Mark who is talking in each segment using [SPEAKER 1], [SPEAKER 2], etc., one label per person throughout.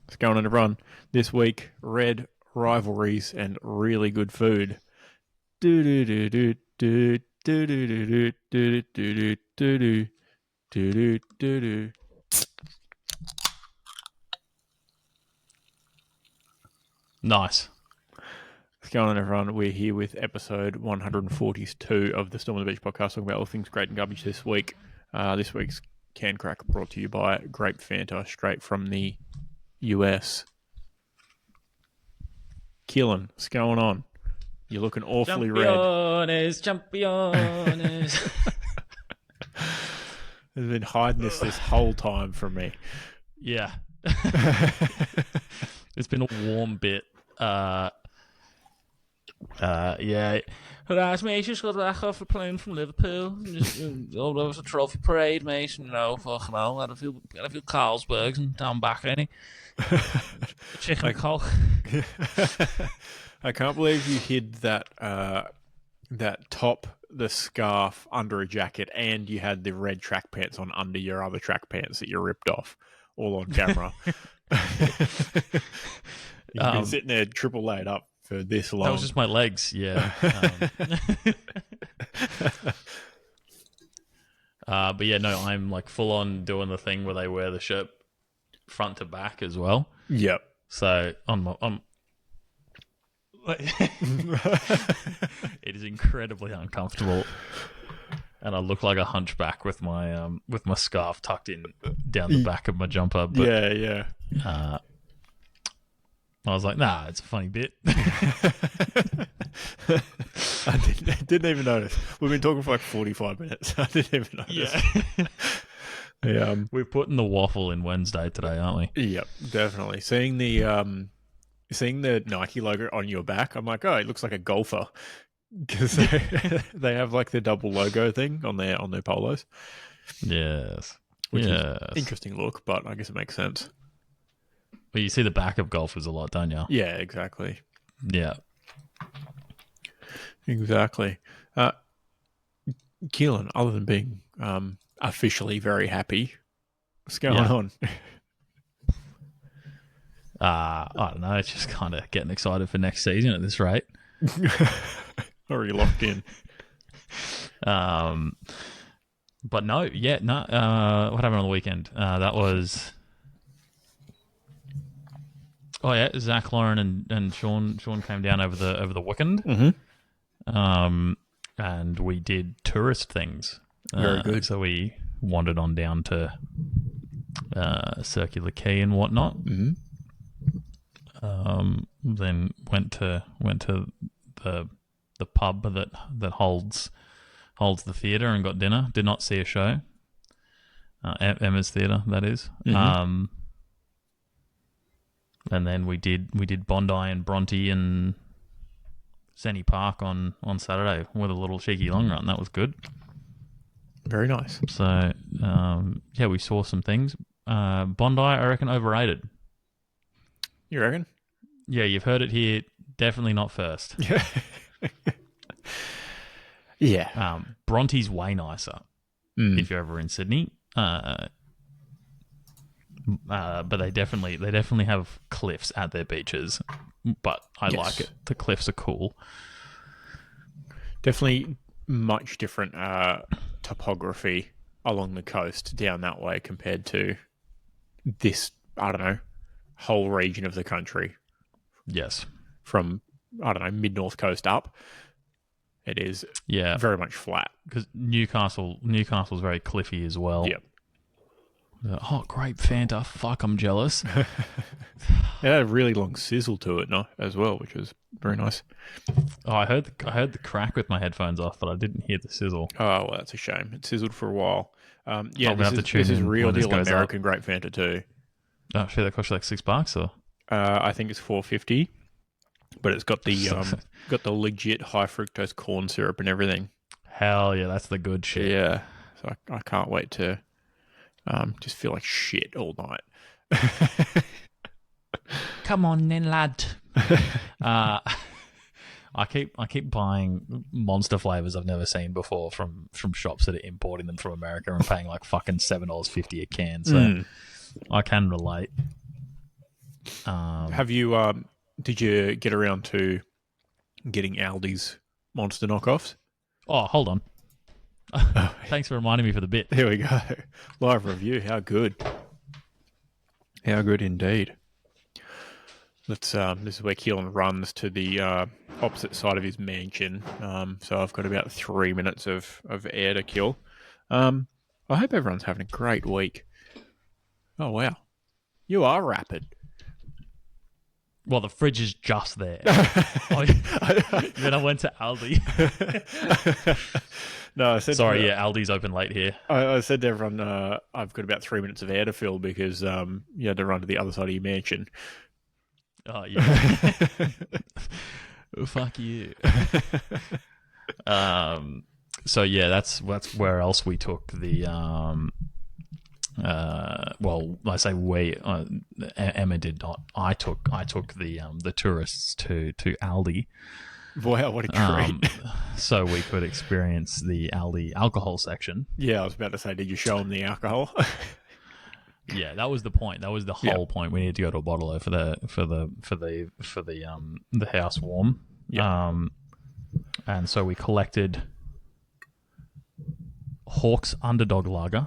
[SPEAKER 1] What's going on, everyone? This week, red rivalries and really good food. Do do do do do do do do do do do do do do.
[SPEAKER 2] Nice.
[SPEAKER 1] What's going on, everyone? We're here with episode 142 of the Storm on the Beach podcast, talking about all things great and garbage this week. This week's Can Crack brought to you by Grape Fanta, straight from the US. Keelan, what's going on? You're looking awfully
[SPEAKER 2] Championes,
[SPEAKER 1] red.
[SPEAKER 2] Championes.
[SPEAKER 1] Has been hiding this whole time from me.
[SPEAKER 2] Yeah. It's been a warm bit. Yeah. Harass me, just got back off the plane from Liverpool. There was a trophy parade, mate. Fucking hell. Had a few Carlsbergs and down back, any. Chicken coke.
[SPEAKER 1] I can't believe you hid that top, the scarf under a jacket, and you had the red track pants on under your other track pants that you ripped off, all on camera. You've been sitting there triple laid up for this long.
[SPEAKER 2] That was just my legs, yeah. But yeah, no, I'm like full on doing the thing where they wear the shirt front to back as well.
[SPEAKER 1] Yep.
[SPEAKER 2] So it is incredibly uncomfortable, and I look like a hunchback with my scarf tucked in down the back of my jumper. But,
[SPEAKER 1] yeah.
[SPEAKER 2] I was like, nah, it's a funny bit.
[SPEAKER 1] I didn't even notice. We've been talking for like 45 minutes. I didn't even notice.
[SPEAKER 2] Yeah. We're putting the waffle in Wednesday today, aren't we?
[SPEAKER 1] Yep, definitely. Seeing the Nike logo on your back, I'm like, oh, it looks like a golfer, because they have like the double logo thing on their polos.
[SPEAKER 2] Yes.
[SPEAKER 1] Which is an interesting look, but I guess it makes sense.
[SPEAKER 2] But you see the back of golfers a lot, don't you?
[SPEAKER 1] Yeah, exactly.
[SPEAKER 2] Yeah.
[SPEAKER 1] Exactly. Keelan, other than being officially very happy, what's going on?
[SPEAKER 2] I don't know. It's just kind of getting excited for next season at this rate.
[SPEAKER 1] Already locked in.
[SPEAKER 2] But no. What happened on the weekend? That was... Oh yeah, Zach, Lauren, and Sean came down over the weekend.
[SPEAKER 1] Mm-hmm.
[SPEAKER 2] And we did tourist things.
[SPEAKER 1] Very good.
[SPEAKER 2] So we wandered on down to Circular Quay and whatnot.
[SPEAKER 1] Mm-hmm.
[SPEAKER 2] Then went to the pub that holds the theatre and got dinner. Did not see a show. Emma's Theatre, that is.
[SPEAKER 1] Mm-hmm.
[SPEAKER 2] And then we did Bondi and Bronte and Senny Park on Saturday with a little cheeky long run. That was good.
[SPEAKER 1] Very nice.
[SPEAKER 2] So yeah, we saw some things. Bondi, I reckon, overrated.
[SPEAKER 1] You reckon?
[SPEAKER 2] Yeah, you've heard it here. Definitely not first.
[SPEAKER 1] Yeah. Yeah.
[SPEAKER 2] Bronte's way nicer if you're ever in Sydney. But they definitely have cliffs at their beaches. But I like it. The cliffs are cool.
[SPEAKER 1] Definitely much different topography along the coast down that way compared to this, I don't know, whole region of the country.
[SPEAKER 2] Yes.
[SPEAKER 1] From, I don't know, mid-north coast up. It is very much flat.
[SPEAKER 2] Because Newcastle's very cliffy as well.
[SPEAKER 1] Yep.
[SPEAKER 2] Oh, great Fanta. Fuck, I'm jealous.
[SPEAKER 1] It had a really long sizzle to it, as well, which was very nice.
[SPEAKER 2] Oh, I heard the crack with my headphones off, but I didn't hear the sizzle.
[SPEAKER 1] Oh, well, that's a shame. It sizzled for a while. This is real deal American Grape Fanta too.
[SPEAKER 2] Oh, shit, that cost you like $6 or?
[SPEAKER 1] I think it's $4.50, but it's got the legit high fructose corn syrup and everything.
[SPEAKER 2] Hell yeah, that's the good shit.
[SPEAKER 1] Yeah, so I can't wait to just feel like shit all night.
[SPEAKER 2] Come on then, lad. I keep buying monster flavors I've never seen before from shops that are importing them from America and paying like fucking $7.50 a can. So I can relate.
[SPEAKER 1] Have you? Did you get around to getting Aldi's Monster knockoffs?
[SPEAKER 2] Oh, hold on.
[SPEAKER 1] Oh,
[SPEAKER 2] Thanks for reminding me for the bit.
[SPEAKER 1] here we go. Live review. How good? How good indeed. Let's. This is where Keelan runs to the opposite side of his mansion. So I've got about 3 minutes of air to kill. I hope everyone's having a great week. Oh wow, you are rapid.
[SPEAKER 2] Well, the fridge is just there. Then I went to Aldi.
[SPEAKER 1] No, I said.
[SPEAKER 2] Sorry, Aldi's open late here.
[SPEAKER 1] I said to everyone, I've got about 3 minutes of air to fill because you had to run to the other side of your mansion.
[SPEAKER 2] Oh yeah. Fuck you. So yeah, that's where else we took the well, I say we. Emma did not. I took the tourists to Aldi.
[SPEAKER 1] Wow, what a treat!
[SPEAKER 2] So we could experience the Aldi alcohol section.
[SPEAKER 1] Yeah, I was about to say, did you show them the alcohol?
[SPEAKER 2] Yeah, that was the point. That was the whole point. We needed to go to a bottle for the house warm.
[SPEAKER 1] Yeah.
[SPEAKER 2] And so we collected Hawk's Underdog Lager,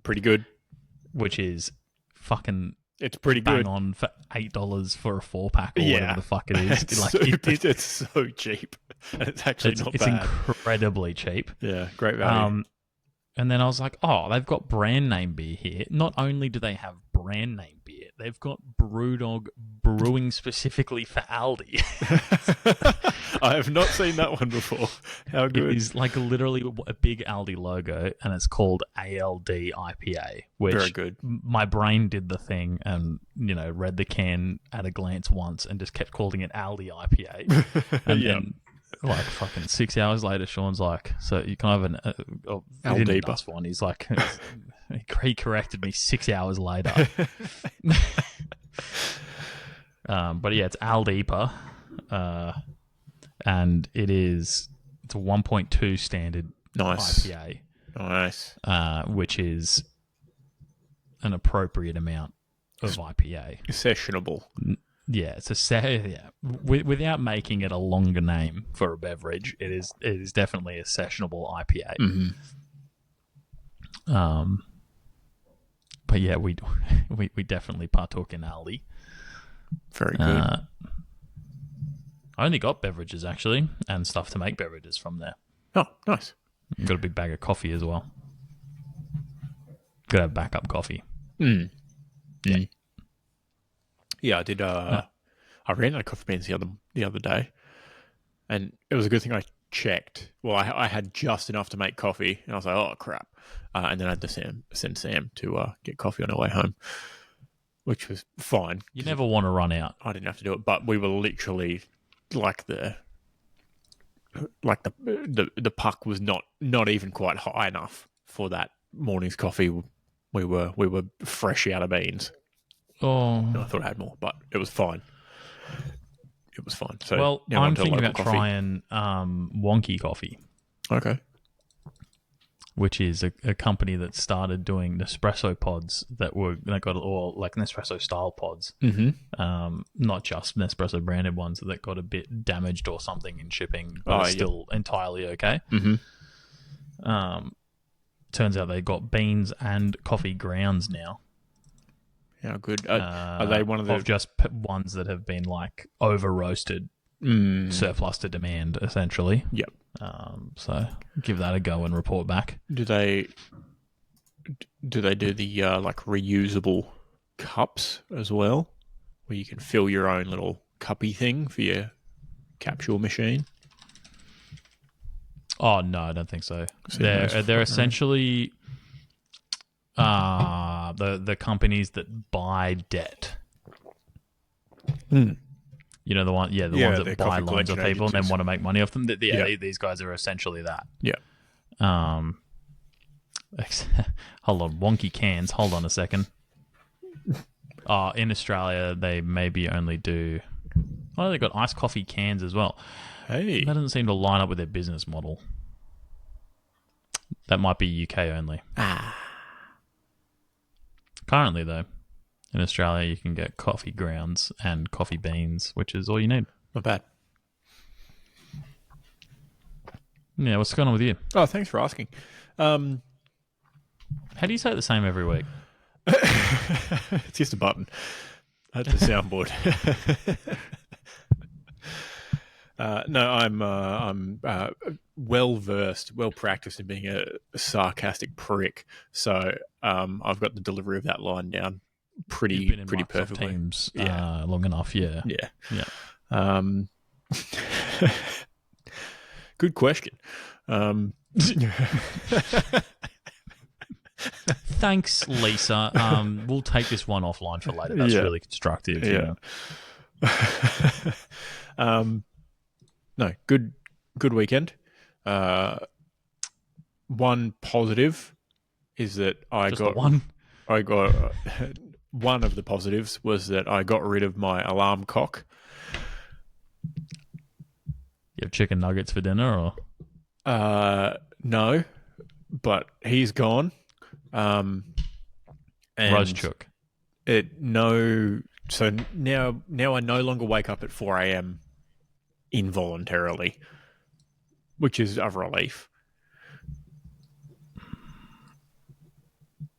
[SPEAKER 1] Pretty good.
[SPEAKER 2] which is fucking
[SPEAKER 1] It's pretty
[SPEAKER 2] bang
[SPEAKER 1] good.
[SPEAKER 2] on for $8 for a 4-pack or whatever the fuck it is.
[SPEAKER 1] It's so cheap. And it's actually not
[SPEAKER 2] it's
[SPEAKER 1] bad.
[SPEAKER 2] incredibly cheap.
[SPEAKER 1] Yeah, great value.
[SPEAKER 2] And then I was like, oh, they've got brand name beer here. Not only do they have brand name beer, they've got Brewdog brewing specifically for Aldi.
[SPEAKER 1] I have not seen that one before. How good.
[SPEAKER 2] It is like literally a big Aldi logo, and it's called ALD IPA, which
[SPEAKER 1] Very good.
[SPEAKER 2] my brain did the thing and, read the can at a glance once and just kept calling it Aldi IPA. And then like fucking 6 hours later, Sean's like, so you can have he didn't ask for one. He's like, he corrected me 6 hours later. But yeah, it's Aldipa, and it's a 1.2 standard
[SPEAKER 1] Nice.
[SPEAKER 2] IPA,
[SPEAKER 1] Nice.
[SPEAKER 2] which is an appropriate amount of IPA.
[SPEAKER 1] Sessionable.
[SPEAKER 2] Yeah, without making it a longer name for a beverage, it is definitely a sessionable IPA.
[SPEAKER 1] Mm-hmm.
[SPEAKER 2] But yeah, we definitely partook in Aldi.
[SPEAKER 1] Very good.
[SPEAKER 2] I only got beverages actually and stuff to make beverages from there.
[SPEAKER 1] Oh, nice.
[SPEAKER 2] Got a big bag of coffee as well. Got to have backup coffee.
[SPEAKER 1] Mm. Yeah. Yeah, I did. I ran out of coffee beans the other day, and it was a good thing I checked. Well, I had just enough to make coffee, and I was like, "Oh crap!" And then I had to send Sam to get coffee on our way home, which was fine.
[SPEAKER 2] You never want to run out.
[SPEAKER 1] I didn't have to do it, but we were literally like the puck was not even quite high enough for that morning's coffee. We were fresh out of beans.
[SPEAKER 2] Oh,
[SPEAKER 1] I thought I had more, but it was fine. It was fine. So
[SPEAKER 2] well,
[SPEAKER 1] now
[SPEAKER 2] I'm thinking about
[SPEAKER 1] coffee.
[SPEAKER 2] trying Wonky Coffee,
[SPEAKER 1] Okay.
[SPEAKER 2] which is a company that started doing Nespresso pods they got all like Nespresso style pods.
[SPEAKER 1] Mm-hmm.
[SPEAKER 2] Not just Nespresso branded ones that got a bit damaged or something in shipping, but still entirely okay.
[SPEAKER 1] Mm-hmm.
[SPEAKER 2] Turns out they got beans and coffee grounds now.
[SPEAKER 1] How good. Are they one of the...
[SPEAKER 2] just ones that have been like over roasted, surplus to demand, essentially?
[SPEAKER 1] Yep.
[SPEAKER 2] So give that a go and report back.
[SPEAKER 1] Do they do the like reusable cups as well, where you can fill your own little cuppy thing for your capsule machine?
[SPEAKER 2] Oh no, I don't think so.
[SPEAKER 1] They're
[SPEAKER 2] essentially the companies that buy debt.
[SPEAKER 1] Mm.
[SPEAKER 2] You know the ones that buy loans of people and then want to make money off them. These guys are essentially that.
[SPEAKER 1] Yeah.
[SPEAKER 2] Hold on, Wonky cans. Hold on a second. In Australia, they maybe only do. Oh, they've got iced coffee cans as well.
[SPEAKER 1] Hey,
[SPEAKER 2] that doesn't seem to line up with their business model. That might be UK only. Currently, though, In Australia, you can get coffee grounds and coffee beans, which is all you need.
[SPEAKER 1] Not bad.
[SPEAKER 2] Yeah, what's going on with you?
[SPEAKER 1] Oh, thanks for asking.
[SPEAKER 2] How do you say it the same every week?
[SPEAKER 1] It's just a button. That's a soundboard. No, I'm well versed, well practiced in being a sarcastic prick. So I've got the delivery of that line down pretty
[SPEAKER 2] Microsoft
[SPEAKER 1] perfectly.
[SPEAKER 2] Teams long enough, yeah.
[SPEAKER 1] Good question.
[SPEAKER 2] Thanks, Lisa. We'll take this one offline for later. That's really constructive.
[SPEAKER 1] Yeah. No, good weekend. One positive is that I got one of the positives was that I got rid of my alarm cock.
[SPEAKER 2] You have chicken nuggets for dinner, or
[SPEAKER 1] no, but he's gone. And
[SPEAKER 2] roast chook.
[SPEAKER 1] So now I no longer wake up at 4 a.m. involuntarily, which is a relief.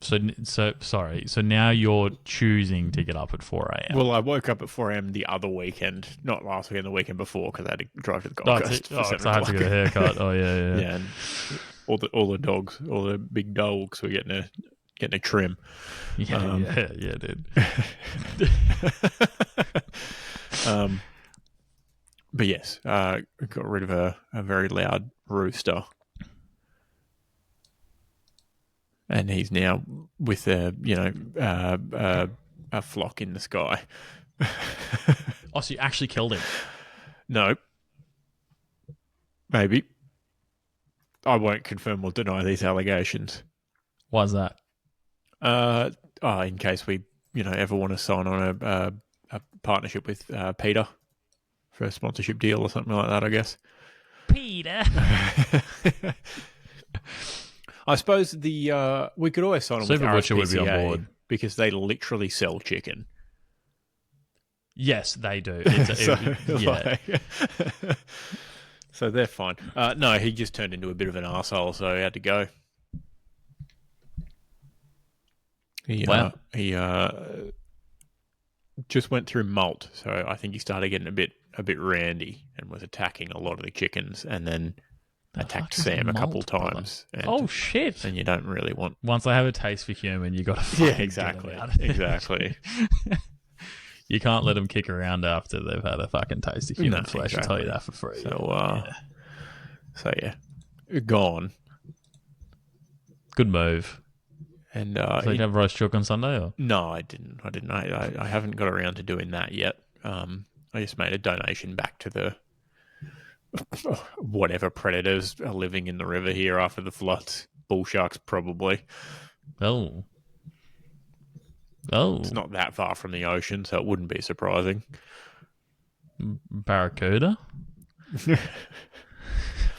[SPEAKER 2] So now you're choosing to get up at 4 a.m.
[SPEAKER 1] Well, I woke up at 4 a.m. the other weekend, not last weekend, the weekend before, because I had to drive to the Gold Coast.
[SPEAKER 2] I had to get a haircut. Oh yeah.
[SPEAKER 1] Yeah, and all the dogs, all the big dogs were getting a trim.
[SPEAKER 2] Yeah, dude.
[SPEAKER 1] But yes, got rid of a very loud rooster. And he's now with a flock in the sky.
[SPEAKER 2] Oh, so you actually killed him?
[SPEAKER 1] No. Maybe. I won't confirm or deny these allegations.
[SPEAKER 2] Why's that?
[SPEAKER 1] In case we, ever want to sign on a partnership with Peter for a sponsorship deal or something like that, I guess.
[SPEAKER 2] Peter.
[SPEAKER 1] I suppose we could always sign on
[SPEAKER 2] Super
[SPEAKER 1] with
[SPEAKER 2] Butcher would be on
[SPEAKER 1] RSPCA
[SPEAKER 2] board
[SPEAKER 1] because they literally sell chicken.
[SPEAKER 2] Yes, they do.
[SPEAKER 1] So they're fine. No, he just turned into a bit of an arsehole, so he had to go. He just went through molt, so I think he started getting a bit randy and was attacking a lot of the chickens, and then attacked Sam a couple times.
[SPEAKER 2] And, shit!
[SPEAKER 1] And you don't really want.
[SPEAKER 2] Once they have a taste for human, you got to
[SPEAKER 1] exactly.
[SPEAKER 2] You can't let them kick around after they've had a fucking taste of human flesh. Exactly. I'll tell you that for free.
[SPEAKER 1] So gone.
[SPEAKER 2] Good move.
[SPEAKER 1] And
[SPEAKER 2] so you have roast chook on Sunday, or?
[SPEAKER 1] No, I didn't. I haven't got around to doing that yet. I just made a donation back to the whatever predators are living in the river here after the floods. Bull sharks, probably.
[SPEAKER 2] Oh.
[SPEAKER 1] It's not that far from the ocean, so it wouldn't be surprising.
[SPEAKER 2] Barracuda?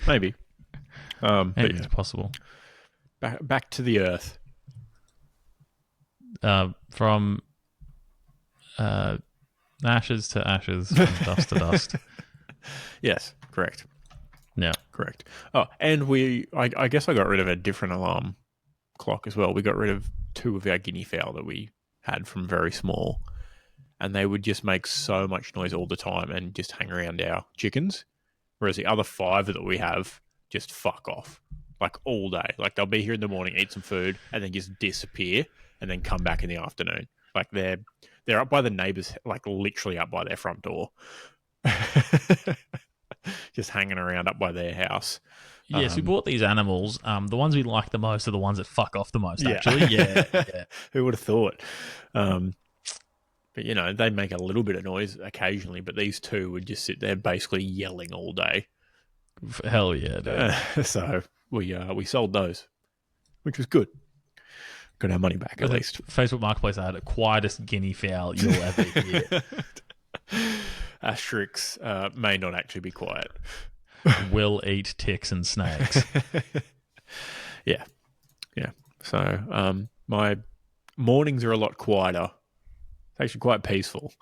[SPEAKER 1] Maybe.
[SPEAKER 2] It's possible.
[SPEAKER 1] Back to the earth.
[SPEAKER 2] From ashes to ashes, from dust to dust.
[SPEAKER 1] Yes, correct.
[SPEAKER 2] Yeah.
[SPEAKER 1] Correct. Oh, and I guess I got rid of a different alarm clock as well. We got rid of 2 of our guinea fowl that we had from very small, and they would just make so much noise all the time and just hang around our chickens, whereas the other 5 that we have just fuck off like all day. Like they'll be here in the morning, eat some food, and then just disappear and then come back in the afternoon. Like they're up by the neighbours, like literally up by their front door. Just hanging around up by their house.
[SPEAKER 2] Yes, we bought these animals. The ones we like the most are the ones that fuck off the most, actually. Yeah.
[SPEAKER 1] Who would have thought? But, they make a little bit of noise occasionally, but these 2 would just sit there basically yelling all day.
[SPEAKER 2] Hell yeah, dude.
[SPEAKER 1] So we sold those, which was good. Got our money back, at least.
[SPEAKER 2] Facebook Marketplace had the quietest guinea fowl you'll ever hear.
[SPEAKER 1] Asterix may not actually be quiet.
[SPEAKER 2] Will eat ticks and snakes.
[SPEAKER 1] Yeah. So my mornings are a lot quieter It's actually quite peaceful.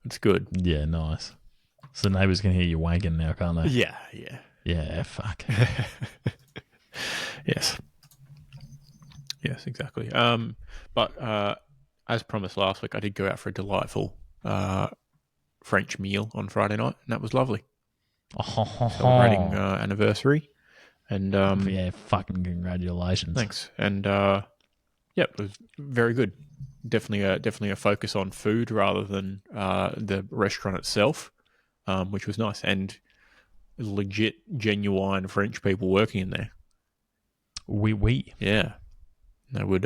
[SPEAKER 1] It's good.
[SPEAKER 2] Yeah, nice. So neighbours can hear you wanking now, can't they?
[SPEAKER 1] Yeah.
[SPEAKER 2] Yeah, fuck.
[SPEAKER 1] Yes, exactly. But as promised last week, I did go out for a delightful French meal on Friday night, and that was lovely. Celebrating anniversary, and
[SPEAKER 2] yeah, fucking congratulations.
[SPEAKER 1] thanks. And it was very good. Definitely a focus on food rather than the restaurant itself, which was nice, and legit, genuine French people working in there.
[SPEAKER 2] Oui.
[SPEAKER 1] Yeah, they would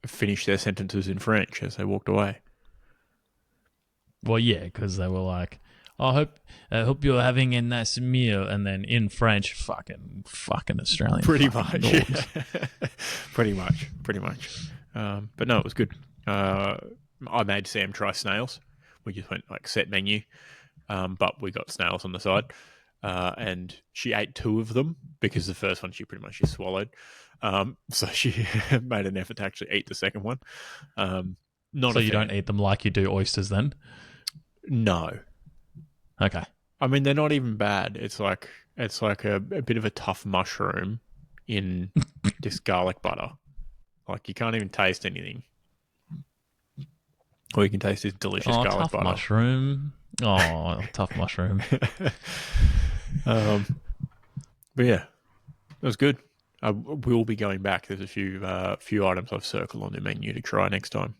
[SPEAKER 1] finish their sentences in French as they walked away.
[SPEAKER 2] Well, yeah, because they were like, I hope you're having a nice meal, and then in French, fucking Australian.
[SPEAKER 1] Pretty much. Pretty much. But no, it was good. I made Sam try snails. We just went like set menu, but we got snails on the side. And she ate 2 of them because the first one she pretty much just swallowed. So she made an effort to actually eat the second one.
[SPEAKER 2] So you don't eat them like you do oysters then?
[SPEAKER 1] No.
[SPEAKER 2] Okay.
[SPEAKER 1] I mean, they're not even bad. It's like a bit of a tough mushroom in this garlic butter. Like you can't even taste anything. All you can taste is delicious garlic
[SPEAKER 2] tough
[SPEAKER 1] butter.
[SPEAKER 2] Mushroom. Tough mushroom.
[SPEAKER 1] But yeah, it was good. I will be going back. There's a few items I've circled on the menu to try next time.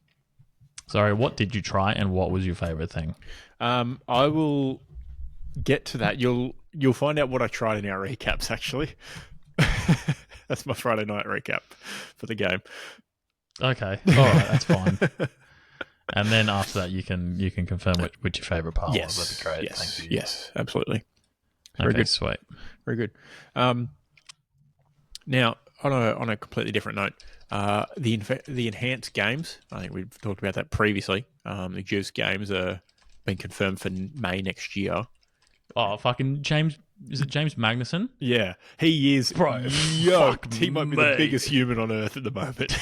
[SPEAKER 2] Sorry, what did you try and what was your favourite thing?
[SPEAKER 1] I will get to that. You'll find out what I tried in our recaps, actually. That's my Friday night recap for the game.
[SPEAKER 2] Okay. All right, that's fine. And then after that, you can confirm which your favourite part was. That'd be great.
[SPEAKER 1] Yes. Yes, absolutely.
[SPEAKER 2] Very good. Sweet.
[SPEAKER 1] Very good. Now, on a completely different note, the enhanced games, I think we've talked about that previously. The Juice games are been confirmed for May next year.
[SPEAKER 2] Oh, fucking James. Is it James Magnuson?
[SPEAKER 1] Yeah. He is yoked. He might be the biggest human on earth at the moment.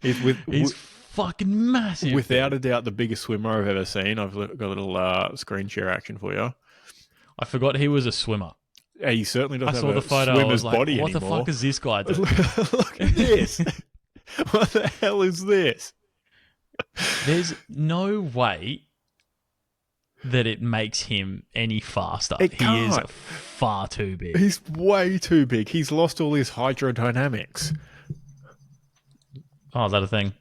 [SPEAKER 2] He's fucking massive.
[SPEAKER 1] Without a doubt, the biggest swimmer I've ever seen. I've got a little screen share action for you.
[SPEAKER 2] I forgot he was a swimmer.
[SPEAKER 1] Yeah, he certainly doesn't have
[SPEAKER 2] the photo,
[SPEAKER 1] swimmer's body
[SPEAKER 2] what
[SPEAKER 1] anymore.
[SPEAKER 2] What the fuck is this guy doing?
[SPEAKER 1] Look at this. What the hell is this?
[SPEAKER 2] There's no way that it makes him any faster. He is far too big.
[SPEAKER 1] He's way too big. He's lost all his hydrodynamics.
[SPEAKER 2] Oh, is that a thing?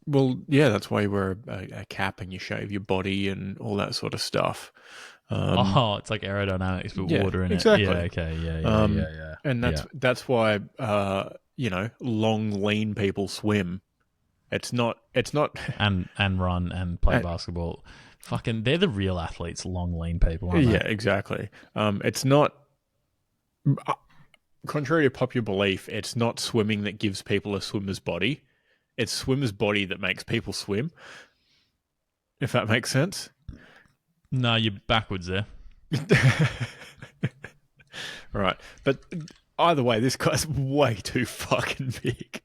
[SPEAKER 1] Well, yeah, that's why you wear a cap and you shave your body and all that sort of stuff.
[SPEAKER 2] It's like aerodynamics with water in
[SPEAKER 1] exactly.
[SPEAKER 2] it. Yeah, okay, yeah.
[SPEAKER 1] And that's why long, lean people swim. It's not
[SPEAKER 2] and run and play basketball. Fucking, they're the real athletes. Long, lean people. Aren't they?
[SPEAKER 1] Yeah, exactly. It's not. Contrary to popular belief, it's not swimming that gives people a swimmer's body. It's swimmer's body that makes people swim. If that makes sense.
[SPEAKER 2] No, you're backwards there.
[SPEAKER 1] Right. But either way, this guy's way too fucking big.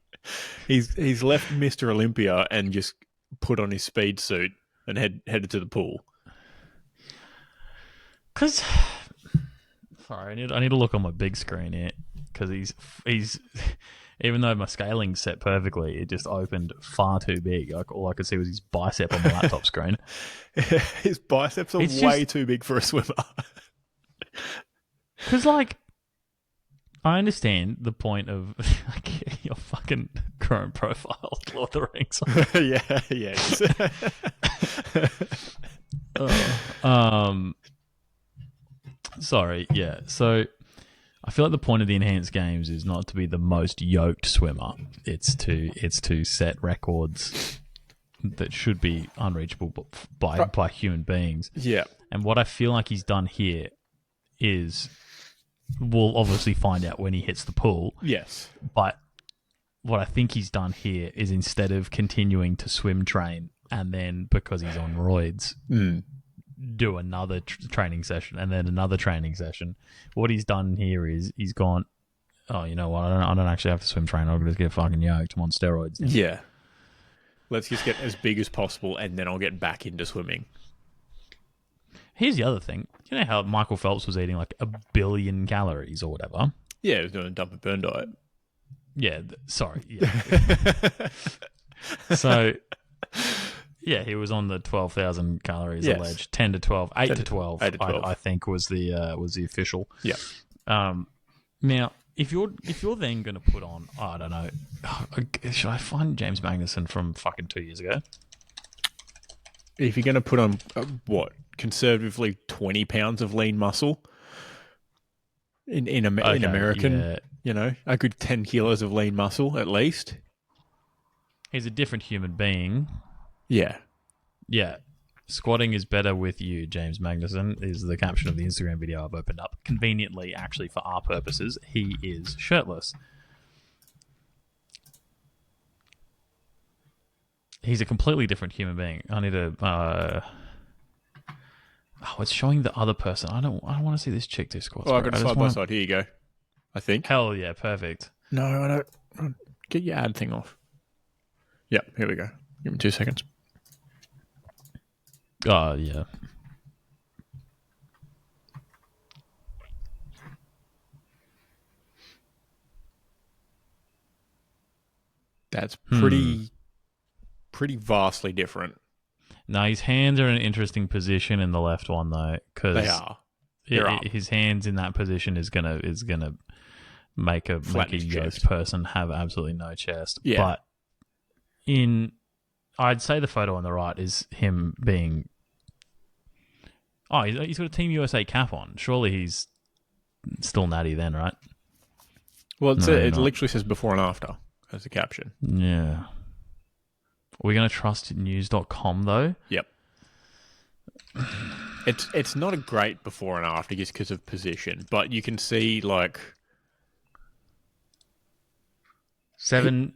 [SPEAKER 1] He's left Mr. Olympia and just put on his speed suit and headed to the pool.
[SPEAKER 2] Because, sorry, I need to look on my big screen here because he's even though my scaling's set perfectly, it just opened far too big. Like all I could see was his bicep on the laptop screen.
[SPEAKER 1] His biceps are way too big for a swimmer.
[SPEAKER 2] Because, like, I understand the point of like, your fucking current profile, Lord of the Rings. Sorry, yeah. So I feel like the point of the enhanced games is not to be the most yoked swimmer. It's to set records that should be unreachable by human beings.
[SPEAKER 1] Yeah.
[SPEAKER 2] And what I feel like he's done here is, we'll obviously find out when he hits the pool.
[SPEAKER 1] Yes.
[SPEAKER 2] But what I think he's done here is, instead of continuing to swim train and then, because he's on roids, do another training session and then another training session, what he's done here is he's gone, oh, you know what? I don't actually have to swim train. I'll just get fucking yoked. I'm on steroids.
[SPEAKER 1] Yeah. Let's just get as big as possible, and then I'll get back into swimming.
[SPEAKER 2] Here's the other thing. You know how Michael Phelps was eating like 1 billion calories or whatever?
[SPEAKER 1] Yeah, he was doing a dump and burn diet.
[SPEAKER 2] Yeah, sorry. Yeah. So, yeah, he was on the 12,000 calories alleged. 10 to 12, 8 to 12.
[SPEAKER 1] 8 to 12.
[SPEAKER 2] I think was the official.
[SPEAKER 1] Yeah.
[SPEAKER 2] Now, if you're then going to put on, I don't know, should I find James Magnuson from fucking 2 years ago?
[SPEAKER 1] If you're going to put on conservatively 20 pounds of lean muscle in American, a good 10 kilos of lean muscle at least.
[SPEAKER 2] He's a different human being.
[SPEAKER 1] Yeah.
[SPEAKER 2] Yeah. Squatting is better with you, James Magnuson, is the caption of the Instagram video I've opened up. Conveniently, actually, for our purposes, he is shirtless. He's a completely different human being. I need to... it's showing the other person. I don't want to see this chick do squats.
[SPEAKER 1] Well, I've got a side by side. Here you go. I think.
[SPEAKER 2] Hell yeah, perfect.
[SPEAKER 1] No, I don't. Get your ad thing off. Yeah, here we go. Give me 2 seconds.
[SPEAKER 2] Oh, yeah.
[SPEAKER 1] That's pretty vastly different.
[SPEAKER 2] No, his hands are in an interesting position in the left one though, because
[SPEAKER 1] they are.
[SPEAKER 2] His hands in that position is gonna make a yoked person have absolutely no chest.
[SPEAKER 1] Yeah.
[SPEAKER 2] But I'd say the photo on the right is him being. Oh, he's got a Team USA cap on. Surely he's still natty then, right?
[SPEAKER 1] Well, it literally says before and after as the caption.
[SPEAKER 2] Yeah. Are we going to trust news.com though?
[SPEAKER 1] Yep. It's not a great before and after just because of position, but you can see like
[SPEAKER 2] 7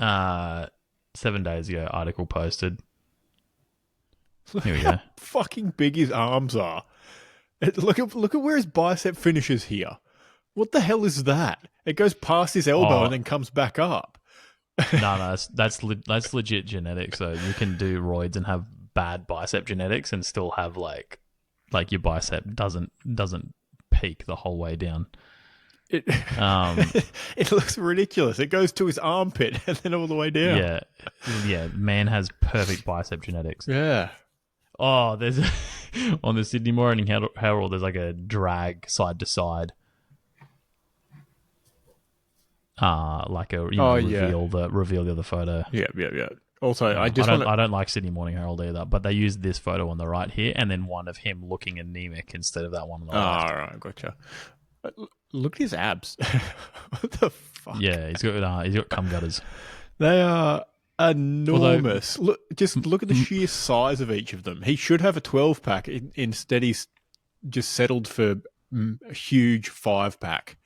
[SPEAKER 2] days ago article posted. Here we go.
[SPEAKER 1] How fucking big his arms are. Look at where his bicep finishes here. What the hell is that? It goes past his elbow and then comes back up.
[SPEAKER 2] No, that's legit genetics. So you can do roids and have bad bicep genetics and still have like your bicep doesn't peak the whole way down.
[SPEAKER 1] It looks ridiculous. It goes to his armpit and then all the way down.
[SPEAKER 2] Yeah. Man has perfect bicep genetics.
[SPEAKER 1] Yeah.
[SPEAKER 2] Oh, there's on the Sydney Morning Herald. There's like a drag side to side. Reveal the other photo.
[SPEAKER 1] Yeah. Also, I
[SPEAKER 2] don't like Sydney Morning Herald either, but they used this photo on the right here, and then one of him looking anemic instead of that one on the left.
[SPEAKER 1] Oh, right, gotcha. Look at his abs. What the fuck?
[SPEAKER 2] Yeah, he's got cum gutters.
[SPEAKER 1] They are enormous. Look at the sheer size of each of them. He should have a 12-pack. Instead, he's just settled for a huge 5-pack.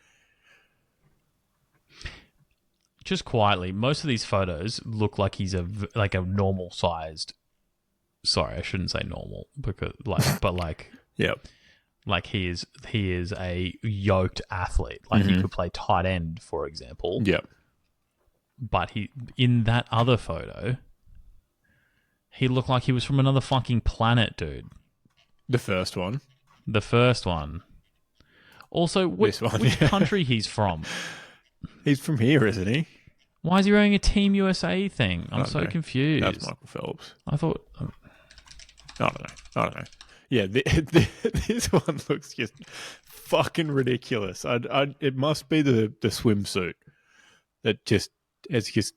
[SPEAKER 2] Just quietly, most of these photos look like he's a normal sized. Sorry, I shouldn't say normal
[SPEAKER 1] Yep.
[SPEAKER 2] Like he is a yoked athlete. Like he could play tight end, for example.
[SPEAKER 1] Yep.
[SPEAKER 2] But in that other photo, he looked like he was from another fucking planet, dude.
[SPEAKER 1] The first one.
[SPEAKER 2] Also, which country he's from?
[SPEAKER 1] He's from here, isn't he?
[SPEAKER 2] Why is he wearing a Team USA thing? I'm so confused.
[SPEAKER 1] That's Michael Phelps.
[SPEAKER 2] I thought...
[SPEAKER 1] I don't know. Yeah, this one looks just fucking ridiculous. It must be the swimsuit that just is just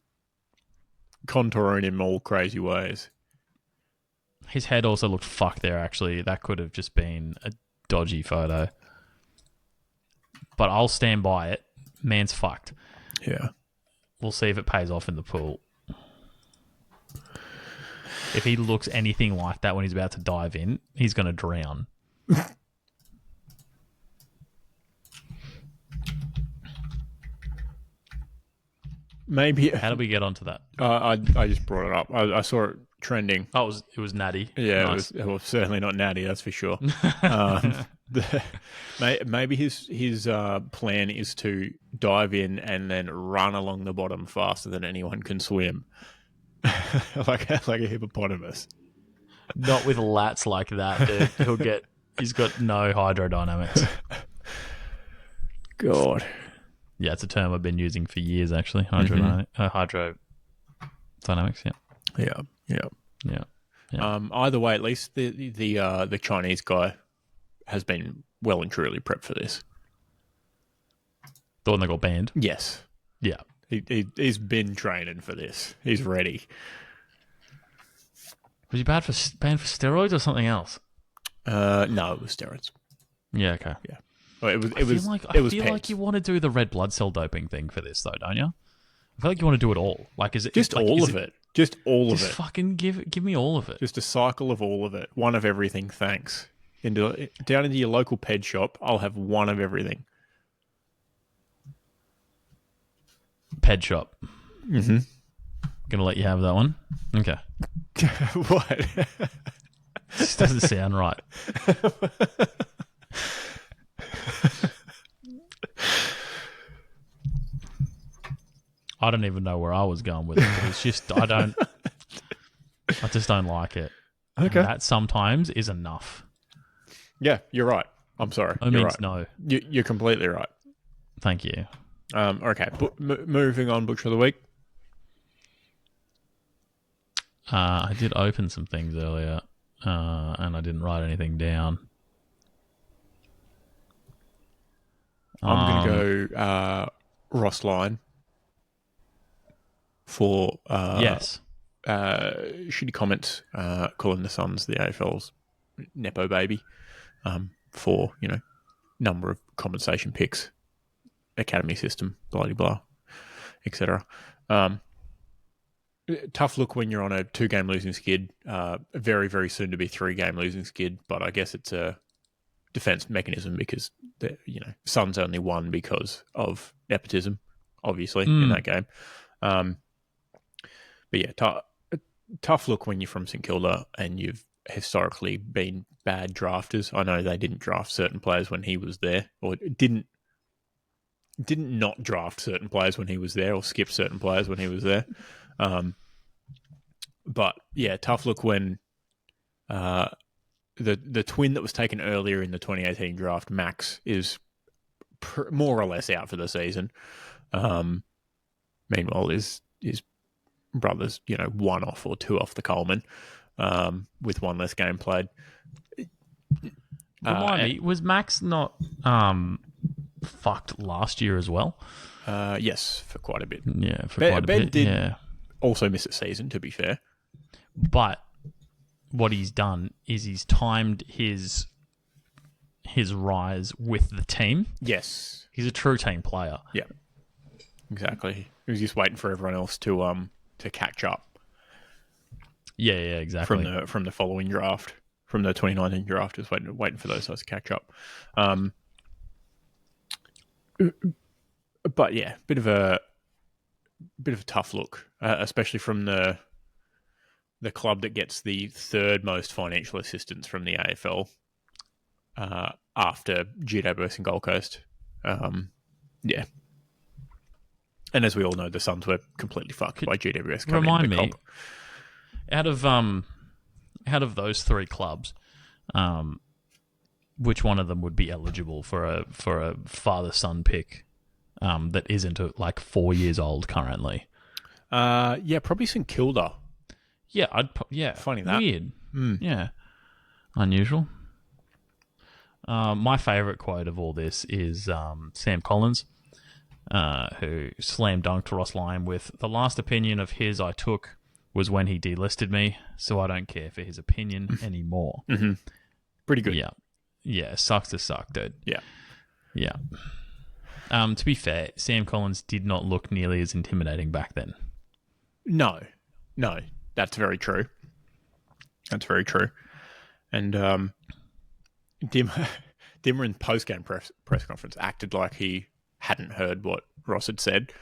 [SPEAKER 1] contouring him all crazy ways.
[SPEAKER 2] His head also looked fucked there, actually. That could have just been a dodgy photo. But I'll stand by it. Man's fucked.
[SPEAKER 1] Yeah.
[SPEAKER 2] We'll see if it pays off in the pool. If he looks anything like that when he's about to dive in, he's going to drown.
[SPEAKER 1] Maybe.
[SPEAKER 2] How did we get onto that?
[SPEAKER 1] I just brought it up. I saw it trending.
[SPEAKER 2] Oh, it was natty.
[SPEAKER 1] Yeah,
[SPEAKER 2] nice.
[SPEAKER 1] it was certainly not natty, that's for sure. Maybe his plan is to dive in and then run along the bottom faster than anyone can swim, like a hippopotamus.
[SPEAKER 2] Not with lats like that, dude. He's got no hydrodynamics.
[SPEAKER 1] God.
[SPEAKER 2] Yeah, it's a term I've been using for years, actually. Hydrodynamics, yeah.
[SPEAKER 1] Either way, at least the Chinese guy has been well and truly prepped for this.
[SPEAKER 2] The one that got banned?
[SPEAKER 1] Yes.
[SPEAKER 2] Yeah.
[SPEAKER 1] He's been training for this. He's ready.
[SPEAKER 2] Was he banned for steroids or something else?
[SPEAKER 1] No, it was steroids.
[SPEAKER 2] Yeah, okay.
[SPEAKER 1] Yeah. Well,
[SPEAKER 2] I feel like you want to do the red blood cell doping thing for this, though, don't you? I feel like you want to do it all. Like, is it
[SPEAKER 1] just
[SPEAKER 2] like,
[SPEAKER 1] all of it? Just all of it.
[SPEAKER 2] Just fucking give me all of it.
[SPEAKER 1] Just a cycle of all of it. One of everything, thanks. Down into your local ped shop, I'll have one of everything.
[SPEAKER 2] Ped shop.
[SPEAKER 1] Mm-hmm.
[SPEAKER 2] Gonna let you have that one? Okay.
[SPEAKER 1] What?
[SPEAKER 2] This doesn't sound right. I don't even know where I was going with it. But it's just I just don't like it.
[SPEAKER 1] Okay.
[SPEAKER 2] And that sometimes is enough.
[SPEAKER 1] Yeah, you're right. I'm sorry.
[SPEAKER 2] It means no.
[SPEAKER 1] You're completely right.
[SPEAKER 2] Thank you.
[SPEAKER 1] Okay. Moving on, Butcher of the Week.
[SPEAKER 2] I did open some things earlier, and I didn't write anything down.
[SPEAKER 1] I'm going to go Ross Lyon for
[SPEAKER 2] yes.
[SPEAKER 1] shitty comments calling the Suns the AFL's Nepo baby for, number of compensation picks, academy system, blah, blah, blah, etc. Tough look when you're on a 2-game losing skid, very, very soon to be 3-game losing skid, but I guess it's a defense mechanism because Suns only won because of nepotism, obviously, in that game. But yeah, tough look when you're from St Kilda and you've historically been bad drafters. I know they didn't draft certain players when he was there, or didn't not draft certain players when he was there, or skip certain players when he was there. But yeah, tough look when the twin that was taken earlier in the 2018 draft, Max, is more or less out for the season. Meanwhile, his brother's 1 off or 2 off the Coleman, with 1 less game played.
[SPEAKER 2] Remind me, was Max not fucked last year as well?
[SPEAKER 1] Yes, for quite a bit.
[SPEAKER 2] Yeah, for quite a bit. Did
[SPEAKER 1] also miss a season, to be fair.
[SPEAKER 2] But what he's done is he's timed his rise with the team.
[SPEAKER 1] Yes.
[SPEAKER 2] He's a true team player.
[SPEAKER 1] Yeah. Exactly. He was just waiting for everyone else to catch up.
[SPEAKER 2] Yeah, exactly.
[SPEAKER 1] From the following draft, from the 2019 draft, just waiting for those guys to catch up. But yeah, bit of a tough look, especially from the club that gets the 3rd most financial assistance from the AFL after GWS and Gold Coast. Yeah. And as we all know, the Suns were completely fucked by GWS.
[SPEAKER 2] Remind me, out of those 3 clubs, which one of them would be eligible for a father-son pick that isn't like 4 years old currently?
[SPEAKER 1] Yeah, probably St Kilda.
[SPEAKER 2] Yeah,
[SPEAKER 1] funny that.
[SPEAKER 2] Weird. Yeah, unusual. My favourite quote of all this is Sam Collins, who slam dunked Ross Lyon with, "The last opinion of his I took was when he delisted me, so I don't care for his opinion anymore."
[SPEAKER 1] Mm-hmm. Pretty good.
[SPEAKER 2] Yeah, sucks to suck, dude.
[SPEAKER 1] Yeah.
[SPEAKER 2] To be fair, Sam Collins did not look nearly as intimidating back then.
[SPEAKER 1] No, that's very true. And Dimmer in post-game press conference acted like he hadn't heard what Ross had said,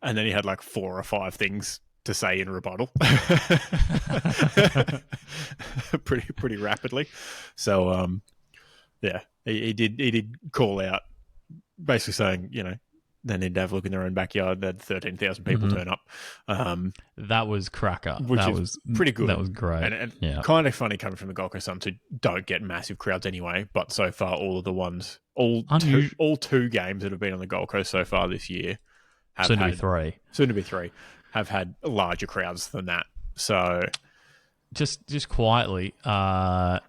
[SPEAKER 1] and then he had like 4 or 5 things to say in rebuttal, pretty rapidly. So yeah, He did call out, basically saying, they need to have a look in their own backyard. They had 13,000 people turn up.
[SPEAKER 2] That was cracker.
[SPEAKER 1] Which
[SPEAKER 2] that
[SPEAKER 1] was pretty good.
[SPEAKER 2] That was great.
[SPEAKER 1] And kind of funny coming from the Gold Coast Suns, who don't get massive crowds anyway. But so far, all of the ones, all two games that have been on the Gold Coast so far this year have
[SPEAKER 2] soon to be three,
[SPEAKER 1] have had larger crowds than that. So
[SPEAKER 2] just quietly, when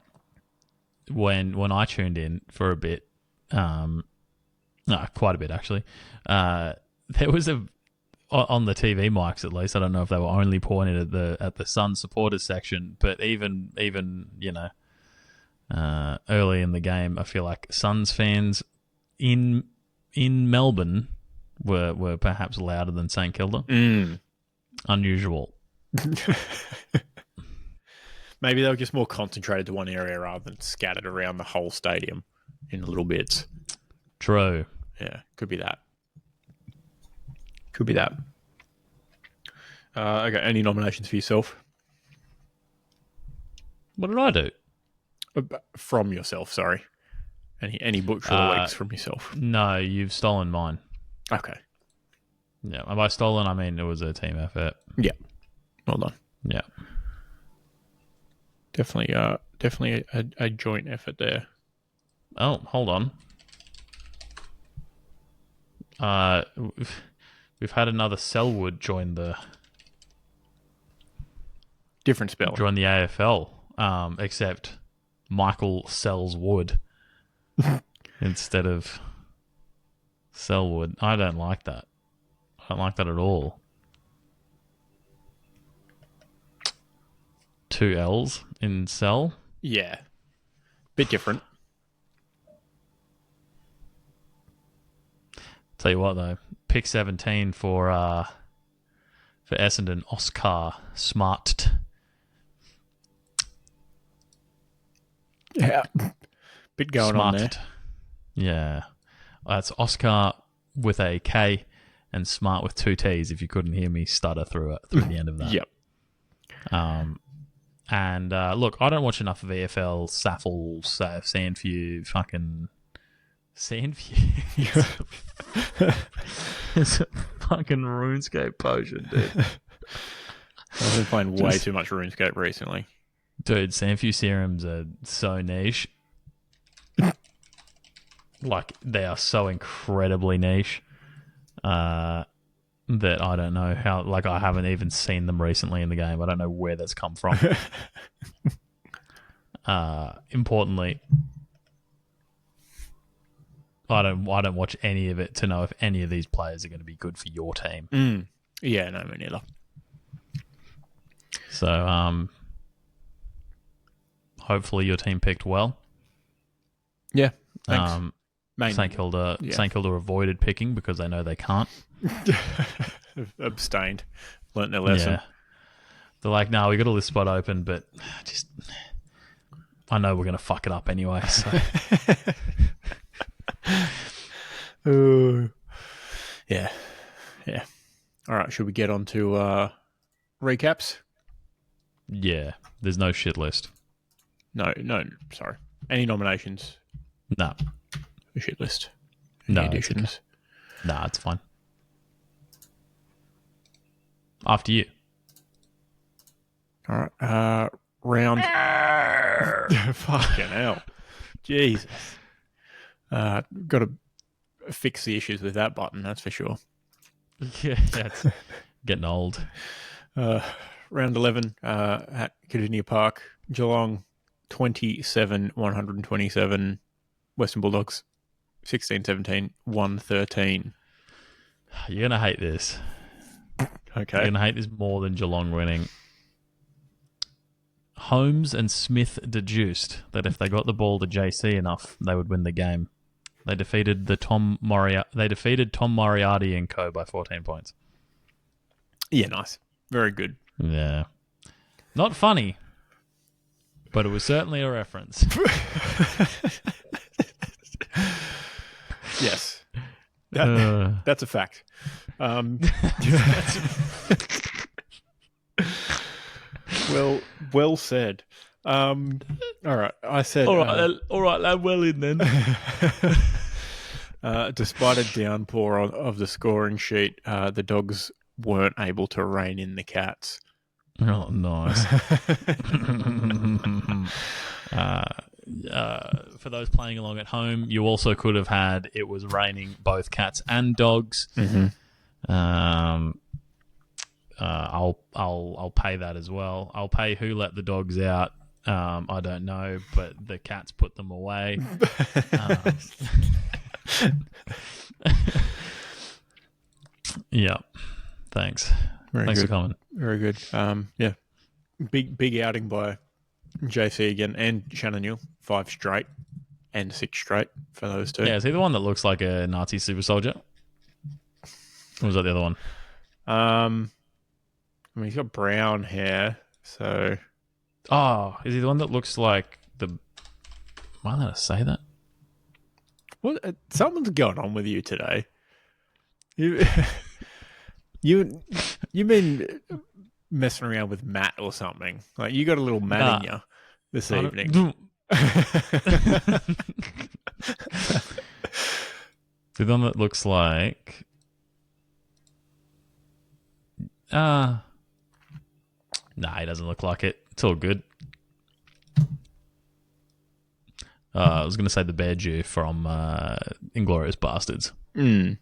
[SPEAKER 2] I tuned in for a bit, quite a bit actually, there was on the TV mics at least. I don't know if they were only pointed at the Sun supporters section, but even early in the game, I feel like Suns fans in Melbourne were perhaps louder than St Kilda. Unusual.
[SPEAKER 1] Maybe they were just more concentrated to one area rather than scattered around the whole stadium in little bits.
[SPEAKER 2] True.
[SPEAKER 1] Yeah, could be that. Okay, any nominations for yourself?
[SPEAKER 2] What did I do?
[SPEAKER 1] From yourself, sorry. Any butcher of the weeks from yourself?
[SPEAKER 2] No, you've stolen mine.
[SPEAKER 1] Okay.
[SPEAKER 2] Yeah, have I stolen? I mean, it was a team effort.
[SPEAKER 1] Yeah. Well done.
[SPEAKER 2] Yeah.
[SPEAKER 1] Definitely a joint effort there.
[SPEAKER 2] Oh, hold on. We've had another Selwood join the
[SPEAKER 1] different spelling.
[SPEAKER 2] Join the AFL, except Michael sells wood instead of Selwood. I don't like that. I don't like that at all. 2 L's in sell.
[SPEAKER 1] Yeah, bit different.
[SPEAKER 2] Tell you what though, pick 17 for Essendon, Oscar Smart.
[SPEAKER 1] Yeah, bit going on there.
[SPEAKER 2] Yeah, that's Oscar with a K and Smart with 2 T's. If you couldn't hear me stutter through the end of that.
[SPEAKER 1] Yep.
[SPEAKER 2] And look, I don't watch enough of AFL, Saffle, Sandview, fucking Sandview. It's a fucking RuneScape potion, dude.
[SPEAKER 1] I've been playing way too much RuneScape recently.
[SPEAKER 2] Dude, Sandview serums are so niche. Like, they are so incredibly niche that I don't know how... Like, I haven't even seen them recently in the game. I don't know where that's come from. Importantly, I don't watch any of it to know if any of these players are going to be good for your team.
[SPEAKER 1] Yeah, no, me neither.
[SPEAKER 2] So, hopefully your team picked well.
[SPEAKER 1] Yeah, thanks.
[SPEAKER 2] St Kilda avoided picking because they know they can't.
[SPEAKER 1] Abstained. Learnt their lesson.
[SPEAKER 2] Yeah. They're like, no, we got a list spot open, but just I know we're going to fuck it up anyway. So.
[SPEAKER 1] Yeah. All right, should we get on to recaps?
[SPEAKER 2] Yeah, there's no shit list.
[SPEAKER 1] No, sorry. Any nominations?
[SPEAKER 2] No.
[SPEAKER 1] A shit list.
[SPEAKER 2] No
[SPEAKER 1] additions?
[SPEAKER 2] Nah, it's fine. After you.
[SPEAKER 1] All right. Round. Fucking hell. Jesus. Got to fix the issues with that button, that's for sure.
[SPEAKER 2] Yeah, that's getting old.
[SPEAKER 1] Round 11 at Cardinia Park. Geelong 27-127. Western Bulldogs 16-17-113.
[SPEAKER 2] You're going to hate this.
[SPEAKER 1] Okay.
[SPEAKER 2] You're going to hate this more than Geelong winning. Holmes and Smith deduced that if they got the ball to JC enough, they would win the game. They defeated Tom Moriarty and co by 14 points.
[SPEAKER 1] Yeah, nice. Very good.
[SPEAKER 2] Yeah. Not funny, but it was certainly a reference.
[SPEAKER 1] Yes. That's a fact. Well said. All right. I said.
[SPEAKER 2] All right, lad. Well in then.
[SPEAKER 1] Despite a downpour of the scoring sheet, the Dogs weren't able to rein in the Cats.
[SPEAKER 2] Oh, nice. For those playing along at home, you also could have had it was raining both Cats and Dogs.
[SPEAKER 1] Mm-hmm.
[SPEAKER 2] I'll pay that as well. I'll pay who let the Dogs out. I don't know, but the Cats put them away. Yeah. Thanks. Thanks for coming.
[SPEAKER 1] Very good. Yeah. Big outing by JC again and Shannon Neal. 5 straight and 6 straight for those two.
[SPEAKER 2] Yeah, is he the one that looks like a Nazi super soldier? Or was that the other one?
[SPEAKER 1] I mean, he's got brown hair, so...
[SPEAKER 2] Oh, is he the one that looks like the... Why did I say that?
[SPEAKER 1] What? Something's going on with you today. You've been messing around with Matt or something. Like, you got a little Matt in you this evening.
[SPEAKER 2] The one that looks like... Nah, he doesn't look like it. It's all good. I was going to say the Bear Jew from Inglourious Bastards.
[SPEAKER 1] Mm.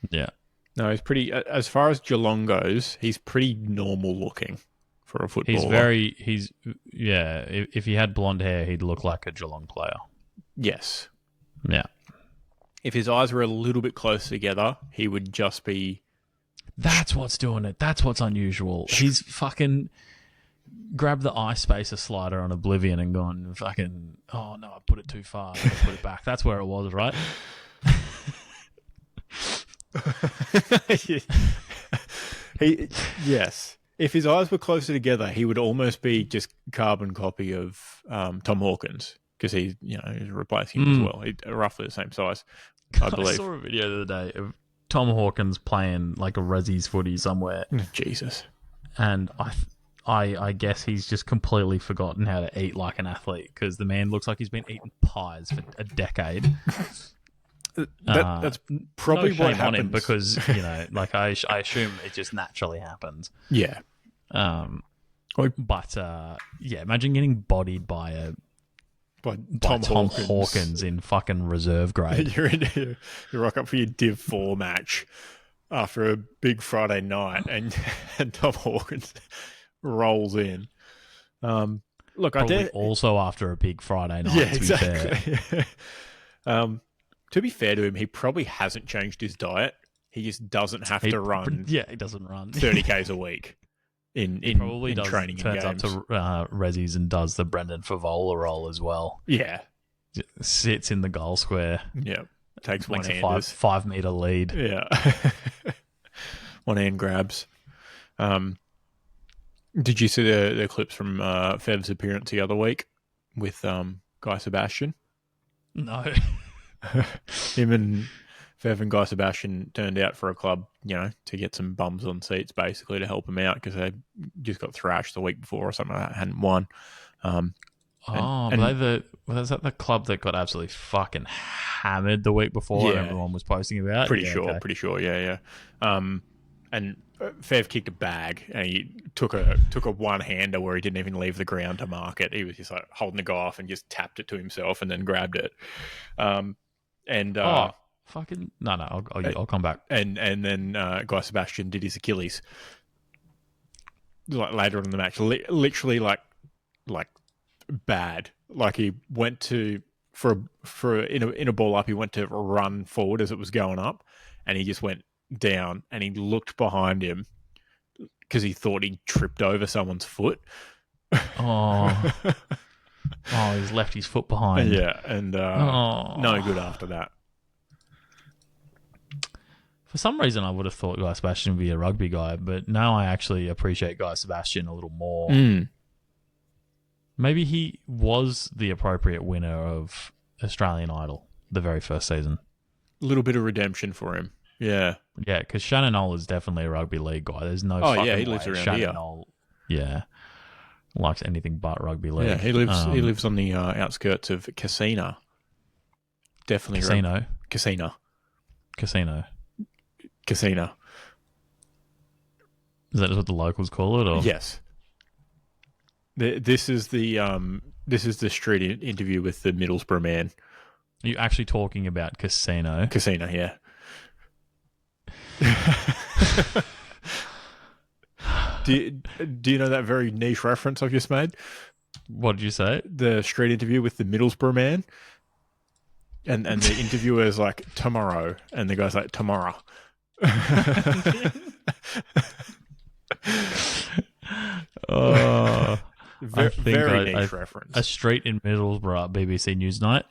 [SPEAKER 2] Yeah.
[SPEAKER 1] No, he's pretty... As far as Geelong goes, he's pretty normal looking for a footballer.
[SPEAKER 2] Yeah, if he had blonde hair, he'd look like a Geelong player.
[SPEAKER 1] Yes.
[SPEAKER 2] Yeah.
[SPEAKER 1] If his eyes were a little bit close together, he would just be...
[SPEAKER 2] That's what's doing it. That's what's unusual. He's fucking grabbed the eye spacer slider on Oblivion and gone fucking, oh no, I put it too far. I put it back. That's where it was, right?
[SPEAKER 1] Yes. If his eyes were closer together, he would almost be just carbon copy of Tom Hawkins because he's replacing him as well. He's roughly the same size, I believe.
[SPEAKER 2] I saw a video the other day of Tom Hawkins playing like a Rezzies footy somewhere.
[SPEAKER 1] Jesus.
[SPEAKER 2] And I guess he's just completely forgotten how to eat like an athlete because the man looks like he's been eating pies for a decade.
[SPEAKER 1] That's probably
[SPEAKER 2] no shame
[SPEAKER 1] what happens.
[SPEAKER 2] On him because, like I assume it just naturally happens.
[SPEAKER 1] Yeah.
[SPEAKER 2] But imagine getting bodied by Tom Hawkins in fucking reserve grade.
[SPEAKER 1] You rock up for your Div 4 match after a big Friday night and Tom Hawkins rolls in. Look,
[SPEAKER 2] Probably also after a big Friday night, to be fair.
[SPEAKER 1] To be fair to him, he probably hasn't changed his diet. He just doesn't have to run.
[SPEAKER 2] Yeah, he doesn't run
[SPEAKER 1] 30Ks a week in training and games.
[SPEAKER 2] Turns up to Rezzies and does the Brendan Favola roll as well.
[SPEAKER 1] Yeah.
[SPEAKER 2] Sits in the goal square.
[SPEAKER 1] Yeah. Takes one hand.
[SPEAKER 2] A 5 meter lead.
[SPEAKER 1] Yeah. One hand grabs. Did you see the clips from Fev's appearance the other week with Guy Sebastian?
[SPEAKER 2] No.
[SPEAKER 1] Him and Fev and Guy Sebastian turned out for a club, to get some bums on seats, basically, to help him out because they just got thrashed the week before or something like that, hadn't won.
[SPEAKER 2] Was that the club that got absolutely fucking hammered the week before?
[SPEAKER 1] Yeah.
[SPEAKER 2] Everyone was posting about.
[SPEAKER 1] Pretty sure. Yeah. And Fev kicked a bag and he took a one-hander where he didn't even leave the ground to mark it. He was just like holding the guy off and just tapped it to himself and then grabbed it.
[SPEAKER 2] Fucking no! I'll come back.
[SPEAKER 1] And then Guy Sebastian did his Achilles like later on in the match. Literally like bad. Like he went to in a ball up. He went to run forward as it was going up, and he just went down. And he looked behind him because he thought he tripped over someone's foot.
[SPEAKER 2] He's left his foot behind.
[SPEAKER 1] Yeah, and no good after that.
[SPEAKER 2] For some reason, I would have thought Guy Sebastian would be a rugby guy, but now I actually appreciate Guy Sebastian a little more. Maybe he was the appropriate winner of Australian Idol the very first season.
[SPEAKER 1] A little bit of redemption for him. Yeah.
[SPEAKER 2] Yeah, because Shannon Knoll is definitely a rugby league guy. There's no fucking
[SPEAKER 1] he lives
[SPEAKER 2] way
[SPEAKER 1] around
[SPEAKER 2] Shannon
[SPEAKER 1] here.
[SPEAKER 2] Knoll, yeah. Likes anything but rugby league.
[SPEAKER 1] Yeah, he lives on the outskirts of Casino. Definitely
[SPEAKER 2] Casino. Is that just what the locals call it? Or?
[SPEAKER 1] Yes. This is the street interview with the Middlesbrough man.
[SPEAKER 2] Are you actually talking about Casino?
[SPEAKER 1] Casino, yeah. Do you know that very niche reference I've just made?
[SPEAKER 2] What did you say?
[SPEAKER 1] The street interview with the Middlesbrough man. And the interviewer is like, tomorrow. And the guy's like, tomorrow. Very niche reference.
[SPEAKER 2] A street in Middlesbrough, BBC Newsnight.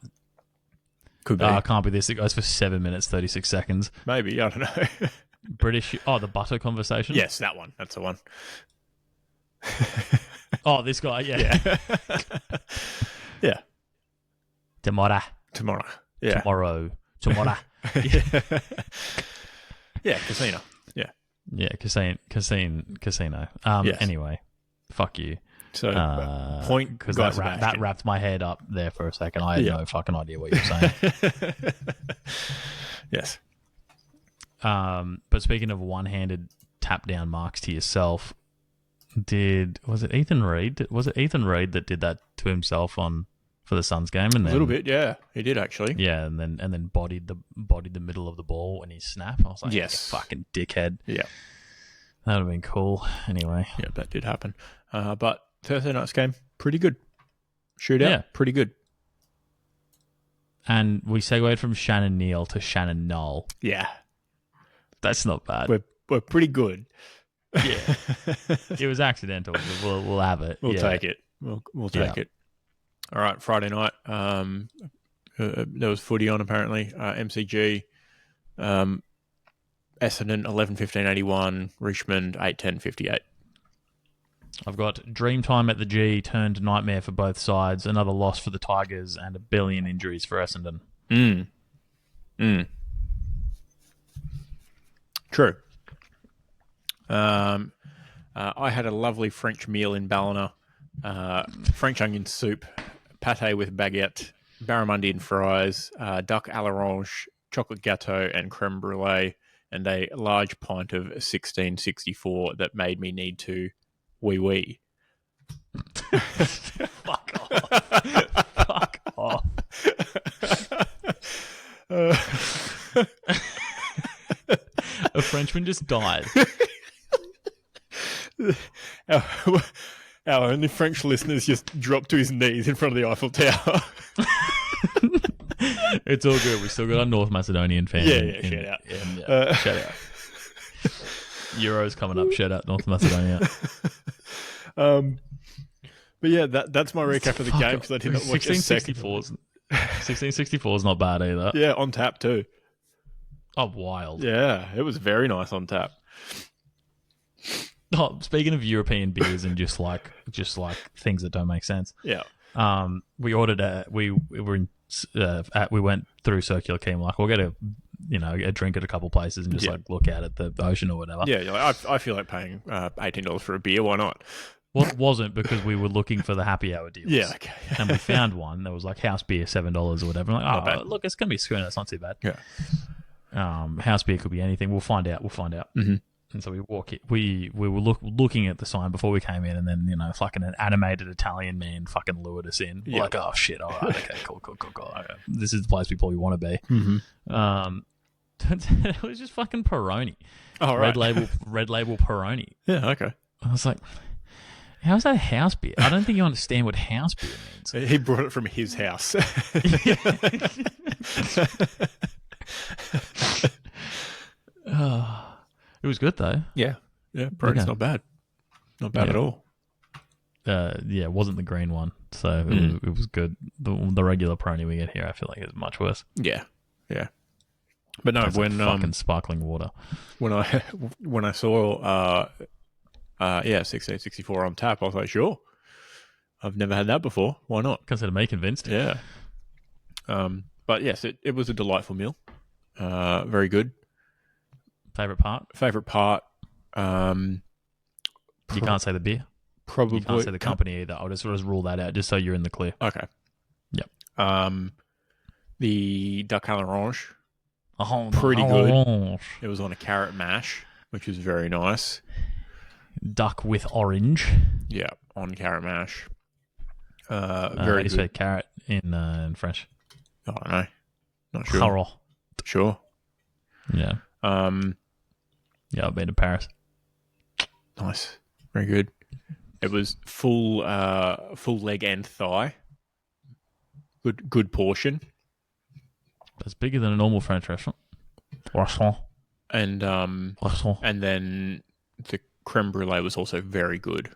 [SPEAKER 1] Could be.
[SPEAKER 2] Can't be this. It goes for 7 minutes, 36 seconds.
[SPEAKER 1] Maybe, I don't know.
[SPEAKER 2] British. Oh, the butter conversation?
[SPEAKER 1] Yes, that one. That's the one.
[SPEAKER 2] Oh, this guy, yeah.
[SPEAKER 1] Yeah.
[SPEAKER 2] Tomorrow.
[SPEAKER 1] Yeah.
[SPEAKER 2] Tomorrow.
[SPEAKER 1] Yeah, Casino. Yeah.
[SPEAKER 2] Yeah, casino.
[SPEAKER 1] Yes.
[SPEAKER 2] Anyway, fuck you.
[SPEAKER 1] So, point,
[SPEAKER 2] because that wrapped my head up there for a second. I had no fucking idea what you were saying.
[SPEAKER 1] Yes.
[SPEAKER 2] But speaking of one-handed tap down marks to yourself, was it Ethan Reid? Was it Ethan Reid that did that to himself for the Suns game? And then,
[SPEAKER 1] a little bit, yeah, he did actually.
[SPEAKER 2] Yeah, and then bodied the middle of the ball when he snapped. I was like,
[SPEAKER 1] yes,
[SPEAKER 2] fucking dickhead.
[SPEAKER 1] Yeah,
[SPEAKER 2] that would have been cool. Anyway,
[SPEAKER 1] yeah, that did happen. But Thursday night's game, pretty good. Shootout, pretty good.
[SPEAKER 2] And we segued from Shannon Neal to Shannon Knoll.
[SPEAKER 1] Yeah,
[SPEAKER 2] that's not bad.
[SPEAKER 1] We're pretty good.
[SPEAKER 2] Yeah, it was accidental. We'll have it.
[SPEAKER 1] We'll take it. We'll take it. All right, Friday night. There was footy on apparently. MCG. Essendon 11-15-81. Richmond 8-10-58.
[SPEAKER 2] I've got Dreamtime at the G turned nightmare for both sides. Another loss for the Tigers and a billion injuries for Essendon.
[SPEAKER 1] True. I had a lovely French meal in Ballina. French onion soup, pate with baguette, barramundi and fries, duck à l'orange, chocolate gâteau and creme brulee, and a large pint of 1664 that made me need to wee.
[SPEAKER 2] Fuck off. Fuck off. A Frenchman just died.
[SPEAKER 1] Our only French listeners just dropped to his knees in front of the Eiffel Tower.
[SPEAKER 2] It's all good. We still got our North Macedonian fan.
[SPEAKER 1] Shout out.
[SPEAKER 2] Shout out. Euros coming up. Shout out North Macedonia.
[SPEAKER 1] But yeah, that's my recap of the game because I did not watch
[SPEAKER 2] 1664 is not bad either.
[SPEAKER 1] Yeah, on tap too.
[SPEAKER 2] Oh, wild.
[SPEAKER 1] Yeah, it was very nice on tap.
[SPEAKER 2] Oh, speaking of European beers and just like things that don't make sense.
[SPEAKER 1] Yeah.
[SPEAKER 2] We ordered we went through Circular Quay and like we'll get a drink at a couple places and just like look out at the ocean or whatever.
[SPEAKER 1] Yeah, I feel like paying $18 for a beer. Why not?
[SPEAKER 2] Well, it wasn't because we were looking for the happy hour deals.
[SPEAKER 1] Yeah, okay.
[SPEAKER 2] And we found one that was like house beer $7 or whatever. I'm like, look, it's gonna be a schooner. It's not too bad.
[SPEAKER 1] Yeah.
[SPEAKER 2] House beer could be anything. We'll find out.
[SPEAKER 1] Mm-hmm.
[SPEAKER 2] And so we walk it. We were looking at the sign before we came in, and then fucking an animated Italian man fucking lured us in. We're like, oh shit! All right, okay, cool. Okay. This is the place we probably want to be.
[SPEAKER 1] Mm-hmm.
[SPEAKER 2] It was just fucking Peroni.
[SPEAKER 1] Oh, right.
[SPEAKER 2] Red label Peroni.
[SPEAKER 1] Yeah, okay.
[SPEAKER 2] I was like, how's that house beer? I don't think you understand what house beer means.
[SPEAKER 1] He brought it from his house.
[SPEAKER 2] It was good though.
[SPEAKER 1] Yeah. Peroni's not bad. Not bad at all.
[SPEAKER 2] It wasn't the green one, so it was good. The regular Peroni we get here, I feel like is much worse.
[SPEAKER 1] Yeah. But no, when
[SPEAKER 2] fucking sparkling water.
[SPEAKER 1] When I saw 1664 on tap, I was like, sure. I've never had that before. Why not?
[SPEAKER 2] Consider me convinced.
[SPEAKER 1] Yeah. But yes, it was a delightful meal. Very good.
[SPEAKER 2] Favorite part?
[SPEAKER 1] You
[SPEAKER 2] can't say the beer.
[SPEAKER 1] Probably.
[SPEAKER 2] You can't say the company either. I'll just rule that out just so you're in the clear.
[SPEAKER 1] Okay.
[SPEAKER 2] Yep.
[SPEAKER 1] The duck à l'orange.
[SPEAKER 2] Oh,
[SPEAKER 1] Pretty good. It was on a carrot mash, which was very nice.
[SPEAKER 2] Duck with orange.
[SPEAKER 1] Yeah, on carrot mash. Very
[SPEAKER 2] how do you
[SPEAKER 1] good.
[SPEAKER 2] say carrot in French?
[SPEAKER 1] I don't know. Not sure.
[SPEAKER 2] Carrot.
[SPEAKER 1] Sure.
[SPEAKER 2] Yeah. Yeah, I've been to Paris.
[SPEAKER 1] Nice. Very good. It was full leg and thigh. Good portion.
[SPEAKER 2] That's bigger than a normal French restaurant. Restaurant.
[SPEAKER 1] And then the creme brulee was also very good.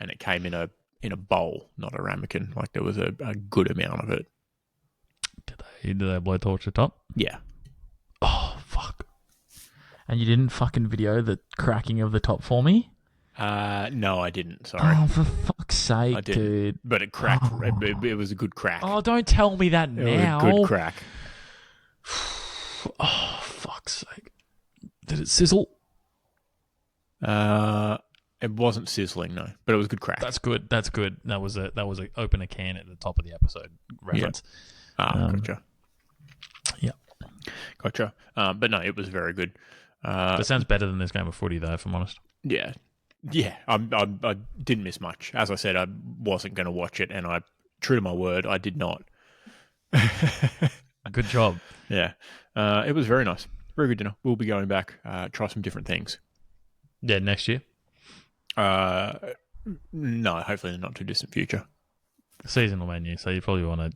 [SPEAKER 1] And it came in a bowl, not a ramekin. Like there was a good amount of it.
[SPEAKER 2] Did they blow torch the top?
[SPEAKER 1] Yeah.
[SPEAKER 2] Oh, fuck. And you didn't fucking video the cracking of the top for me?
[SPEAKER 1] No, I didn't. Sorry.
[SPEAKER 2] Oh, for fuck's sake, dude.
[SPEAKER 1] But it cracked. Oh. It was a good crack.
[SPEAKER 2] Oh, don't tell me that now.
[SPEAKER 1] It was a good crack.
[SPEAKER 2] Oh, fuck's sake. Did it sizzle?
[SPEAKER 1] It wasn't sizzling, no, but it was a good crack.
[SPEAKER 2] That's good. That was a open a can at the top of the episode reference.
[SPEAKER 1] Yeah. Gotcha.
[SPEAKER 2] Yeah.
[SPEAKER 1] Gotcha. But no, it was very good.
[SPEAKER 2] It sounds better than this game of footy, though, if I'm honest.
[SPEAKER 1] Yeah. Yeah, I didn't miss much. As I said, I wasn't going to watch it, and true to my word, I did not.
[SPEAKER 2] Good job.
[SPEAKER 1] Yeah. It was very nice. Very good dinner. We'll be going back, try some different things.
[SPEAKER 2] Yeah, next year?
[SPEAKER 1] No, hopefully in the not too distant future.
[SPEAKER 2] Seasonal menu, so you probably want to...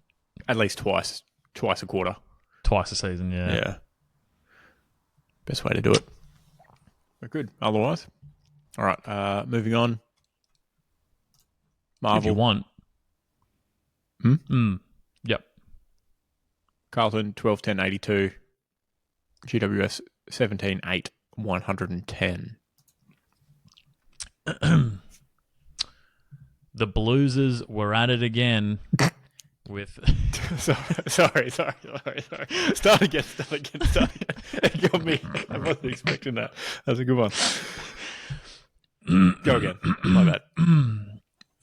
[SPEAKER 1] At least twice a quarter.
[SPEAKER 2] Twice a season, yeah.
[SPEAKER 1] Yeah. Best way to do it. But good. Otherwise... All right, moving on. Marvel.
[SPEAKER 2] If you want. Yep.
[SPEAKER 1] Carlton, 12-10-82. GWS, 17-8, 110.
[SPEAKER 2] The Bluesers were at it again with...
[SPEAKER 1] Sorry. Start again. It got me. I wasn't expecting that. That's a good one. Go again. My bad.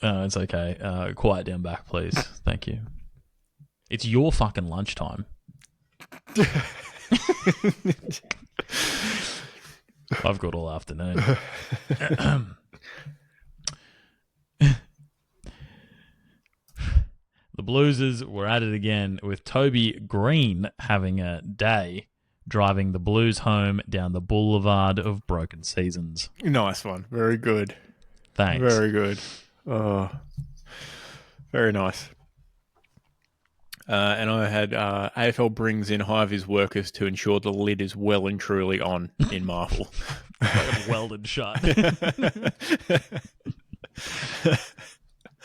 [SPEAKER 2] It's okay. Quiet down back, please. Thank you. It's your fucking lunchtime. I've got all afternoon. The Bluesers were at it again with Toby Green having a day, driving the Blues home down the boulevard of broken seasons.
[SPEAKER 1] Nice one. Very good.
[SPEAKER 2] Thanks.
[SPEAKER 1] Very good. Oh, very nice. And I had AFL brings in hive his workers to ensure the lid is well and truly on in Marvel.
[SPEAKER 2] Welded shut.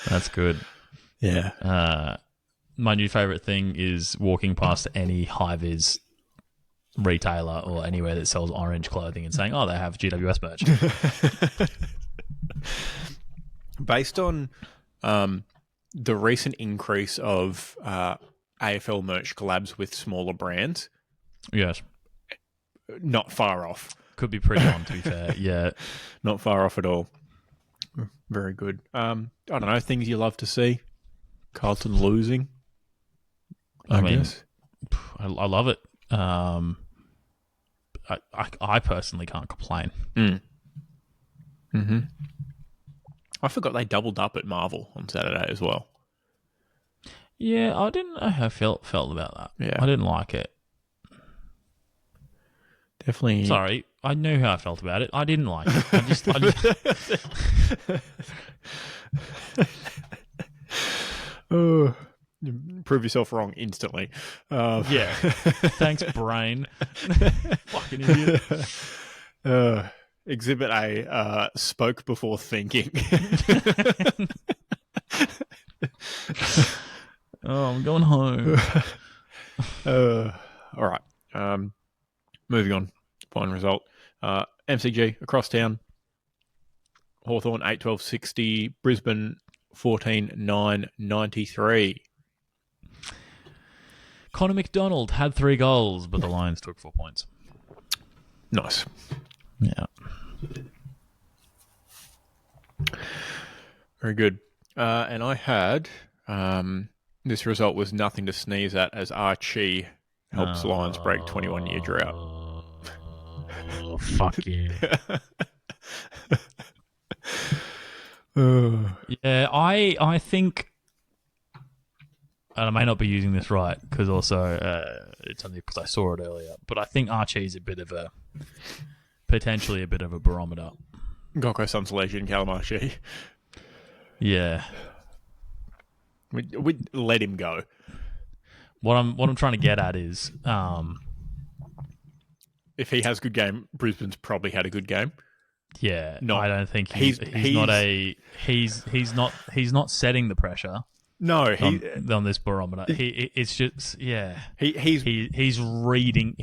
[SPEAKER 2] That's good.
[SPEAKER 1] Yeah.
[SPEAKER 2] My new favourite thing is walking past any Hive-Is retailer or anywhere that sells orange clothing and saying, oh, they have GWS merch.
[SPEAKER 1] Based on the recent increase of AFL merch collabs with smaller brands.
[SPEAKER 2] Yes.
[SPEAKER 1] Not far off.
[SPEAKER 2] Could be pretty on, to be fair. Yeah.
[SPEAKER 1] Not far off at all. Very good. I don't know, things you love to see. Carlton losing. I guess.
[SPEAKER 2] I love it. I personally can't complain.
[SPEAKER 1] Mm-hmm. I forgot they doubled up at Marvel on Saturday as well.
[SPEAKER 2] Yeah, I didn't know how I felt about that.
[SPEAKER 1] Yeah.
[SPEAKER 2] I didn't like it.
[SPEAKER 1] Definitely.
[SPEAKER 2] Sorry, I knew how I felt about it. I didn't like it. I just...
[SPEAKER 1] Oh, you prove yourself wrong instantly.
[SPEAKER 2] Yeah. Thanks, brain. Fucking idiot.
[SPEAKER 1] Exhibit A, spoke before thinking.
[SPEAKER 2] Oh, I'm going home.
[SPEAKER 1] All right. Moving on. Fine result. MCG across town. Hawthorn 8-12-60. Brisbane 14-9-93.
[SPEAKER 2] Connor McDonald had 3 goals, but the Lions took 4 points.
[SPEAKER 1] Nice.
[SPEAKER 2] Yeah.
[SPEAKER 1] Very good. And I had this result was nothing to sneeze at as Archie helps Lions break 21-year drought.
[SPEAKER 2] Oh, fuck you. Yeah, I think, and I may not be using this right because also it's only because I saw it earlier, but I think Archie's potentially a bit of a barometer.
[SPEAKER 1] Gokko Suns legend, Callum Archie.
[SPEAKER 2] Yeah.
[SPEAKER 1] We let him go.
[SPEAKER 2] What I'm trying to get at is,
[SPEAKER 1] if he has a good game, Brisbane's probably had a good game.
[SPEAKER 2] Yeah,
[SPEAKER 1] No,
[SPEAKER 2] I don't think he's not setting the pressure.
[SPEAKER 1] No,
[SPEAKER 2] on this barometer. It's just he's reaping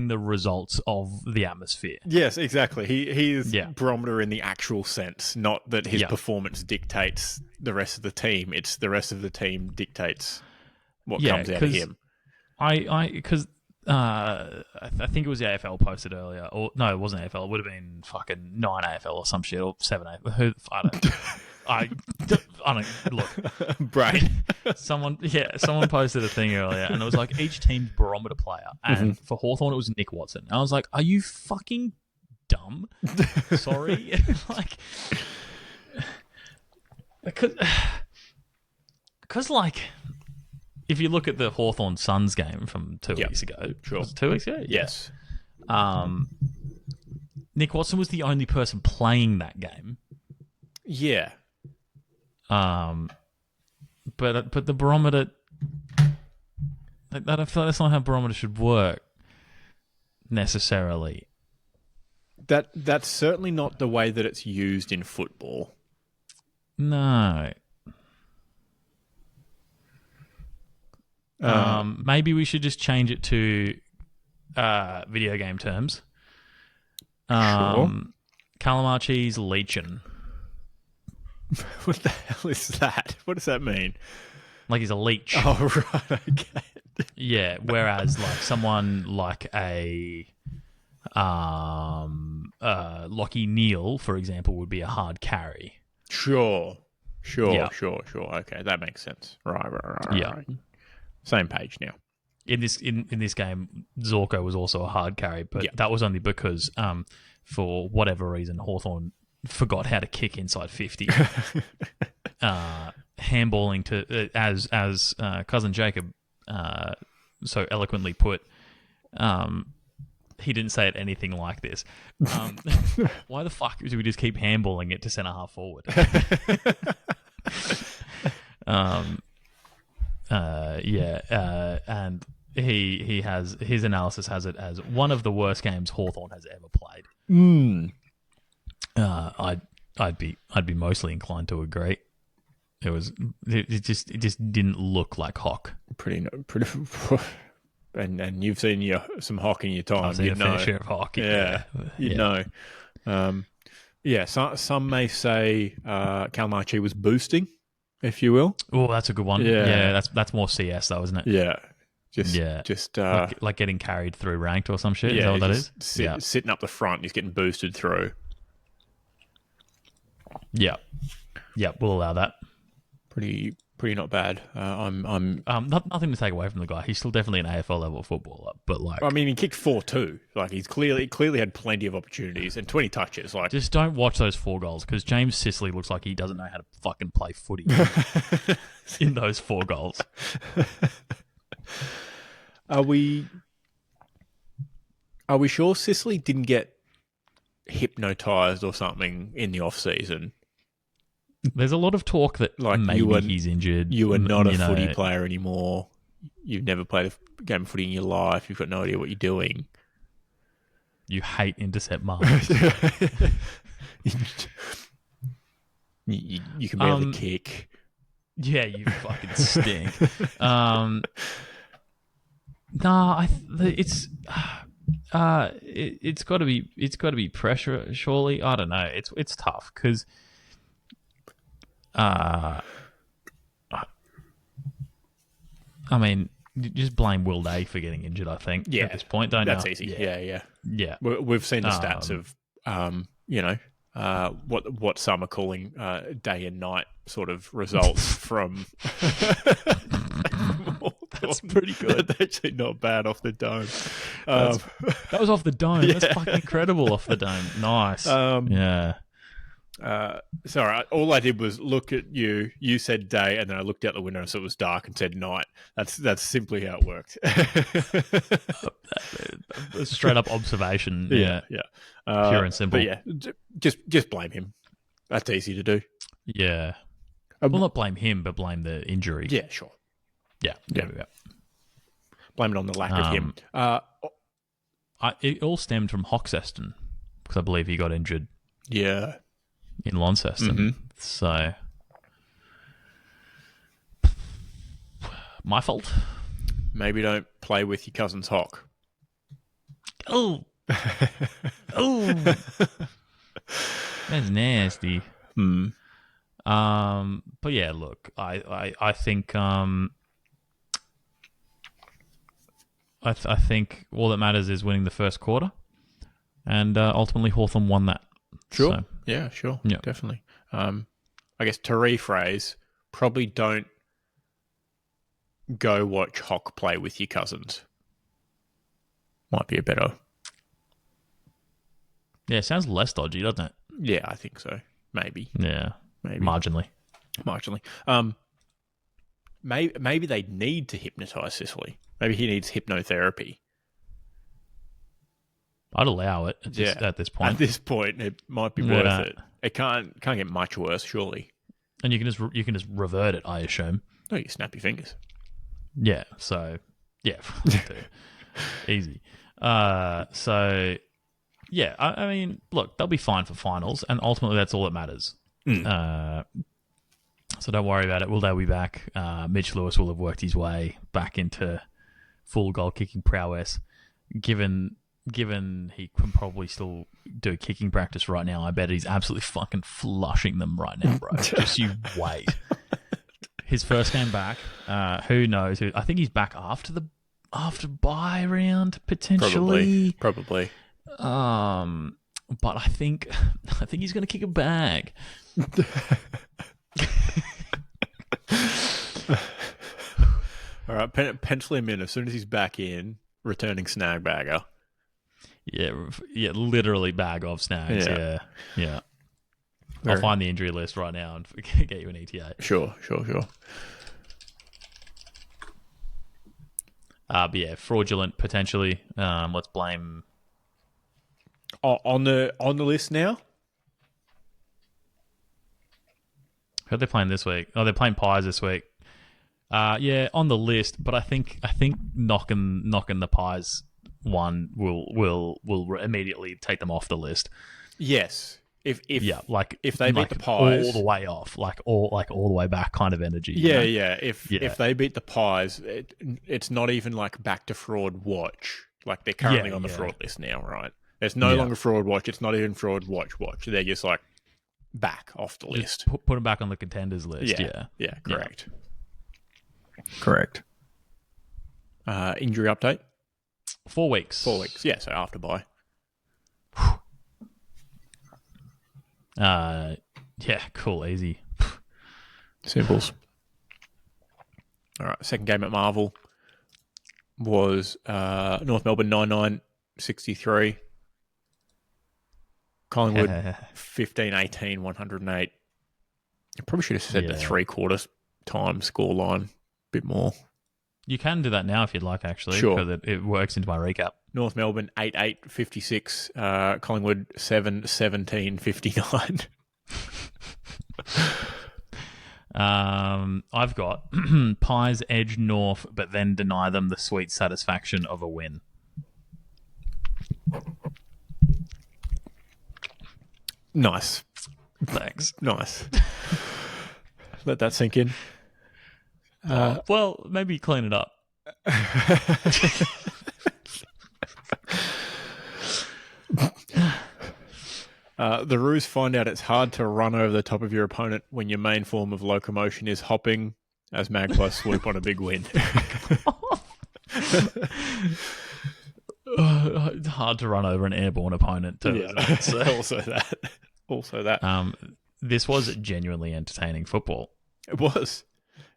[SPEAKER 2] the results of the atmosphere.
[SPEAKER 1] Yes, exactly. He is barometer in the actual sense, not that his performance dictates the rest of the team. It's the rest of the team dictates what comes out of him.
[SPEAKER 2] I think it was the AFL posted earlier, or no, it wasn't AFL. It would have been fucking 9 AFL or some shit, or 7 AFL. I don't look.
[SPEAKER 1] Brain.
[SPEAKER 2] Someone posted a thing earlier, and it was like each team's barometer player, and for Hawthorn it was Nick Watson. And I was like, "Are you fucking dumb?" Sorry, like, because like, if you look at the Hawthorn Suns game from 2 weeks ago, was it 2 weeks ago?
[SPEAKER 1] Yes.
[SPEAKER 2] Nick Watson was the only person playing that game.
[SPEAKER 1] Yeah.
[SPEAKER 2] But the barometer, I don't feel like that's not how barometer should work necessarily.
[SPEAKER 1] That's certainly not the way that it's used in football.
[SPEAKER 2] No. Maybe we should just change it to video game terms.
[SPEAKER 1] Sure.
[SPEAKER 2] Calamarchi's leeching.
[SPEAKER 1] What the hell is that? What does that mean?
[SPEAKER 2] Like he's a leech.
[SPEAKER 1] Oh, right, okay.
[SPEAKER 2] Yeah, whereas like someone like a Lockie Neal, for example, would be a hard carry.
[SPEAKER 1] Sure. Okay, that makes sense. Right.
[SPEAKER 2] Yeah.
[SPEAKER 1] Same page now.
[SPEAKER 2] In this game, Zorko was also a hard carry, but that was only because for whatever reason Hawthorn forgot how to kick inside 50. Handballing to as cousin Jacob so eloquently put, he didn't say it anything like this. Why the fuck do we just keep handballing it to centre half forward? And he has, his analysis has it as one of the worst games Hawthorn has ever played. I'd be mostly inclined to agree. It just didn't look like Hock.
[SPEAKER 1] Pretty. And you've seen some Hock in your time.
[SPEAKER 2] I've seen a fair share of Hock.
[SPEAKER 1] You know. Some may say Kalmachi was boosting, if you will.
[SPEAKER 2] Oh, that's a good one. Yeah, that's more CS though, isn't it?
[SPEAKER 1] Yeah. Just
[SPEAKER 2] like getting carried through ranked or some shit. Yeah, is that what that is?
[SPEAKER 1] Sitting up the front, he's getting boosted through.
[SPEAKER 2] Yeah, we'll allow that.
[SPEAKER 1] Pretty not bad. I'm
[SPEAKER 2] nothing to take away from the guy. He's still definitely an AFL level footballer, but like,
[SPEAKER 1] I mean, he kicked 4-2. Like he's clearly had plenty of opportunities and 20 touches. Like, just
[SPEAKER 2] don't watch those 4 goals because James Sicily looks like he doesn't know how to fucking play footy in those 4 goals.
[SPEAKER 1] Are we sure Sicily didn't get hypnotized or something in the off season?
[SPEAKER 2] There's a lot of talk that like maybe he's injured.
[SPEAKER 1] You are not a footy player anymore. You've never played a game of footy in your life. You've got no idea what you're doing.
[SPEAKER 2] You hate intercept marks.
[SPEAKER 1] you can barely kick.
[SPEAKER 2] Yeah, you fucking stink. It's got to be pressure. Surely, I don't know. It's tough because. I mean, just blame Will Day for getting injured, I think, at this point, don't you?
[SPEAKER 1] That's easy. Yeah. We've seen the stats of, what some are calling day and night sort of results from.
[SPEAKER 2] That's pretty good.
[SPEAKER 1] That's actually not bad off the dome.
[SPEAKER 2] That was off the dome. Yeah. That's fucking incredible off the dome. Nice. Yeah.
[SPEAKER 1] Sorry, all I did was look at you. You said day, and then I looked out the window, so it was dark, and said night. That's simply how it worked.
[SPEAKER 2] Straight up observation.
[SPEAKER 1] Yeah.
[SPEAKER 2] Pure and simple.
[SPEAKER 1] But yeah, just blame him. That's easy to do.
[SPEAKER 2] Yeah. Well, not blame him, but blame the injury.
[SPEAKER 1] Yeah, sure.
[SPEAKER 2] Yeah.
[SPEAKER 1] Blame it on the lack of him.
[SPEAKER 2] It all stemmed from Hoxeston, because I believe he got injured.
[SPEAKER 1] Yeah.
[SPEAKER 2] In Launceston. Mm-hmm. So, my fault.
[SPEAKER 1] Maybe don't play with your cousin's hock.
[SPEAKER 2] Oh. That's nasty. But yeah, look, I think I think all that matters is winning the first quarter, and ultimately Hawthorn won that.
[SPEAKER 1] Sure.
[SPEAKER 2] So,
[SPEAKER 1] yeah, sure. Yeah. Definitely. I guess to rephrase, probably don't go watch Hock play with your cousins. Might be a better.
[SPEAKER 2] Yeah, it sounds less dodgy, doesn't it?
[SPEAKER 1] Yeah, I think so. Maybe.
[SPEAKER 2] Yeah. Maybe. Marginally.
[SPEAKER 1] Maybe they need to hypnotise Sicily. Maybe he needs hypnotherapy.
[SPEAKER 2] I'd allow it at this point.
[SPEAKER 1] At this point, it might be worth it. It can't get much worse, surely.
[SPEAKER 2] And you can just revert it, I assume.
[SPEAKER 1] No, you snap your fingers.
[SPEAKER 2] Yeah. So yeah, easy. So yeah, I mean, look, they'll be fine for finals, and ultimately that's all that matters. So don't worry about it. They'll be back. Mitch Lewis will have worked his way back into full goal kicking prowess. Given he can probably still do kicking practice right now, I bet he's absolutely fucking flushing them right now, bro. Just you wait. His first game back, who knows? I think he's back after bye round potentially.
[SPEAKER 1] Probably.
[SPEAKER 2] But I think he's going to kick a bag.
[SPEAKER 1] All right, pencil him in as soon as he's back in, returning snag bagger.
[SPEAKER 2] Yeah, literally bag of snags. Yeah. I'll find the injury list right now and get you an ETA.
[SPEAKER 1] Sure.
[SPEAKER 2] But yeah, fraudulent potentially. Let's blame.
[SPEAKER 1] On the list now.
[SPEAKER 2] Who are they playing this week? Oh, they're playing Pies this week. Yeah, on the list, but I think knocking the Pies one will immediately take them off the list.
[SPEAKER 1] Yes. If they beat the Pies
[SPEAKER 2] all the way off, all the way back kind of energy.
[SPEAKER 1] Yeah, you know? If they beat the Pies, it's not even like back to fraud watch. Like they're currently on the fraud list now, right? There's no longer fraud watch. It's not even fraud watch. They're just like back off the list.
[SPEAKER 2] Put them back on the contenders list.
[SPEAKER 1] Yeah, correct. Yeah. Correct. Injury update?
[SPEAKER 2] 4 weeks.
[SPEAKER 1] 4 weeks. Yeah, so after bye.
[SPEAKER 2] Yeah, cool, easy.
[SPEAKER 1] Simples. All right, second game at Marvel was North Melbourne 99-63. Collingwood 15-18, 108. I probably should have said the 3/4 time scoreline a bit more.
[SPEAKER 2] You can do that now if you'd like, actually.
[SPEAKER 1] Sure.
[SPEAKER 2] Because it works into my recap.
[SPEAKER 1] North Melbourne 8-8, 56. Collingwood 7-17, 59.
[SPEAKER 2] I've got Pies edge North, but then deny them the sweet satisfaction of a win.
[SPEAKER 1] Nice.
[SPEAKER 2] Thanks.
[SPEAKER 1] Nice. Let that sink in.
[SPEAKER 2] Well, maybe clean it up.
[SPEAKER 1] The Roos find out it's hard to run over the top of your opponent when your main form of locomotion is hopping, as Magpies swoop on a big win.
[SPEAKER 2] Hard to run over an airborne opponent too.
[SPEAKER 1] Yeah, so also that. Also that.
[SPEAKER 2] This was genuinely entertaining football.
[SPEAKER 1] It was.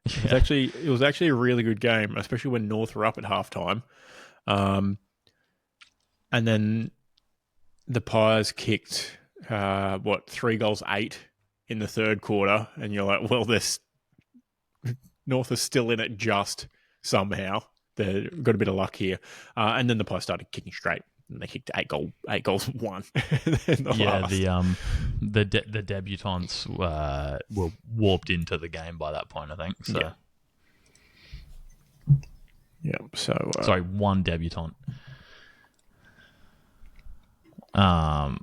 [SPEAKER 1] It was actually a really good game, especially when North were up at halftime. And then the Pies kicked 3-8 in the third quarter, and you're like, well, this North is still in it just somehow. They've got a bit of luck here. And then the Pies started kicking straight. And they kicked 8 goals, 1.
[SPEAKER 2] Last. The debutants were warped into the game by that point, I think. So.
[SPEAKER 1] Yeah. So
[SPEAKER 2] sorry, one debutant. But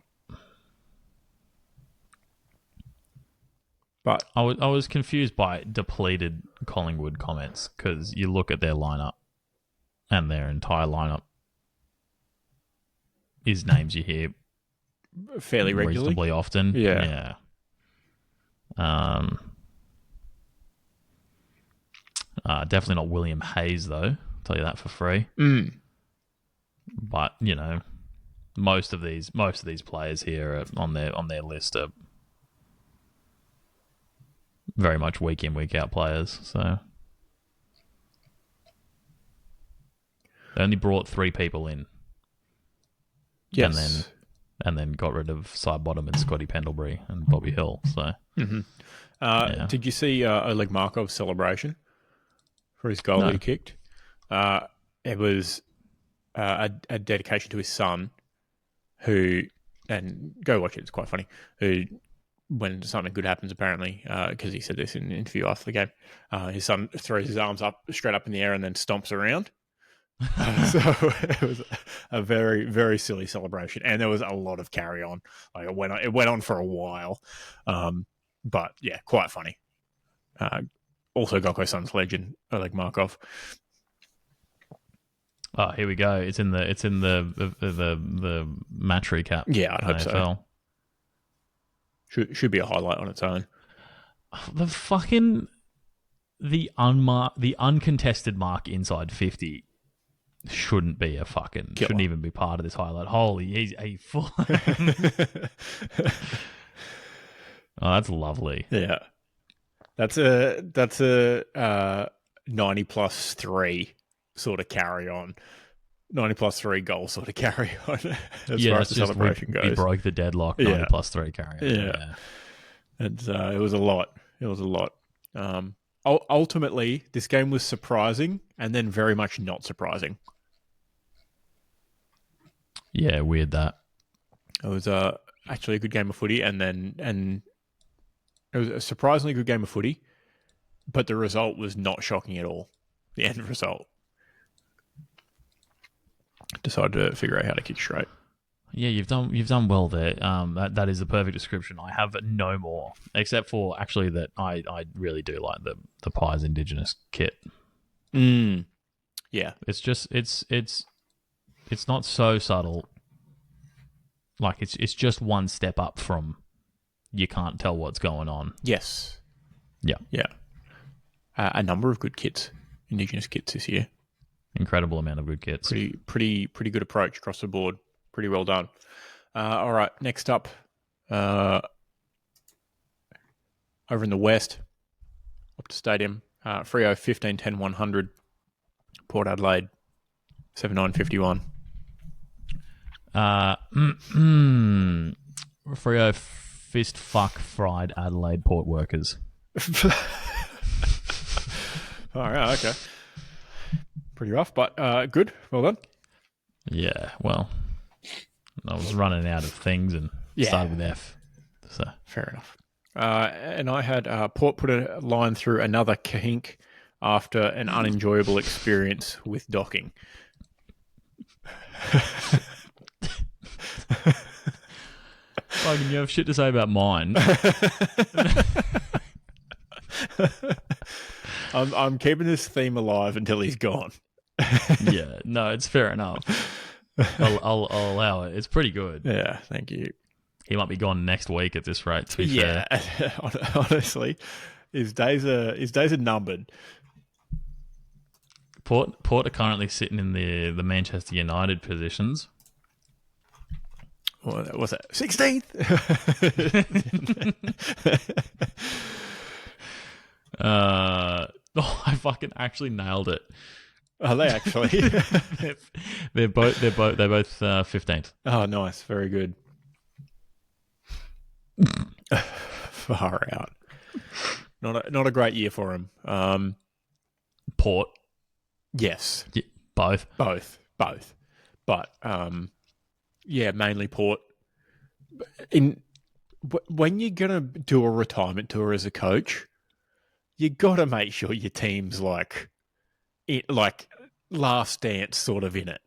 [SPEAKER 2] I was confused by depleted Collingwood comments, because you look at their lineup, and their entire lineup is names you hear
[SPEAKER 1] fairly regularly,
[SPEAKER 2] reasonably often. Yeah. Definitely not William Hayes, though. I'll tell you that for free. But most of these players here are on their list are very much week in, week out players. So they only brought 3 people in.
[SPEAKER 1] Yes.
[SPEAKER 2] And then got rid of Cy Bottom and Scotty Pendlebury and Bobby Hill. So,
[SPEAKER 1] Did you see Oleg Markov's celebration for his goal that he kicked? It was a dedication to his son, who, and go watch it, it's quite funny, who, when something good happens, apparently, because he said this in an interview after the game, his son throws his arms up straight up in the air and then stomps around. So it was a very, very silly celebration, and there was a lot of carry on. Like it went on for a while, but yeah, quite funny. Also, Gokko Suns legend Oleg Markov.
[SPEAKER 2] Oh, here we go. It's in the match recap.
[SPEAKER 1] Yeah, I'd hope
[SPEAKER 2] AFL.
[SPEAKER 1] So. Should be a highlight on its own.
[SPEAKER 2] The uncontested mark inside 50 shouldn't be a fucking
[SPEAKER 1] Killer.
[SPEAKER 2] Shouldn't even be part of this highlight. Holy, he's a full. Oh, that's lovely.
[SPEAKER 1] Yeah, that's a 90 plus 3 sort of carry on. 90 plus 3 goal sort of carry on as far as the celebration goes.
[SPEAKER 2] He broke the deadlock. 90 plus 3 carry on.
[SPEAKER 1] Yeah. And it was a lot. Ultimately, this game was surprising and then very much not surprising.
[SPEAKER 2] Yeah, weird that.
[SPEAKER 1] It was actually a good game of footy, and it was a surprisingly good game of footy, but the result was not shocking at all. The end result. Decided to figure out how to kick straight.
[SPEAKER 2] Yeah, you've done well there. That is the perfect description. I have no more, except for actually that I really do like the Pies Indigenous kit.
[SPEAKER 1] Yeah,
[SPEAKER 2] it's just it's not so subtle. Like it's just one step up from you can't tell what's going on.
[SPEAKER 1] Yes.
[SPEAKER 2] Yeah.
[SPEAKER 1] A number of good kits, Indigenous kits this year.
[SPEAKER 2] Incredible amount of good kits.
[SPEAKER 1] Pretty good approach across the board. Pretty well done. All right, next up, over in the West, Optus Stadium, Freo 15-10-100, Port Adelaide 7-9-51.
[SPEAKER 2] Freo fist fuck fried Adelaide Port workers.
[SPEAKER 1] All right, okay. Pretty rough, but good. Well done.
[SPEAKER 2] Yeah, well, I was running out of things and started with F. So
[SPEAKER 1] fair enough. And I had Port put a line through another kink after an unenjoyable experience with docking.
[SPEAKER 2] Fucking, you have shit to say about mine.
[SPEAKER 1] I'm keeping this theme alive until he's gone.
[SPEAKER 2] Yeah, no, it's fair enough. I'll allow it. It's pretty good.
[SPEAKER 1] Yeah, thank you.
[SPEAKER 2] He might be gone next week at this rate, to be fair.
[SPEAKER 1] Honestly, his days are numbered.
[SPEAKER 2] Port are currently sitting in the Manchester United positions.
[SPEAKER 1] what was it? 16th.
[SPEAKER 2] I fucking actually nailed it.
[SPEAKER 1] Are they actually?
[SPEAKER 2] they're both 15th.
[SPEAKER 1] Oh, nice. Very good. Far out. Not a great year for him.
[SPEAKER 2] Port.
[SPEAKER 1] Yes.
[SPEAKER 2] Yeah, both.
[SPEAKER 1] But yeah, mainly Port. When you're gonna do a retirement tour as a coach, you got to make sure your team's like last dance sort of in it.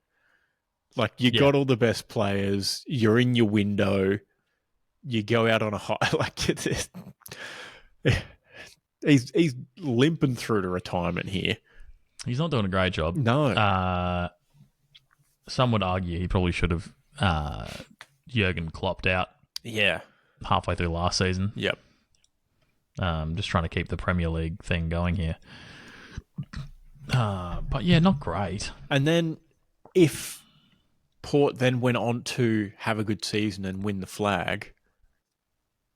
[SPEAKER 1] Like you got all the best players. You're in your window. You go out on a high. Like he's limping through to retirement here.
[SPEAKER 2] He's not doing a great job.
[SPEAKER 1] No.
[SPEAKER 2] Some would argue he probably should have Jurgen Klopped out.
[SPEAKER 1] Yeah.
[SPEAKER 2] Halfway through last season.
[SPEAKER 1] Yep.
[SPEAKER 2] Just trying to keep the Premier League thing going here. But yeah, not great.
[SPEAKER 1] And then if Port then went on to have a good season and win the flag,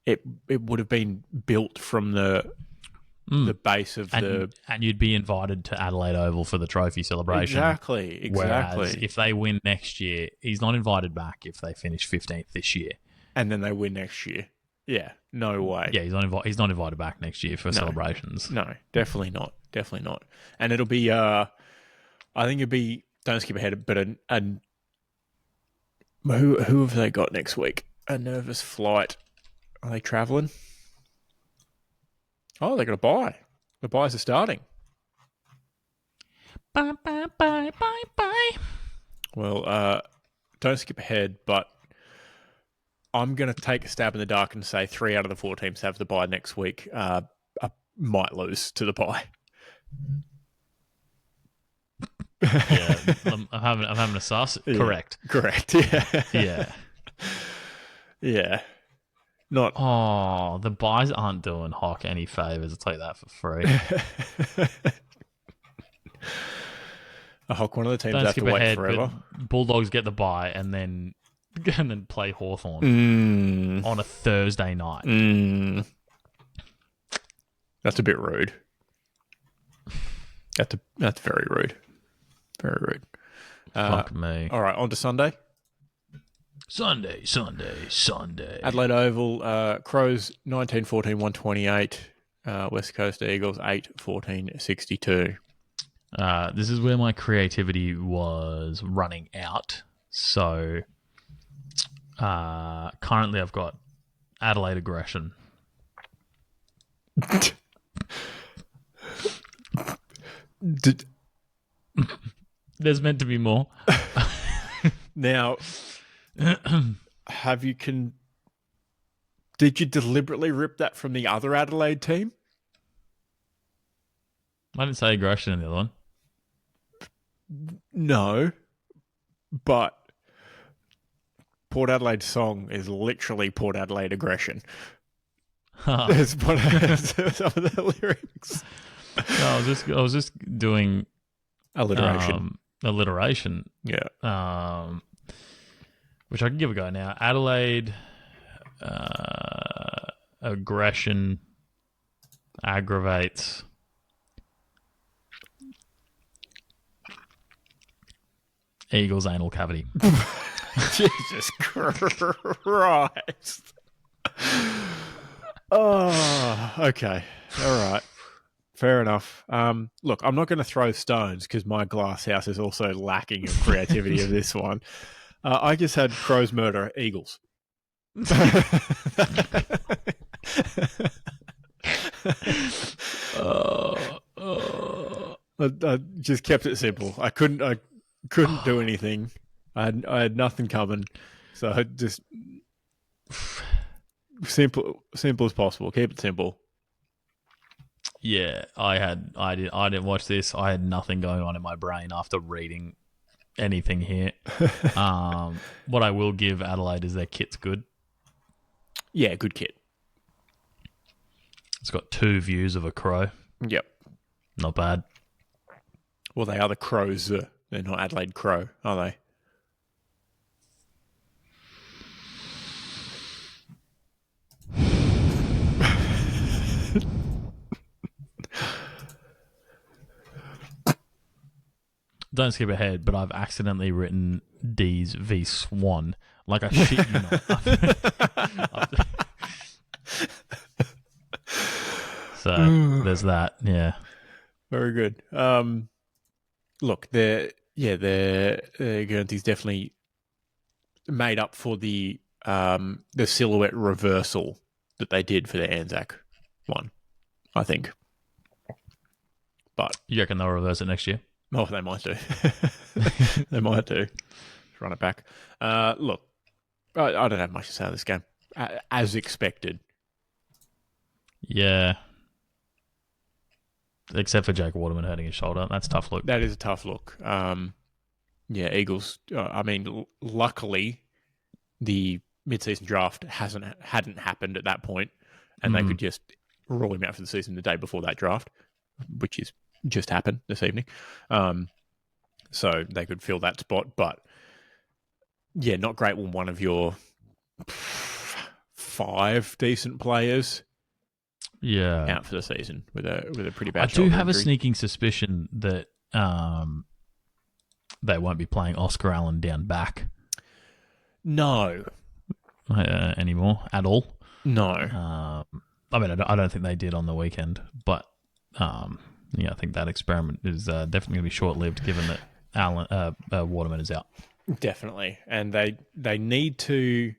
[SPEAKER 1] it would have been built from the base of
[SPEAKER 2] and you'd be invited to Adelaide Oval for the trophy celebration.
[SPEAKER 1] Exactly.
[SPEAKER 2] Whereas if they win next year, he's not invited back if they finish 15th this year.
[SPEAKER 1] And then they win next year. Yeah, no way.
[SPEAKER 2] Yeah, he's not invited back next year for celebrations.
[SPEAKER 1] No, definitely not. Definitely not. And it'll be, I think it'll be, don't skip ahead, but who have they got next week? A nervous flight. Are they travelling? Oh, they're going to buy. The buys are starting.
[SPEAKER 2] Bye.
[SPEAKER 1] Well, don't skip ahead, but I'm going to take a stab in the dark and say 3 out of the 4 teams have the bye next week. Might lose to the bye.
[SPEAKER 2] Yeah, I'm having a sauce.
[SPEAKER 1] Yeah,
[SPEAKER 2] Correct.
[SPEAKER 1] Yeah. Yeah. Not.
[SPEAKER 2] Oh, the buys aren't doing Hawk any favors. I'll tell you that for free.
[SPEAKER 1] Hawk, one of the teams
[SPEAKER 2] Don't
[SPEAKER 1] have to wait
[SPEAKER 2] ahead,
[SPEAKER 1] forever.
[SPEAKER 2] Bulldogs get the bye and then play Hawthorn on a Thursday night.
[SPEAKER 1] That's a bit rude. That's very rude. Very rude.
[SPEAKER 2] Fuck me.
[SPEAKER 1] All right, on to Sunday.
[SPEAKER 2] Sunday.
[SPEAKER 1] Adelaide Oval, Crows 19-14, 128. West Coast Eagles 8-14, 62.
[SPEAKER 2] This is where my creativity was running out. So currently I've got Adelaide Aggression. There's meant to be more.
[SPEAKER 1] Now, did you deliberately rip that from the other Adelaide team?
[SPEAKER 2] I didn't say aggression in the other one.
[SPEAKER 1] No, but Port Adelaide's song is literally Port Adelaide Aggression. There's some of the lyrics.
[SPEAKER 2] No, I was just doing
[SPEAKER 1] alliteration.
[SPEAKER 2] Yeah. Which I can give a go now. Adelaide aggression aggravates Eagles anal cavity.
[SPEAKER 1] Jesus Christ. Oh, okay. All right. Fair enough. Look, I'm not going to throw stones because my glass house is also lacking in creativity of this one. I just had Crows murder Eagles. I just kept it simple. I couldn't do anything. I had nothing coming, so I just simple as possible. Keep it simple.
[SPEAKER 2] Yeah, I didn't watch this. I had nothing going on in my brain after reading anything here. What I will give Adelaide is their kit's good.
[SPEAKER 1] Yeah, good kit.
[SPEAKER 2] It's got 2 views of a crow.
[SPEAKER 1] Yep.
[SPEAKER 2] Not bad.
[SPEAKER 1] Well, they are the Crows. They're not Adelaide Crow, are they?
[SPEAKER 2] don't skip ahead, but I've accidentally written D's v Swan. Like, I shit you not. So there's that. Yeah.
[SPEAKER 1] Very good. Look, the Guernsey's definitely made up for the silhouette reversal that they did for the Anzac one, I think. But
[SPEAKER 2] You reckon they'll reverse it next year?
[SPEAKER 1] Oh, they might do. They might do. Let's run it back. Look, I don't have much to say on this game. As expected.
[SPEAKER 2] Yeah. Except for Jake Waterman hurting his shoulder. That's a tough look.
[SPEAKER 1] That is a tough look. Yeah, Eagles, luckily, the mid-season draft hadn't happened at that point, and they could just rule him out for the season the day before that draft, which is just happened this evening. So they could fill that spot, but yeah, not great when one of your 5 decent players out for the season with a pretty bad shoulder
[SPEAKER 2] I do have
[SPEAKER 1] injury.
[SPEAKER 2] a sneaking suspicion that they won't be playing Oscar Allen down back.
[SPEAKER 1] No.
[SPEAKER 2] Anymore at all.
[SPEAKER 1] No.
[SPEAKER 2] I mean, I don't think they did on the weekend, but I think that experiment is definitely going to be short-lived given that Waterman is out.
[SPEAKER 1] Definitely, and they need to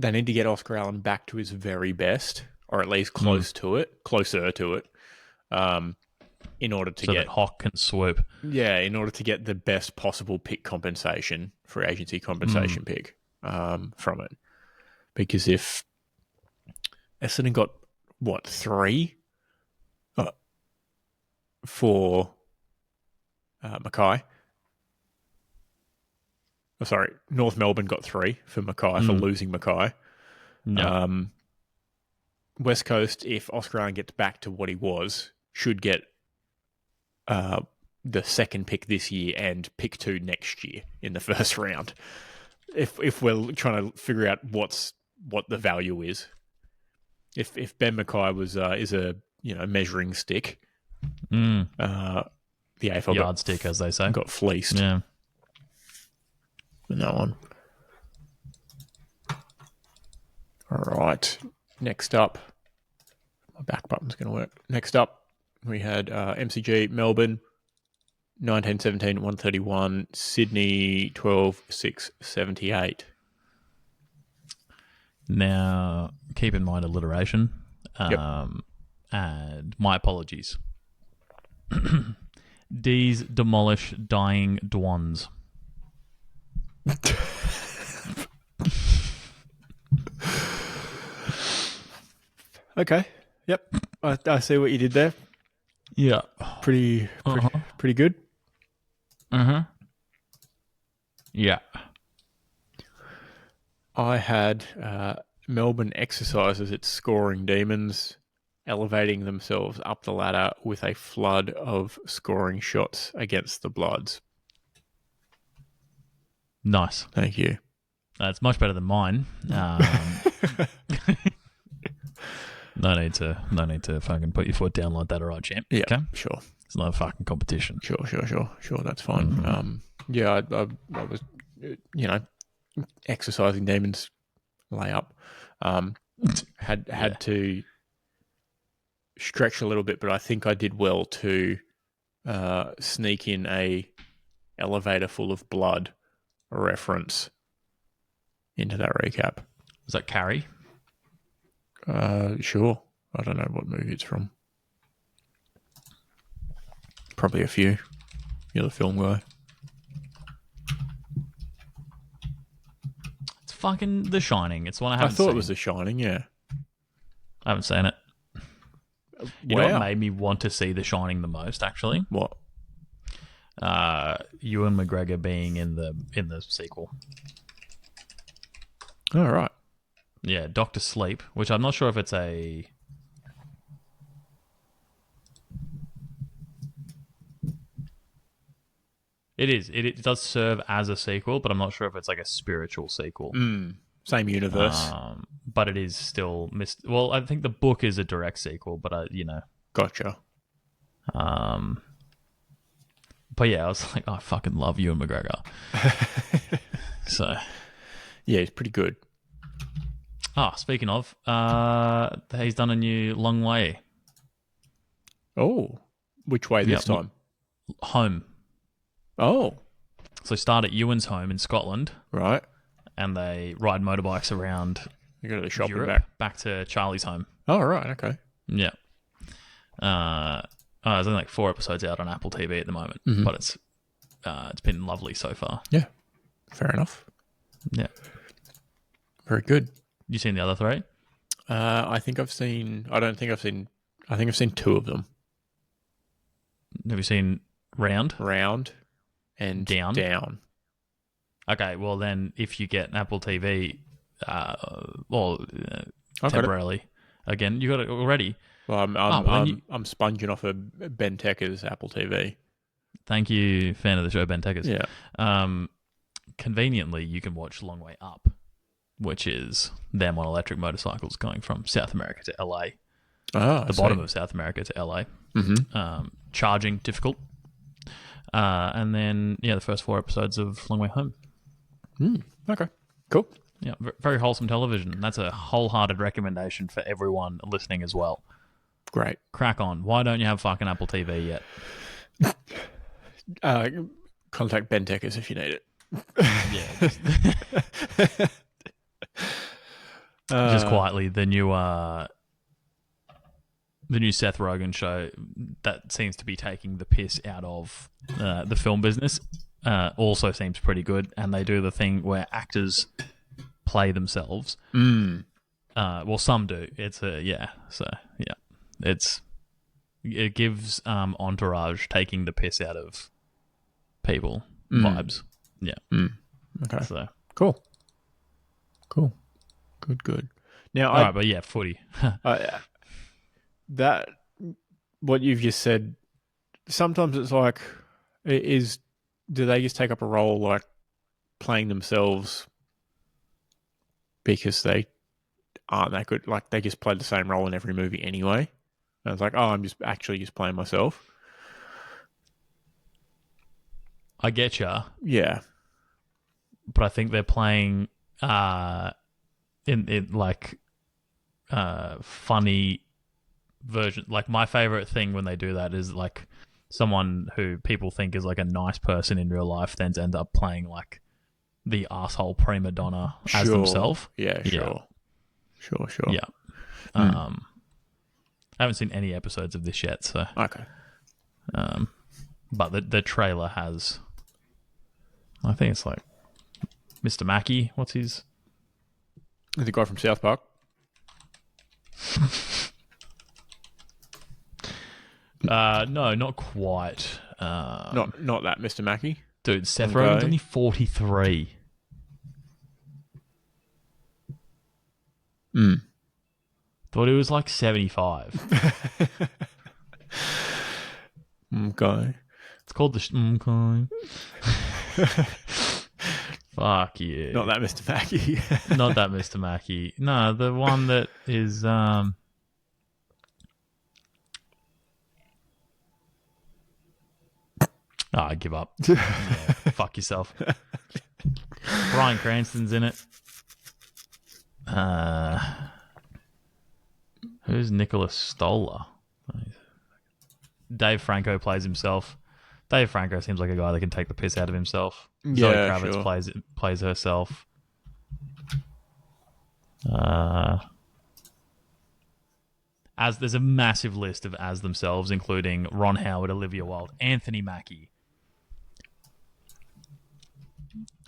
[SPEAKER 1] get Oscar Allen back to his very best, or at least closer to it, in order to get
[SPEAKER 2] that Hawk can swoop.
[SPEAKER 1] Yeah, in order to get the best possible pick compensation for agency compensation pick from it, because if Essendon got 3 for Mackay. Oh, sorry, North Melbourne got 3 for Mackay for losing Mackay.
[SPEAKER 2] No.
[SPEAKER 1] West Coast, if Oscar Allen gets back to what he was, should get the second pick this year and pick 2 next year in the first round. If we're trying to figure out what the value is, if Ben Mackay is a measuring stick, the AFL
[SPEAKER 2] yardstick, as they say,
[SPEAKER 1] got fleeced.
[SPEAKER 2] Yeah.
[SPEAKER 1] With that one. All right. Next up, my back button's going to work. Next up, we had MCG Melbourne 19-17 131, Sydney 12-6 78.
[SPEAKER 2] Now, keep in mind alliteration.
[SPEAKER 1] Yep.
[SPEAKER 2] And my apologies. D's demolish dying Dwans.
[SPEAKER 1] Okay. Yep. I see what you did there.
[SPEAKER 2] Yeah.
[SPEAKER 1] Pretty good.
[SPEAKER 2] Yeah.
[SPEAKER 1] I had Melbourne exercises its scoring demons, elevating themselves up the ladder with a flood of scoring shots against the Bloods.
[SPEAKER 2] Nice.
[SPEAKER 1] Thank you.
[SPEAKER 2] It's much better than mine. No need to fucking put your foot down like that, all right, champ?
[SPEAKER 1] Yeah,
[SPEAKER 2] okay?
[SPEAKER 1] Sure.
[SPEAKER 2] It's not a fucking competition.
[SPEAKER 1] Sure. That's fine. I was, exercising demons layup. Had to stretch a little bit, but I think I did well to sneak in a elevator full of blood reference into that recap.
[SPEAKER 2] Was that Carrie?
[SPEAKER 1] Sure. I don't know what movie it's from. Probably a few. You're the film guy.
[SPEAKER 2] It's fucking The Shining. It's one I haven't
[SPEAKER 1] thought
[SPEAKER 2] seen.
[SPEAKER 1] it was The Shining, yeah.
[SPEAKER 2] I haven't seen it. You know what made me want to see The Shining the most, actually?
[SPEAKER 1] What?
[SPEAKER 2] Ewan McGregor being in the sequel.
[SPEAKER 1] Oh, right.
[SPEAKER 2] Yeah, Doctor Sleep, which I'm not sure if it's a... It is. It does serve as a sequel, but I'm not sure if it's like a spiritual sequel.
[SPEAKER 1] Same universe.
[SPEAKER 2] But it is still... Well, I think the book is a direct sequel, but,
[SPEAKER 1] Gotcha.
[SPEAKER 2] But yeah, I was like, I fucking love Ewan McGregor. So,
[SPEAKER 1] Yeah, he's pretty good.
[SPEAKER 2] speaking of, he's done a new Long Way.
[SPEAKER 1] Oh, which way this time?
[SPEAKER 2] Home.
[SPEAKER 1] Oh,
[SPEAKER 2] So they start at Ewan's home in Scotland,
[SPEAKER 1] right.
[SPEAKER 2] and they ride motorbikes around
[SPEAKER 1] You go to the shop
[SPEAKER 2] Europe,
[SPEAKER 1] and
[SPEAKER 2] back to Charlie's home.
[SPEAKER 1] Oh, right. Okay.
[SPEAKER 2] Yeah. There's only like 4 episodes out on Apple TV at the moment, but it's been lovely so far.
[SPEAKER 1] Yeah. Fair enough.
[SPEAKER 2] Yeah.
[SPEAKER 1] Very good.
[SPEAKER 2] You seen the other 3?
[SPEAKER 1] I think I've seen. I think I've seen 2 of them.
[SPEAKER 2] Have you seen Round?
[SPEAKER 1] Round and Down.
[SPEAKER 2] Okay, well then, if you get Apple TV, temporarily, again, you got it already.
[SPEAKER 1] Well, I'm sponging off of Ben Tekker's Apple TV.
[SPEAKER 2] Thank you, fan of the show, Ben Tekers.
[SPEAKER 1] Yeah.
[SPEAKER 2] Conveniently, you can watch Long Way Up, which is them on electric motorcycles going from South America to LA. The bottom of South America to LA.
[SPEAKER 1] Mm-hmm.
[SPEAKER 2] Charging difficult. And then, the first 4 episodes of Long Way Home.
[SPEAKER 1] Okay. Cool.
[SPEAKER 2] Yeah, very wholesome television. That's a wholehearted recommendation for everyone listening as well.
[SPEAKER 1] Great.
[SPEAKER 2] Crack on. Why don't you have fucking Apple TV yet?
[SPEAKER 1] Contact Ben Tekers if you need it.
[SPEAKER 2] Yeah. Just quietly, the new Seth Rogen show that seems to be taking the piss out of the film business also seems pretty good, and they do the thing where actors play themselves. Well, some do. It gives Entourage taking the piss out of people vibes. Yeah.
[SPEAKER 1] Okay.
[SPEAKER 2] So
[SPEAKER 1] cool. Good. Now,
[SPEAKER 2] all right, but yeah, footy.
[SPEAKER 1] That what you've just said. Sometimes it's like, do they just take up a role like playing themselves because they aren't that good? Like they just play the same role in every movie anyway. And it's like, oh, I'm just playing myself.
[SPEAKER 2] I get ya.
[SPEAKER 1] Yeah.
[SPEAKER 2] But I think they're playing in like funny version. Like my favorite thing when they do that is like someone who people think is like a nice person in real life then ends up playing like the asshole prima donna as themselves.
[SPEAKER 1] Yeah, sure.
[SPEAKER 2] Yeah. I haven't seen any episodes of this yet, so
[SPEAKER 1] okay.
[SPEAKER 2] But the trailer has, I think it's like Mr. Mackey. What's his?
[SPEAKER 1] The guy from South Park.
[SPEAKER 2] No, not quite.
[SPEAKER 1] Not that Mr. Mackey.
[SPEAKER 2] Dude, Seth Rogen's only 43. Thought he was like 75.
[SPEAKER 1] Okay.
[SPEAKER 2] It's called the Fuck you.
[SPEAKER 1] Not that Mr. Mackey.
[SPEAKER 2] Not that Mr. Mackey. No, the one that is I give up. Yeah, fuck yourself. Bryan Cranston's in it. Who's Nicholas Stoller? Dave Franco plays himself. Dave Franco seems like a guy that can take the piss out of himself. Zoe Kravitz plays herself. As there's a massive list of as themselves, including Ron Howard, Olivia Wilde, Anthony Mackie.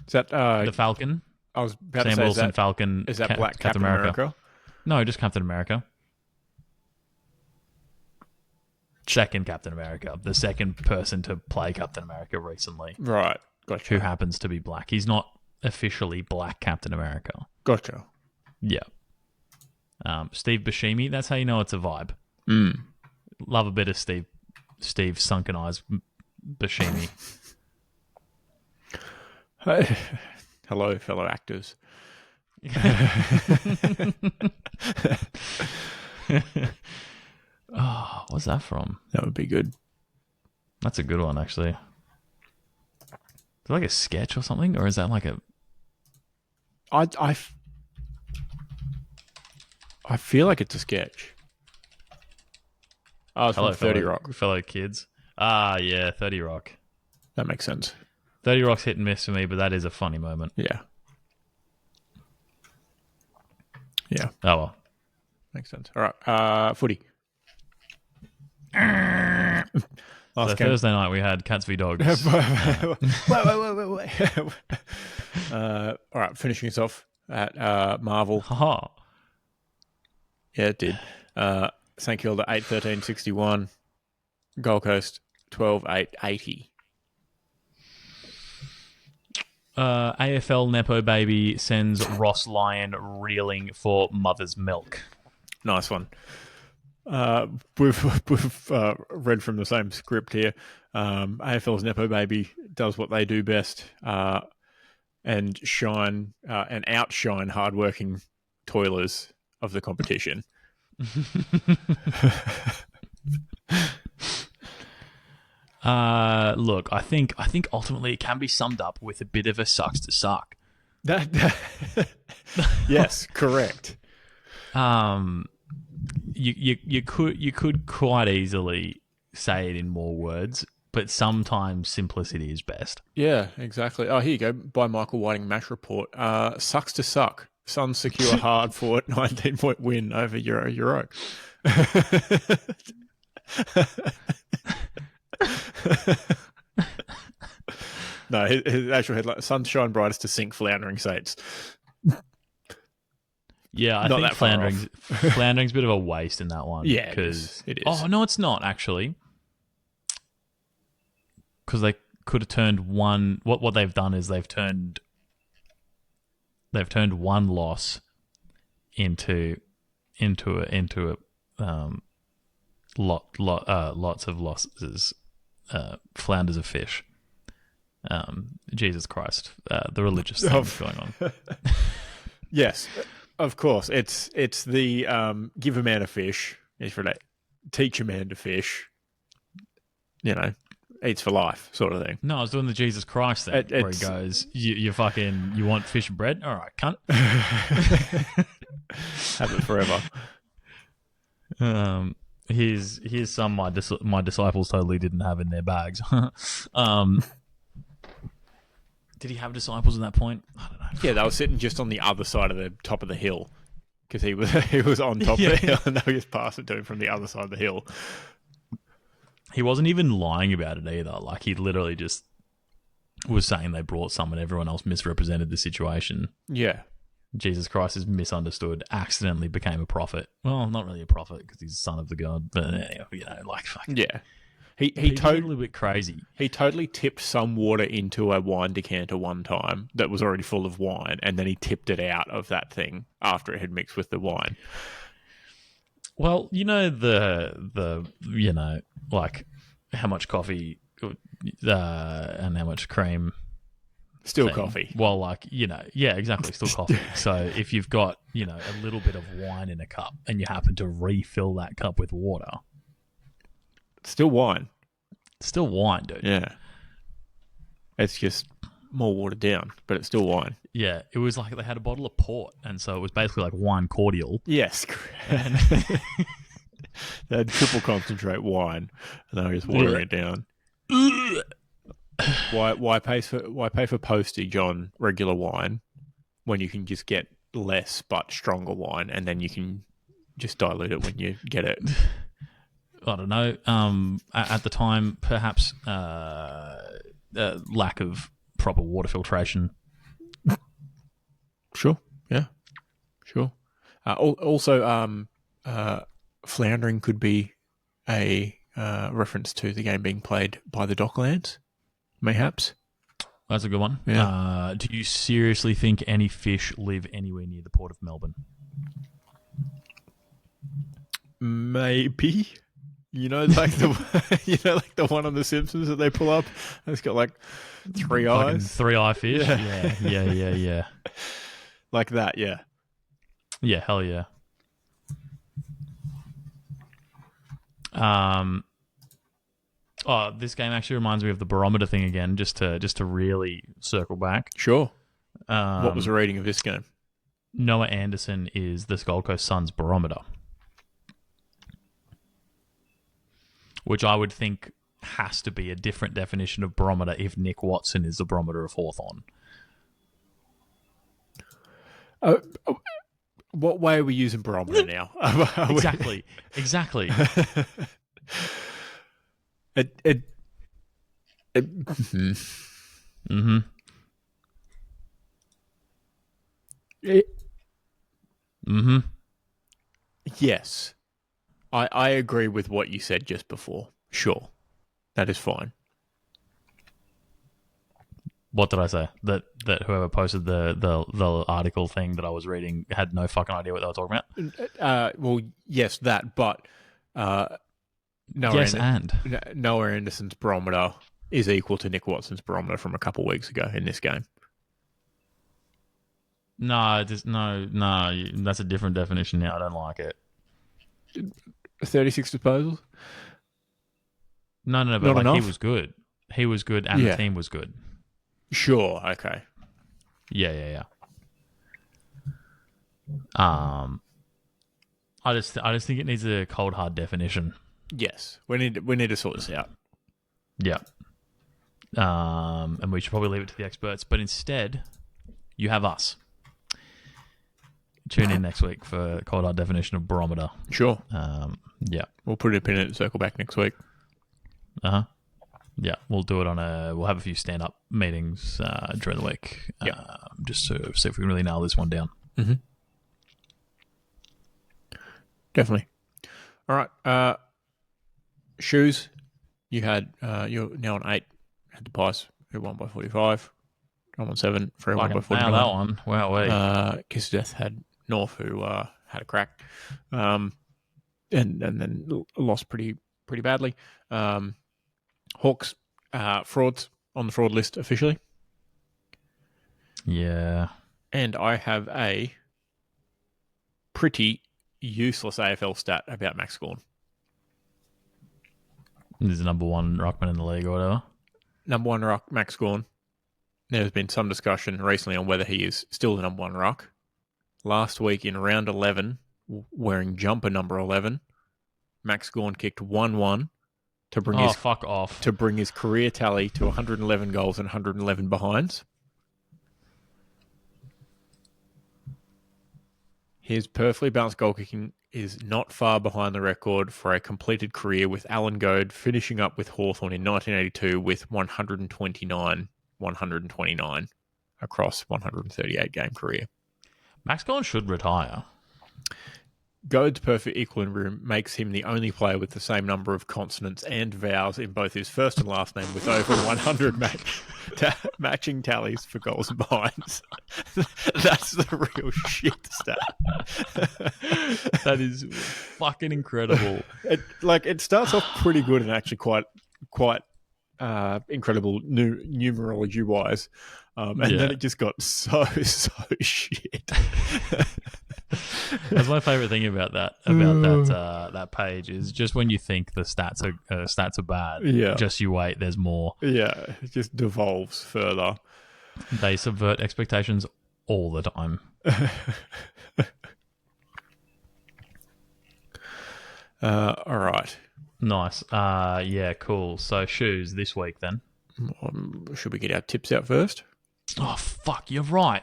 [SPEAKER 1] Is that
[SPEAKER 2] the Falcon?
[SPEAKER 1] I was about
[SPEAKER 2] Sam
[SPEAKER 1] to say,
[SPEAKER 2] Wilson, Falcon.
[SPEAKER 1] Is that Black Captain America?
[SPEAKER 2] No, just Captain America. Second Captain America. The second person to play Captain America recently.
[SPEAKER 1] Right. Gotcha.
[SPEAKER 2] Who happens to be black. He's not officially Black Captain America.
[SPEAKER 1] Gotcha.
[SPEAKER 2] Yeah. Steve Buscemi. That's how you know it's a vibe. Love a bit of Steve Sunken Eyes Buscemi.
[SPEAKER 1] Hello, fellow actors.
[SPEAKER 2] Oh, what's that from?
[SPEAKER 1] That would be good.
[SPEAKER 2] That's a good one, actually. it like a sketch or something, or is that like a?
[SPEAKER 1] I feel like it's a sketch. Oh, it's from 30 Rock.
[SPEAKER 2] Fellow kids. Ah, yeah, 30 Rock.
[SPEAKER 1] That makes sense.
[SPEAKER 2] 30 Rock's hit and miss for me, but that is a funny moment.
[SPEAKER 1] Yeah. Yeah.
[SPEAKER 2] Oh, well.
[SPEAKER 1] Makes sense. All right. Footy.
[SPEAKER 2] So Thursday night we had Cats v Dogs.
[SPEAKER 1] wait. All right, finishing us off at Marvel.
[SPEAKER 2] Haha.
[SPEAKER 1] Yeah, it did. St Kilda 8-13-61. Gold Coast 12-8-80.
[SPEAKER 2] AFL Nepo baby sends Ross Lyon reeling for mother's milk.
[SPEAKER 1] Nice one. We've read from the same script here. AFL's Nepo baby does what they do best, and shine and outshine hardworking toilers of the competition.
[SPEAKER 2] Look, I think ultimately it can be summed up with a bit of a sucks to suck.
[SPEAKER 1] Yes, correct.
[SPEAKER 2] You could quite easily say it in more words, but sometimes simplicity is best.
[SPEAKER 1] Yeah, exactly. Oh, here you go. By Michael Whiting Match Report. Sucks to suck. Suns secure hard fought 19-point win over Euro. No, his actual headline: Suns shine brightest to sink floundering Saints.
[SPEAKER 2] Yeah, I
[SPEAKER 1] Not
[SPEAKER 2] think floundering's a bit of a waste in that one.
[SPEAKER 1] Yeah, it is.
[SPEAKER 2] Oh no, it's not actually, because they could have turned one. What they've done is they've turned one loss into a lots of losses. Flounders of fish. Jesus Christ, the religious thing going on.
[SPEAKER 1] Yes, of course. It's the give a man a fish is for that. Teach a man to fish. You know, eats for life sort of thing.
[SPEAKER 2] No, I was doing the Jesus Christ thing where he goes, you want fish and bread? All right, cunt.
[SPEAKER 1] Have it forever.
[SPEAKER 2] Here's some my disciples totally didn't have in their bags. Did he have disciples at that point? I don't know.
[SPEAKER 1] Yeah, they were sitting just on the other side of the top of the hill because he was on top of the hill and they just passed it to him from the other side of the hill.
[SPEAKER 2] He wasn't even lying about it either. Like, he literally just was saying they brought some and everyone else misrepresented the situation.
[SPEAKER 1] Yeah.
[SPEAKER 2] Jesus Christ is misunderstood, accidentally became a prophet. Well, not really a prophet because he's the son of the God, but fuck.
[SPEAKER 1] Yeah. He totally
[SPEAKER 2] a bit crazy.
[SPEAKER 1] He totally tipped some water into a wine decanter one time that was already full of wine, and then he tipped it out of that thing after it had mixed with the wine.
[SPEAKER 2] Well, the like how much coffee and how much cream.
[SPEAKER 1] Still
[SPEAKER 2] thing.
[SPEAKER 1] Coffee.
[SPEAKER 2] Well, yeah, exactly, still coffee. So if you've got, a little bit of wine in a cup and you happen to refill that cup with water.
[SPEAKER 1] Still wine.
[SPEAKER 2] Still wine, dude.
[SPEAKER 1] Yeah. It's just more watered down, but it's still wine.
[SPEAKER 2] Yeah, it was like they had a bottle of port, and so it was basically like wine cordial.
[SPEAKER 1] Yes. They had triple concentrate wine, and they were just watering it down. Why pay for postage on regular wine when you can just get less but stronger wine, and then you can just dilute it when you get it?
[SPEAKER 2] I don't know. At the time, perhaps lack of proper water filtration.
[SPEAKER 1] Sure. Yeah. Sure. Also, floundering could be a reference to the game being played by the Docklands, mayhaps.
[SPEAKER 2] That's a good one.
[SPEAKER 1] Yeah.
[SPEAKER 2] Do you seriously think any fish live anywhere near the port of Melbourne?
[SPEAKER 1] Maybe. Like the one on The Simpsons that they pull up. It's got like three eyes.
[SPEAKER 2] 3-eye fish. Yeah.
[SPEAKER 1] Like that, yeah.
[SPEAKER 2] Yeah, hell yeah. Oh, this game actually reminds me of the barometer thing again. Just to really circle back.
[SPEAKER 1] Sure. What was the rating of this game?
[SPEAKER 2] Noah Anderson is the Gold Coast Suns barometer, which I would think has to be a different definition of barometer if Nick Watson is the barometer of Hawthorn.
[SPEAKER 1] What way are we using barometer now?
[SPEAKER 2] Exactly. Mm-hmm. Mm-hmm.
[SPEAKER 1] Yes. I agree with what you said just before. Sure. That is fine.
[SPEAKER 2] What did I say? That whoever posted the article thing that I was reading had no fucking idea what they were talking about?
[SPEAKER 1] Well, yes, that, but Noah Anderson's barometer is equal to Nick Watson's barometer from a couple of weeks ago in this game.
[SPEAKER 2] No, that's a different definition now. I don't like it.
[SPEAKER 1] 36 disposals?
[SPEAKER 2] No, but
[SPEAKER 1] not
[SPEAKER 2] like
[SPEAKER 1] enough?
[SPEAKER 2] He was good. He was good, and the team was good.
[SPEAKER 1] Sure. Okay.
[SPEAKER 2] Yeah. I just think it needs a cold hard definition.
[SPEAKER 1] Yes, we need to sort this out.
[SPEAKER 2] Yeah. And we should probably leave it to the experts, but instead, you have us. Tune in next week for cold hard definition of barometer.
[SPEAKER 1] Sure.
[SPEAKER 2] Yeah.
[SPEAKER 1] We'll put a pin in it and circle back next week.
[SPEAKER 2] Yeah, we'll do it we'll have a few stand-up meetings during the week. Just to see if we can really nail this one down.
[SPEAKER 1] Mm-hmm. Definitely. All right. Shoes. You're now on 8. Had the Pies, who won by 45. I'm on 7. Free won by 49.
[SPEAKER 2] That one. Wow.
[SPEAKER 1] Kiss of Death had North, who had a crack. And then lost pretty badly. Hawks, frauds on the fraud list officially.
[SPEAKER 2] Yeah.
[SPEAKER 1] And I have a pretty useless AFL stat about Max Gawn.
[SPEAKER 2] He's the number one ruckman in the league or whatever.
[SPEAKER 1] Number one ruck, Max Gawn. There's been some discussion recently on whether he is still the number one ruck. Last week in round 11, wearing jumper number 11, Max Gawn kicked 1-1 to bring
[SPEAKER 2] fuck off.
[SPEAKER 1] To bring his career tally to 111 goals and 111 behinds. His perfectly balanced goal kicking is not far behind the record for a completed career, with Alan Goad finishing up with Hawthorn in 1982 with 129 across 138 game career.
[SPEAKER 2] Max Gawn should retire.
[SPEAKER 1] Goad's perfect equilibrium makes him the only player with the same number of consonants and vowels in both his first and last name, with over 100 matching tallies for goals and behinds. That's the real shit stat.
[SPEAKER 2] That is fucking incredible.
[SPEAKER 1] It starts off pretty good and actually quite incredible numerology wise, then it just got so shit.
[SPEAKER 2] That's my favorite thing about that page is just when you think the stats are bad.
[SPEAKER 1] Yeah.
[SPEAKER 2] Just you wait. There's more.
[SPEAKER 1] Yeah, it just devolves further.
[SPEAKER 2] They subvert expectations all the time.
[SPEAKER 1] All right.
[SPEAKER 2] Nice. Yeah, cool. So shoes this week then.
[SPEAKER 1] Should we get our tips out first?
[SPEAKER 2] Oh fuck, you're right.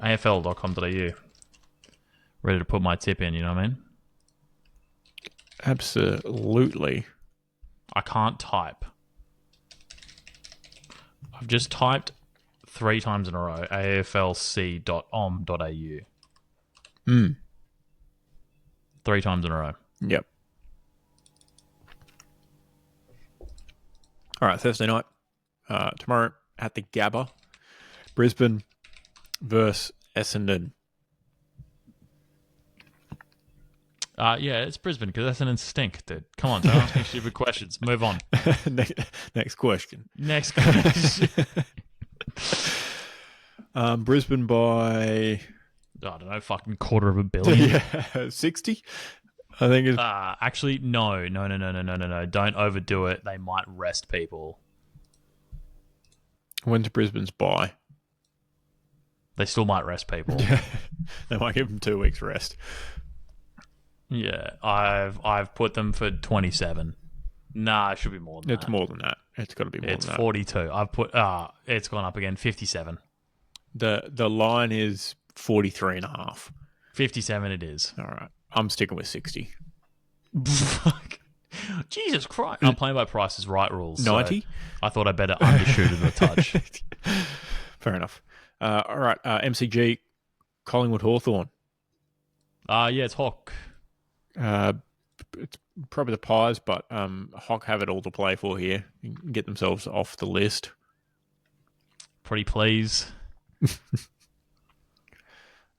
[SPEAKER 2] AFL.com.au. Ready to put my tip in, you know what I mean?
[SPEAKER 1] Absolutely.
[SPEAKER 2] I can't type. I've just typed 3 times in a row. AFLC.om.au. 3 times in a row.
[SPEAKER 1] Yep. All right, Thursday night. Tomorrow at the Gabba. Brisbane versus Essendon.
[SPEAKER 2] Yeah, it's Brisbane because Essendon stink, dude. Come on, don't ask me stupid questions. Move on.
[SPEAKER 1] Next question.
[SPEAKER 2] Next question.
[SPEAKER 1] Brisbane by
[SPEAKER 2] I don't know, fucking $250 million.
[SPEAKER 1] Yeah, 60. I think it's
[SPEAKER 2] Actually, no. Don't overdo it. They might rest people.
[SPEAKER 1] when's Brisbane's bye?
[SPEAKER 2] They still might rest people.
[SPEAKER 1] They might give them 2 weeks rest.
[SPEAKER 2] Yeah, I've put them for 27. Nah, it should be more than
[SPEAKER 1] It's
[SPEAKER 2] that.
[SPEAKER 1] more than that. It's got to be more
[SPEAKER 2] It's
[SPEAKER 1] than that.
[SPEAKER 2] 42. I've put it's gone up again. 57.
[SPEAKER 1] The line is 43.5.
[SPEAKER 2] 57 it is.
[SPEAKER 1] All right. I'm sticking with 60.
[SPEAKER 2] Fuck. Jesus Christ. I'm playing by Price is Right rules.
[SPEAKER 1] 90?
[SPEAKER 2] So I thought I better undershoot it a touch.
[SPEAKER 1] Fair enough. All right. MCG, Collingwood Hawthorn.
[SPEAKER 2] Yeah, it's Hawk.
[SPEAKER 1] It's probably the Pies, but Hawk have it all to play for here. Get themselves off the list.
[SPEAKER 2] Pretty please.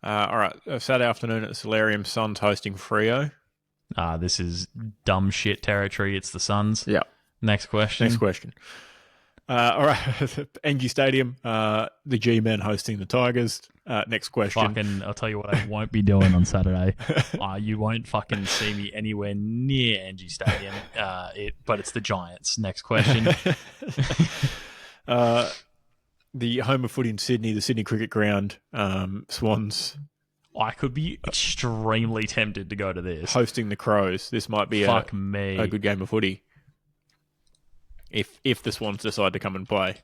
[SPEAKER 1] All right. Saturday afternoon at the Solarium, Suns hosting Freo.
[SPEAKER 2] This is dumb shit territory. It's the Suns.
[SPEAKER 1] Yeah.
[SPEAKER 2] Next question.
[SPEAKER 1] Next question. All right. Ange Stadium, the G-Men hosting the Tigers. Next question.
[SPEAKER 2] Fucking, I'll tell you what I won't be doing on Saturday. You won't fucking see me anywhere near Ange Stadium. But it's the Giants. Next question.
[SPEAKER 1] The home of footy in Sydney, the Sydney Cricket Ground, Swans
[SPEAKER 2] I could be extremely tempted to go to this.
[SPEAKER 1] hosting the Crows. This might be
[SPEAKER 2] Fuck me.
[SPEAKER 1] a good game of footy. If the Swans decide to come and play.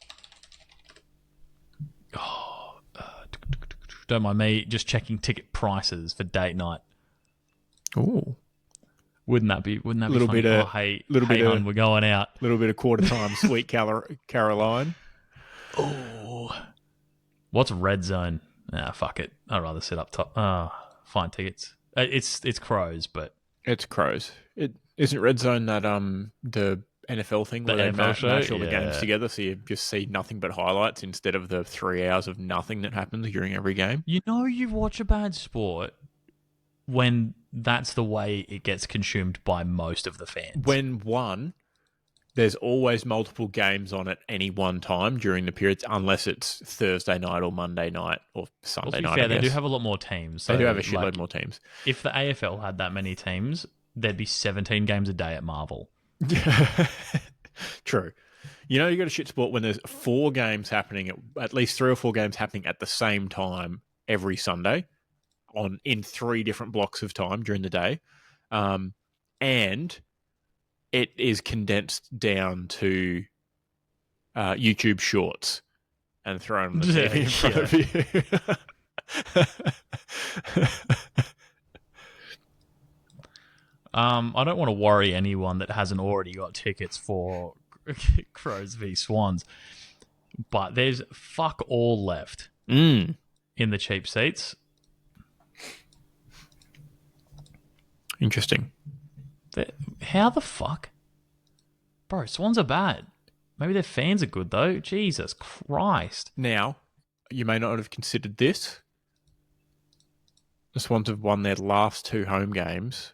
[SPEAKER 2] Don't mind me just checking ticket prices for date night.
[SPEAKER 1] Ooh.
[SPEAKER 2] Wouldn't that be
[SPEAKER 1] Little
[SPEAKER 2] funny?
[SPEAKER 1] bit of-
[SPEAKER 2] hey,
[SPEAKER 1] little bit
[SPEAKER 2] hon,
[SPEAKER 1] of-
[SPEAKER 2] we're going out.
[SPEAKER 1] A little bit of quarter time, sweet Caroline.
[SPEAKER 2] Oh. What's Red Zone? Fuck it. I'd rather sit up top. Find tickets. It's Crows, but
[SPEAKER 1] It's Crows. It isn't Red Zone that the NFL thing where
[SPEAKER 2] The
[SPEAKER 1] they
[SPEAKER 2] NFL show?
[SPEAKER 1] mash all the
[SPEAKER 2] Yeah.
[SPEAKER 1] games together, so you just see nothing but highlights instead of the 3 hours of nothing that happens during every game.
[SPEAKER 2] you watch a bad sport when that's the way it gets consumed by most of the fans.
[SPEAKER 1] When there's always multiple games on at any one time during the periods, unless it's Thursday night or Monday night or Sunday
[SPEAKER 2] to be
[SPEAKER 1] night.
[SPEAKER 2] fair,
[SPEAKER 1] I
[SPEAKER 2] they do
[SPEAKER 1] guess.
[SPEAKER 2] have a lot more teams.
[SPEAKER 1] They
[SPEAKER 2] So,
[SPEAKER 1] do have a shitload
[SPEAKER 2] like,
[SPEAKER 1] more teams.
[SPEAKER 2] If the AFL had that many teams, there'd be 17 games a day at Marvel.
[SPEAKER 1] True. You got a shit sport when there's 4 games happening, at least 3 or 4 games happening at the same time every Sunday in 3 different blocks of time during the day. And it is condensed down to YouTube shorts and thrown on the TV in front of you.
[SPEAKER 2] I don't want to worry anyone that hasn't already got tickets for Crows v Swans, but there's fuck all left in the cheap seats.
[SPEAKER 1] Interesting.
[SPEAKER 2] How the fuck? Bro, Swans are bad. Maybe their fans are good, though. Jesus Christ.
[SPEAKER 1] Now, you may not have considered this. The Swans have won their last 2 home games,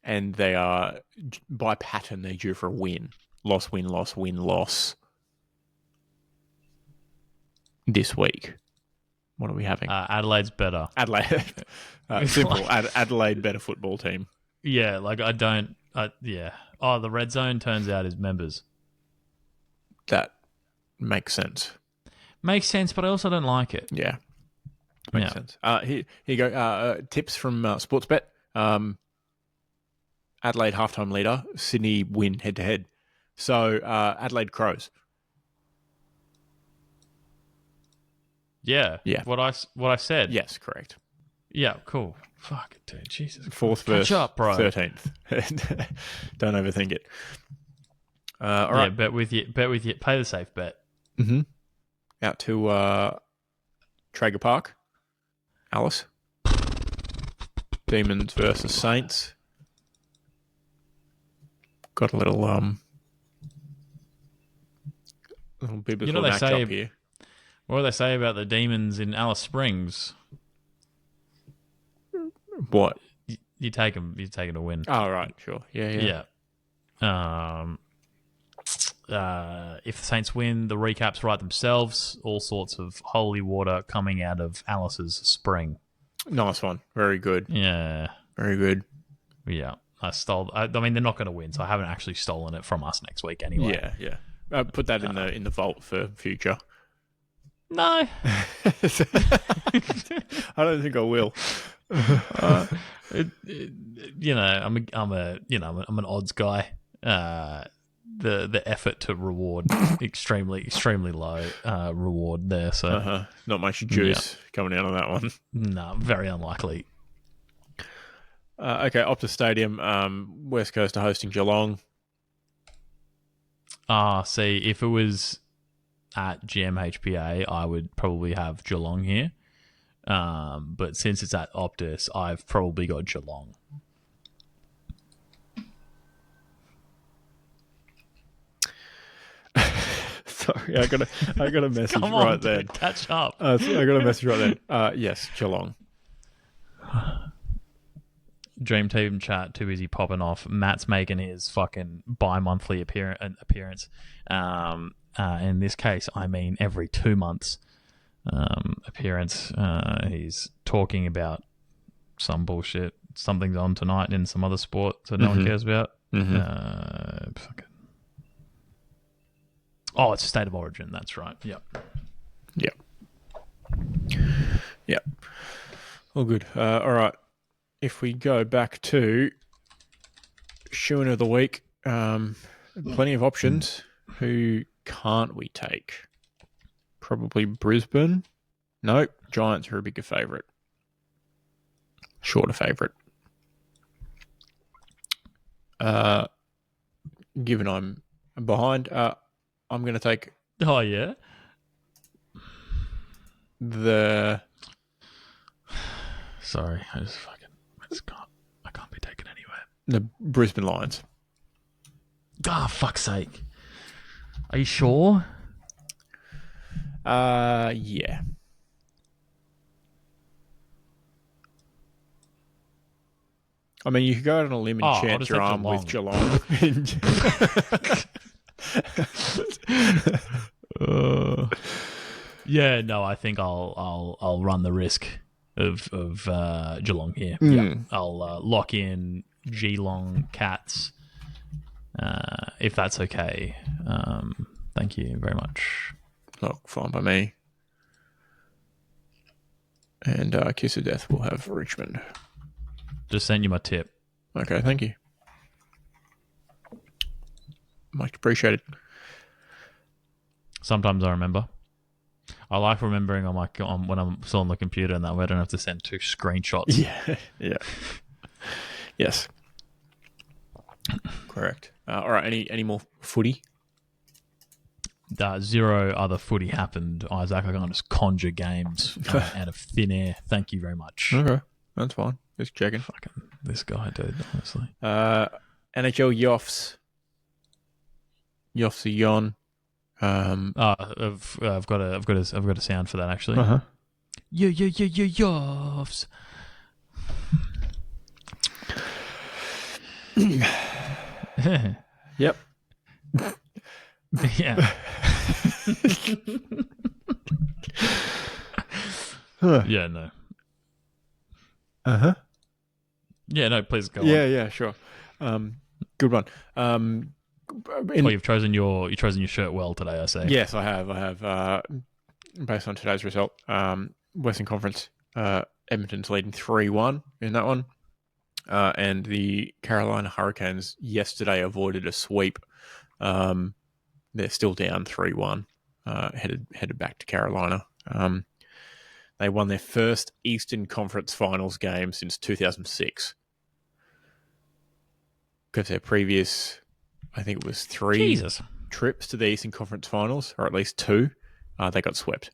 [SPEAKER 1] and they are, by pattern, they're due for a win. Loss, win, loss, win, loss. This week. What are we having?
[SPEAKER 2] Adelaide's better.
[SPEAKER 1] Adelaide. Simple. Adelaide better football team.
[SPEAKER 2] Yeah, like yeah. Oh, the red zone turns out is members.
[SPEAKER 1] That makes sense.
[SPEAKER 2] Makes sense, but I also don't like it.
[SPEAKER 1] Yeah. Makes sense. Here you go. Tips from Sportsbet. Adelaide halftime leader. Sydney win head-to-head. So, Adelaide Crows.
[SPEAKER 2] Yeah.
[SPEAKER 1] Yeah.
[SPEAKER 2] What I said.
[SPEAKER 1] Yes, correct.
[SPEAKER 2] Yeah, cool. Fuck it, dude. Jesus.
[SPEAKER 1] 4th
[SPEAKER 2] Catch
[SPEAKER 1] versus
[SPEAKER 2] up, bro.
[SPEAKER 1] 13th. Don't overthink it. All
[SPEAKER 2] Yeah,
[SPEAKER 1] right.
[SPEAKER 2] bet with you. Pay the safe bet.
[SPEAKER 1] Mm-hmm. Out to Traeger Park. Alice. Demons versus Saints. Got a little biblical
[SPEAKER 2] they say-
[SPEAKER 1] matchup here.
[SPEAKER 2] What do they say about the Demons in Alice Springs?
[SPEAKER 1] What?
[SPEAKER 2] You take them. You take it to win.
[SPEAKER 1] Oh, right. Sure. Yeah.
[SPEAKER 2] If the Saints win, the recaps write themselves. All sorts of holy water coming out of Alice's spring.
[SPEAKER 1] Nice one. Very good.
[SPEAKER 2] Yeah.
[SPEAKER 1] Very good.
[SPEAKER 2] Yeah. I mean, they're not going to win, so I haven't actually stolen it from us next week anyway.
[SPEAKER 1] Yeah. Put that in the vault for future.
[SPEAKER 2] No.
[SPEAKER 1] I don't think I will.
[SPEAKER 2] I'm an odds guy. The effort to reward extremely low reward there. So
[SPEAKER 1] not much juice coming out of that one.
[SPEAKER 2] No, very unlikely.
[SPEAKER 1] Okay, Optus Stadium. West Coast are hosting Geelong.
[SPEAKER 2] See, if it was at GMHPA, I would probably have Geelong here. But since it's at Optus, I've probably got Geelong.
[SPEAKER 1] Sorry, I got a message
[SPEAKER 2] Come on,
[SPEAKER 1] right then.
[SPEAKER 2] Catch up.
[SPEAKER 1] I got a message right then. Yes, Geelong.
[SPEAKER 2] Dream Team chat, too busy popping off. Matt's making his fucking bi-monthly appearance. In this case, I mean every 2 months appearance. He's talking about some bullshit. Something's on tonight in some other sport that no one cares about. Oh, it's a State of Origin. That's right. Yep.
[SPEAKER 1] All good. All right. If we go back to Shoeing of the Week, plenty of options. Who can't we take? Probably Brisbane. Nope. Giants are a bigger favourite. Shorter favourite. Given I'm behind, I'm going to take...
[SPEAKER 2] Oh, yeah? Sorry, I can't be taken anywhere.
[SPEAKER 1] The Brisbane Lions.
[SPEAKER 2] Fuck's sake. Are you sure?
[SPEAKER 1] Yeah. I mean, you could go out on a limb and chance your arm with Geelong.
[SPEAKER 2] Yeah, no, I think I'll run the risk of Geelong here. Yeah, I'll lock in Geelong Cats, if that's okay. Thank you very much.
[SPEAKER 1] Look, fine by me. And Kiss of Death will have Richmond.
[SPEAKER 2] Just send you my tip.
[SPEAKER 1] Okay, thank you. Much appreciated.
[SPEAKER 2] Sometimes I remember. I like remembering on when I'm still on the computer, and that way I don't have to send 2 screenshots.
[SPEAKER 1] Yeah. Yes. Correct. All right. Any more footy?
[SPEAKER 2] 0 other footy happened, Isaac. I can't just conjure games out of thin air. Thank you very much.
[SPEAKER 1] Okay, that's fine. Just checking.
[SPEAKER 2] Fucking this guy, dude. Honestly.
[SPEAKER 1] NHL Yoffs. Yoffs are yon.
[SPEAKER 2] I've got a sound for that actually. Yoffs.
[SPEAKER 1] Yep.
[SPEAKER 2] Yeah. Yeah, no. Yeah, no, please go on.
[SPEAKER 1] Yeah, sure. Good one.
[SPEAKER 2] You've chosen your shirt well today, I say.
[SPEAKER 1] Yes, I have. Based on today's result, Western Conference, Edmonton's leading 3-1 in that one. And the Carolina Hurricanes yesterday avoided a sweep. They're still down 3-1, headed back to Carolina. They won their first Eastern Conference Finals game since 2006. Because their previous, I think it was 3 trips to the Eastern Conference Finals, or at least 2, they got swept.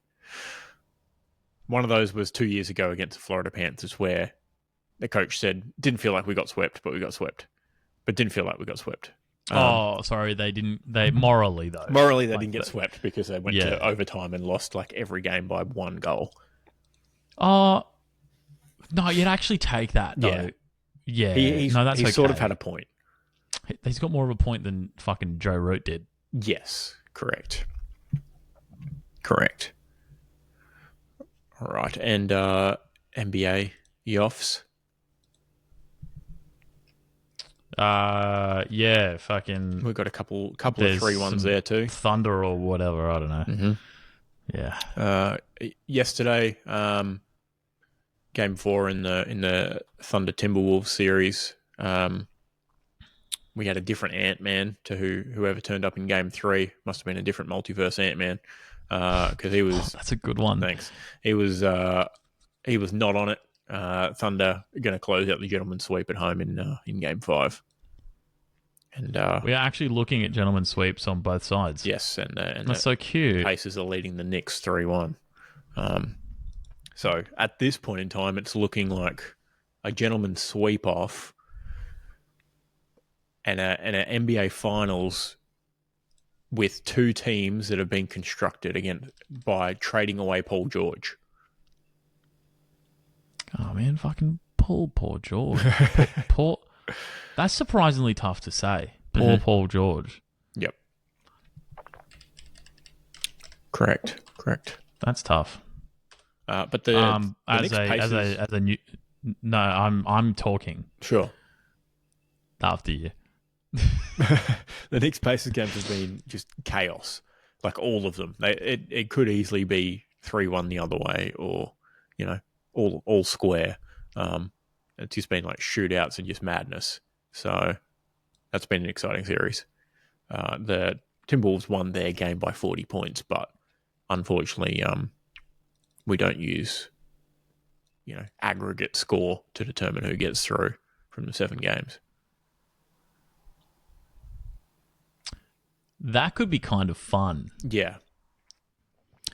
[SPEAKER 1] One of those was 2 years ago against the Florida Panthers, where the coach said, didn't feel like we got swept, but we got swept. But didn't feel like we got swept.
[SPEAKER 2] Sorry, they didn't. They morally though.
[SPEAKER 1] Morally, they didn't get swept because they went to overtime and lost like every game by 1 goal.
[SPEAKER 2] No, you'd actually take that though. Yeah,
[SPEAKER 1] he
[SPEAKER 2] okay.
[SPEAKER 1] Sort of had a point.
[SPEAKER 2] He's got more of a point than fucking Joe Root did.
[SPEAKER 1] Yes, correct. All right, and NBA Yoffs.
[SPEAKER 2] Yeah, fucking.
[SPEAKER 1] We've got a couple of
[SPEAKER 2] There's
[SPEAKER 1] 3-1s
[SPEAKER 2] some
[SPEAKER 1] there too.
[SPEAKER 2] Thunder or whatever. I don't know.
[SPEAKER 1] Mm-hmm.
[SPEAKER 2] Yeah.
[SPEAKER 1] Yesterday, game 4 in the Thunder Timberwolves series, we had a different Ant-Man to whoever turned up in game 3. Must have been a different multiverse Ant-Man, because he was.
[SPEAKER 2] That's a good one.
[SPEAKER 1] Thanks. He was not on it. Thunder going to close out the gentleman's sweep at home in game 5. And
[SPEAKER 2] we are actually looking at gentlemen's sweeps on both sides.
[SPEAKER 1] yes, and
[SPEAKER 2] that's so cute.
[SPEAKER 1] Pacers are leading the Knicks 3-1. So at this point in time, it's looking like a gentleman's sweep off and an NBA Finals with 2 teams that have been constructed again by trading away Paul George.
[SPEAKER 2] Oh man, fucking Paul George. Paul. That's surprisingly tough to say. Paul George.
[SPEAKER 1] Yep. Correct.
[SPEAKER 2] That's tough.
[SPEAKER 1] But the
[SPEAKER 2] as a new. No, I'm talking.
[SPEAKER 1] Sure.
[SPEAKER 2] After you.
[SPEAKER 1] The Knicks Pacers games have been just chaos. Like all of them. It could easily be 3-1 the other way, or all square. It's just been like shootouts and just madness. So that's been an exciting series. The Timberwolves won their game by 40 points, but unfortunately, we don't use aggregate score to determine who gets through from the 7 games.
[SPEAKER 2] That could be kind of fun.
[SPEAKER 1] Yeah.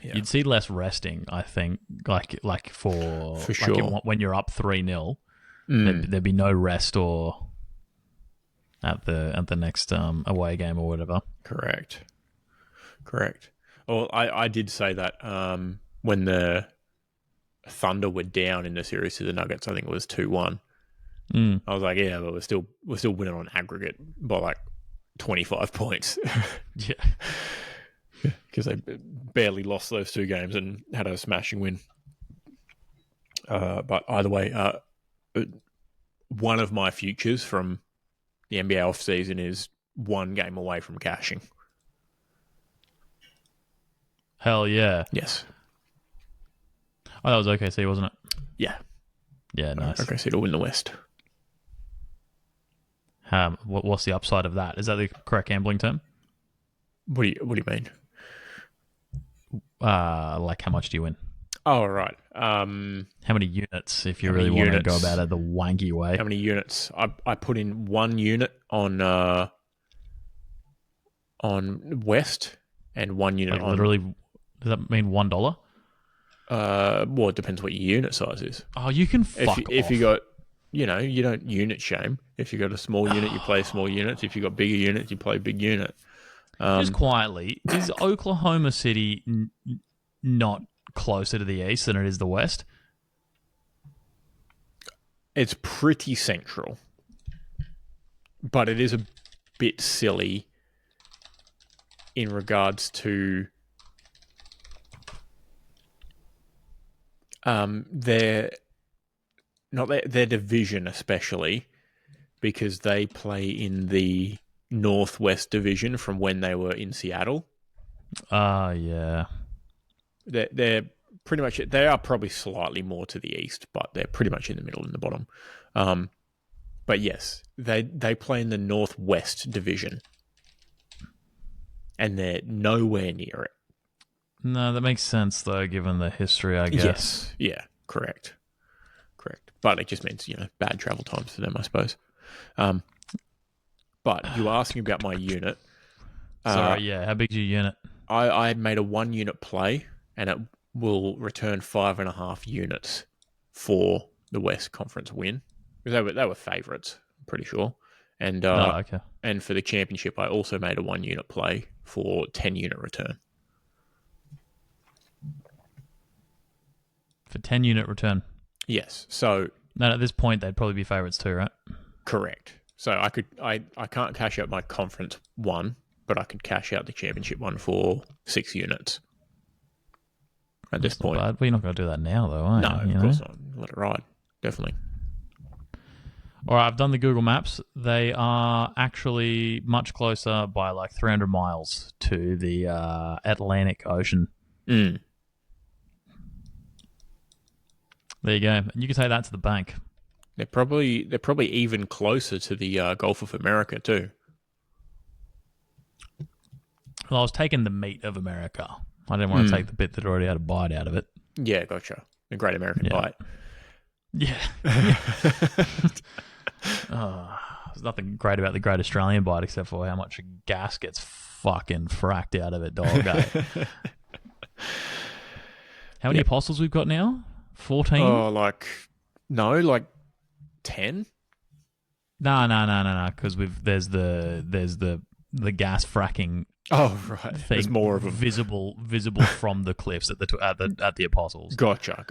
[SPEAKER 2] You'd see less resting, I think, like for
[SPEAKER 1] sure.
[SPEAKER 2] When you're up 3-0, there'd be no rest or at the next away game or whatever.
[SPEAKER 1] Correct. Well, I did say that when the Thunder were down in the series to the Nuggets, I think it was 2-1. I was like, yeah, but we're still winning on aggregate by like 25 points.
[SPEAKER 2] Yeah.
[SPEAKER 1] Because they barely lost those 2 games and had a smashing win. But either way, one of my futures from the NBA offseason is 1 game away from cashing.
[SPEAKER 2] Hell yeah.
[SPEAKER 1] Yes.
[SPEAKER 2] Oh, that was OKC, wasn't it?
[SPEAKER 1] Yeah.
[SPEAKER 2] Yeah, nice.
[SPEAKER 1] OKC to win the West.
[SPEAKER 2] What's the upside of that? Is that the correct gambling term?
[SPEAKER 1] What do you mean?
[SPEAKER 2] Like how much do you win?
[SPEAKER 1] Oh, right.
[SPEAKER 2] How many units, if you really want to go about it the wanky way?
[SPEAKER 1] How many units? I put in 1 unit on West and 1 unit on...
[SPEAKER 2] Literally, does that mean $1?
[SPEAKER 1] Well, it depends what your unit size is.
[SPEAKER 2] Oh, you can fuck off.
[SPEAKER 1] If you got... you don't unit shame. If you got a small unit, you play small units. If you got bigger units, you play big unit.
[SPEAKER 2] Just quietly, is Oklahoma City not closer to the east than it is the west?
[SPEAKER 1] It's pretty central, but it is a bit silly in regards to their division, especially because they play in the Northwest Division from when they were in Seattle.
[SPEAKER 2] Yeah.
[SPEAKER 1] They're pretty much... they are probably slightly more to the east, but they're pretty much in the middle and the bottom. But yes, they play in the Northwest Division, and they're nowhere near it.
[SPEAKER 2] No, that makes sense though, given the history, I guess.
[SPEAKER 1] Yes. Yeah. Correct. But it just means bad travel times for them, I suppose. But you were asking about my unit.
[SPEAKER 2] Sorry, yeah. How big's your unit?
[SPEAKER 1] I made a 1 unit play, and it will return 5.5 units for the West Conference win. Because they were favourites, I'm pretty sure. And
[SPEAKER 2] okay.
[SPEAKER 1] And for the championship, I also made a 1 unit play for 10 unit return.
[SPEAKER 2] For 10 unit return?
[SPEAKER 1] Yes. So
[SPEAKER 2] at this point, they'd probably be favourites too, right?
[SPEAKER 1] Correct. So I can't cash out my conference 1, but I could cash out the championship 1 for 6 units. At this point.
[SPEAKER 2] Bad. Well, you're not going to do that now, though, are you?
[SPEAKER 1] No, of course not. Let it ride. definitely.
[SPEAKER 2] All right, I've done the Google Maps. They are actually much closer by like 300 miles to the Atlantic Ocean.
[SPEAKER 1] Mm.
[SPEAKER 2] There you go. And you can take that to the bank.
[SPEAKER 1] They're probably even closer to the Gulf of America too.
[SPEAKER 2] Well, I was taking the meat of America. I didn't want to take the bit that already had a bite out of it.
[SPEAKER 1] Yeah, gotcha. The Great American Bite.
[SPEAKER 2] Yeah. There's nothing great about the Great Australian Bite except for how much gas gets fucking fracked out of it, dog. How many apostles we've got now? 14?
[SPEAKER 1] Oh, like 10?
[SPEAKER 2] No. Because there's the gas fracking.
[SPEAKER 1] Oh, right.
[SPEAKER 2] Thing
[SPEAKER 1] There's more of them.
[SPEAKER 2] visible from the cliffs at the apostles.
[SPEAKER 1] Gotcha.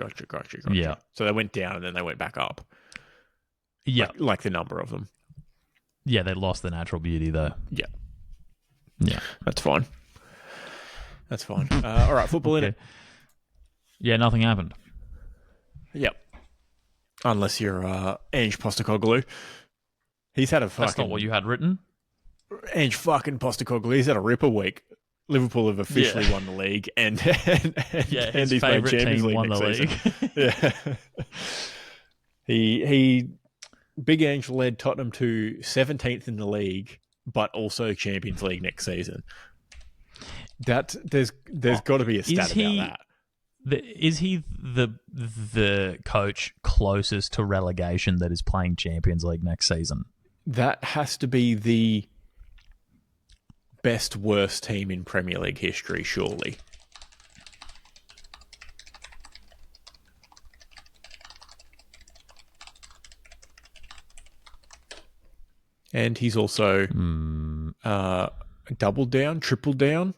[SPEAKER 2] Yeah.
[SPEAKER 1] So they went down and then they went back up.
[SPEAKER 2] Yeah.
[SPEAKER 1] Like the number of them.
[SPEAKER 2] Yeah, they lost the natural beauty though.
[SPEAKER 1] Yeah.
[SPEAKER 2] Yeah.
[SPEAKER 1] That's fine. All right, football in it.
[SPEAKER 2] Yeah, nothing happened.
[SPEAKER 1] Yep. Unless you're Ange Postecoglou. He's had a fucking...
[SPEAKER 2] That's not what you had written.
[SPEAKER 1] Ange fucking Postecoglou. He's had a ripper week. Liverpool have officially won the league, and
[SPEAKER 2] his
[SPEAKER 1] he's made
[SPEAKER 2] favourite
[SPEAKER 1] Champions
[SPEAKER 2] team
[SPEAKER 1] League
[SPEAKER 2] won
[SPEAKER 1] next
[SPEAKER 2] the
[SPEAKER 1] season.
[SPEAKER 2] league.
[SPEAKER 1] Yeah. He Big Ange led Tottenham to 17th in the league, but also Champions League next season. That there's got to be a stat about that.
[SPEAKER 2] Is he the coach closest to relegation that is playing Champions League next season?
[SPEAKER 1] That has to be the best worst team in Premier League history, surely. And he's also doubled down, tripled down.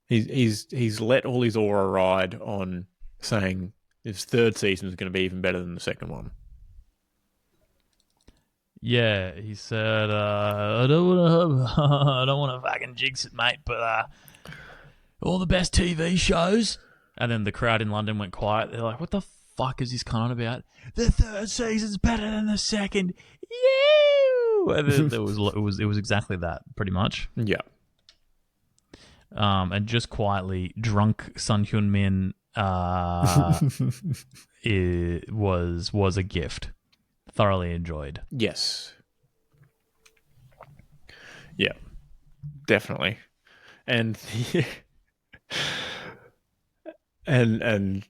[SPEAKER 1] He's let all his aura ride on saying his third season is going to be even better than the second one.
[SPEAKER 2] Yeah, he said, I don't want to fucking jinx it, mate, but all the best TV shows. And then the crowd in London went quiet. They're like, what the fuck is this cunt about? The third season's better than the second. You! And then it was exactly that, pretty much.
[SPEAKER 1] Yeah.
[SPEAKER 2] And just quietly, drunk Sun Hyun Min was a gift. Thoroughly enjoyed.
[SPEAKER 1] Yes. Yeah. Definitely. And and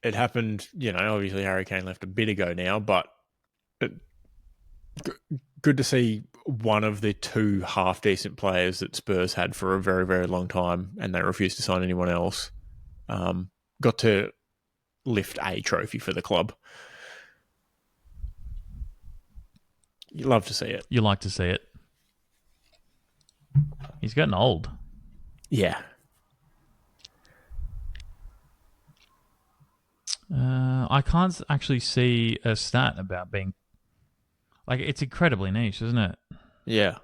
[SPEAKER 1] it happened, obviously Harry Kane left a bit ago now, but good to see one of the two half-decent players that Spurs had for a very, very long time, and they refused to sign anyone else, got to lift a trophy for the club. You love to see it.
[SPEAKER 2] You like to see it. He's getting old.
[SPEAKER 1] Yeah.
[SPEAKER 2] I can't actually see a stat about being... Like, it's incredibly niche, isn't it?
[SPEAKER 1] Yeah.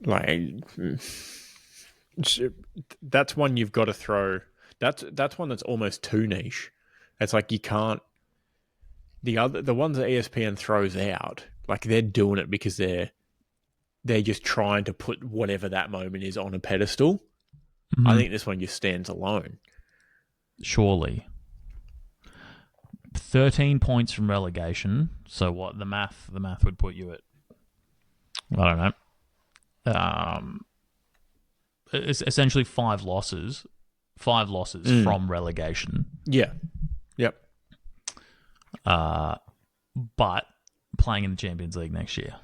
[SPEAKER 1] Like, that's one you've got to throw. That's one that's almost too niche. It's like you can't... The ones that ESPN throws out, like they're doing it because they're just trying to put whatever that moment is on a pedestal. Mm-hmm. I think this one just stands alone.
[SPEAKER 2] Surely. 13 points from relegation. So what? The math would put you at... I don't know. It's essentially 5 losses. 5 losses from relegation.
[SPEAKER 1] Yeah. Yep.
[SPEAKER 2] But playing in the Champions League next year.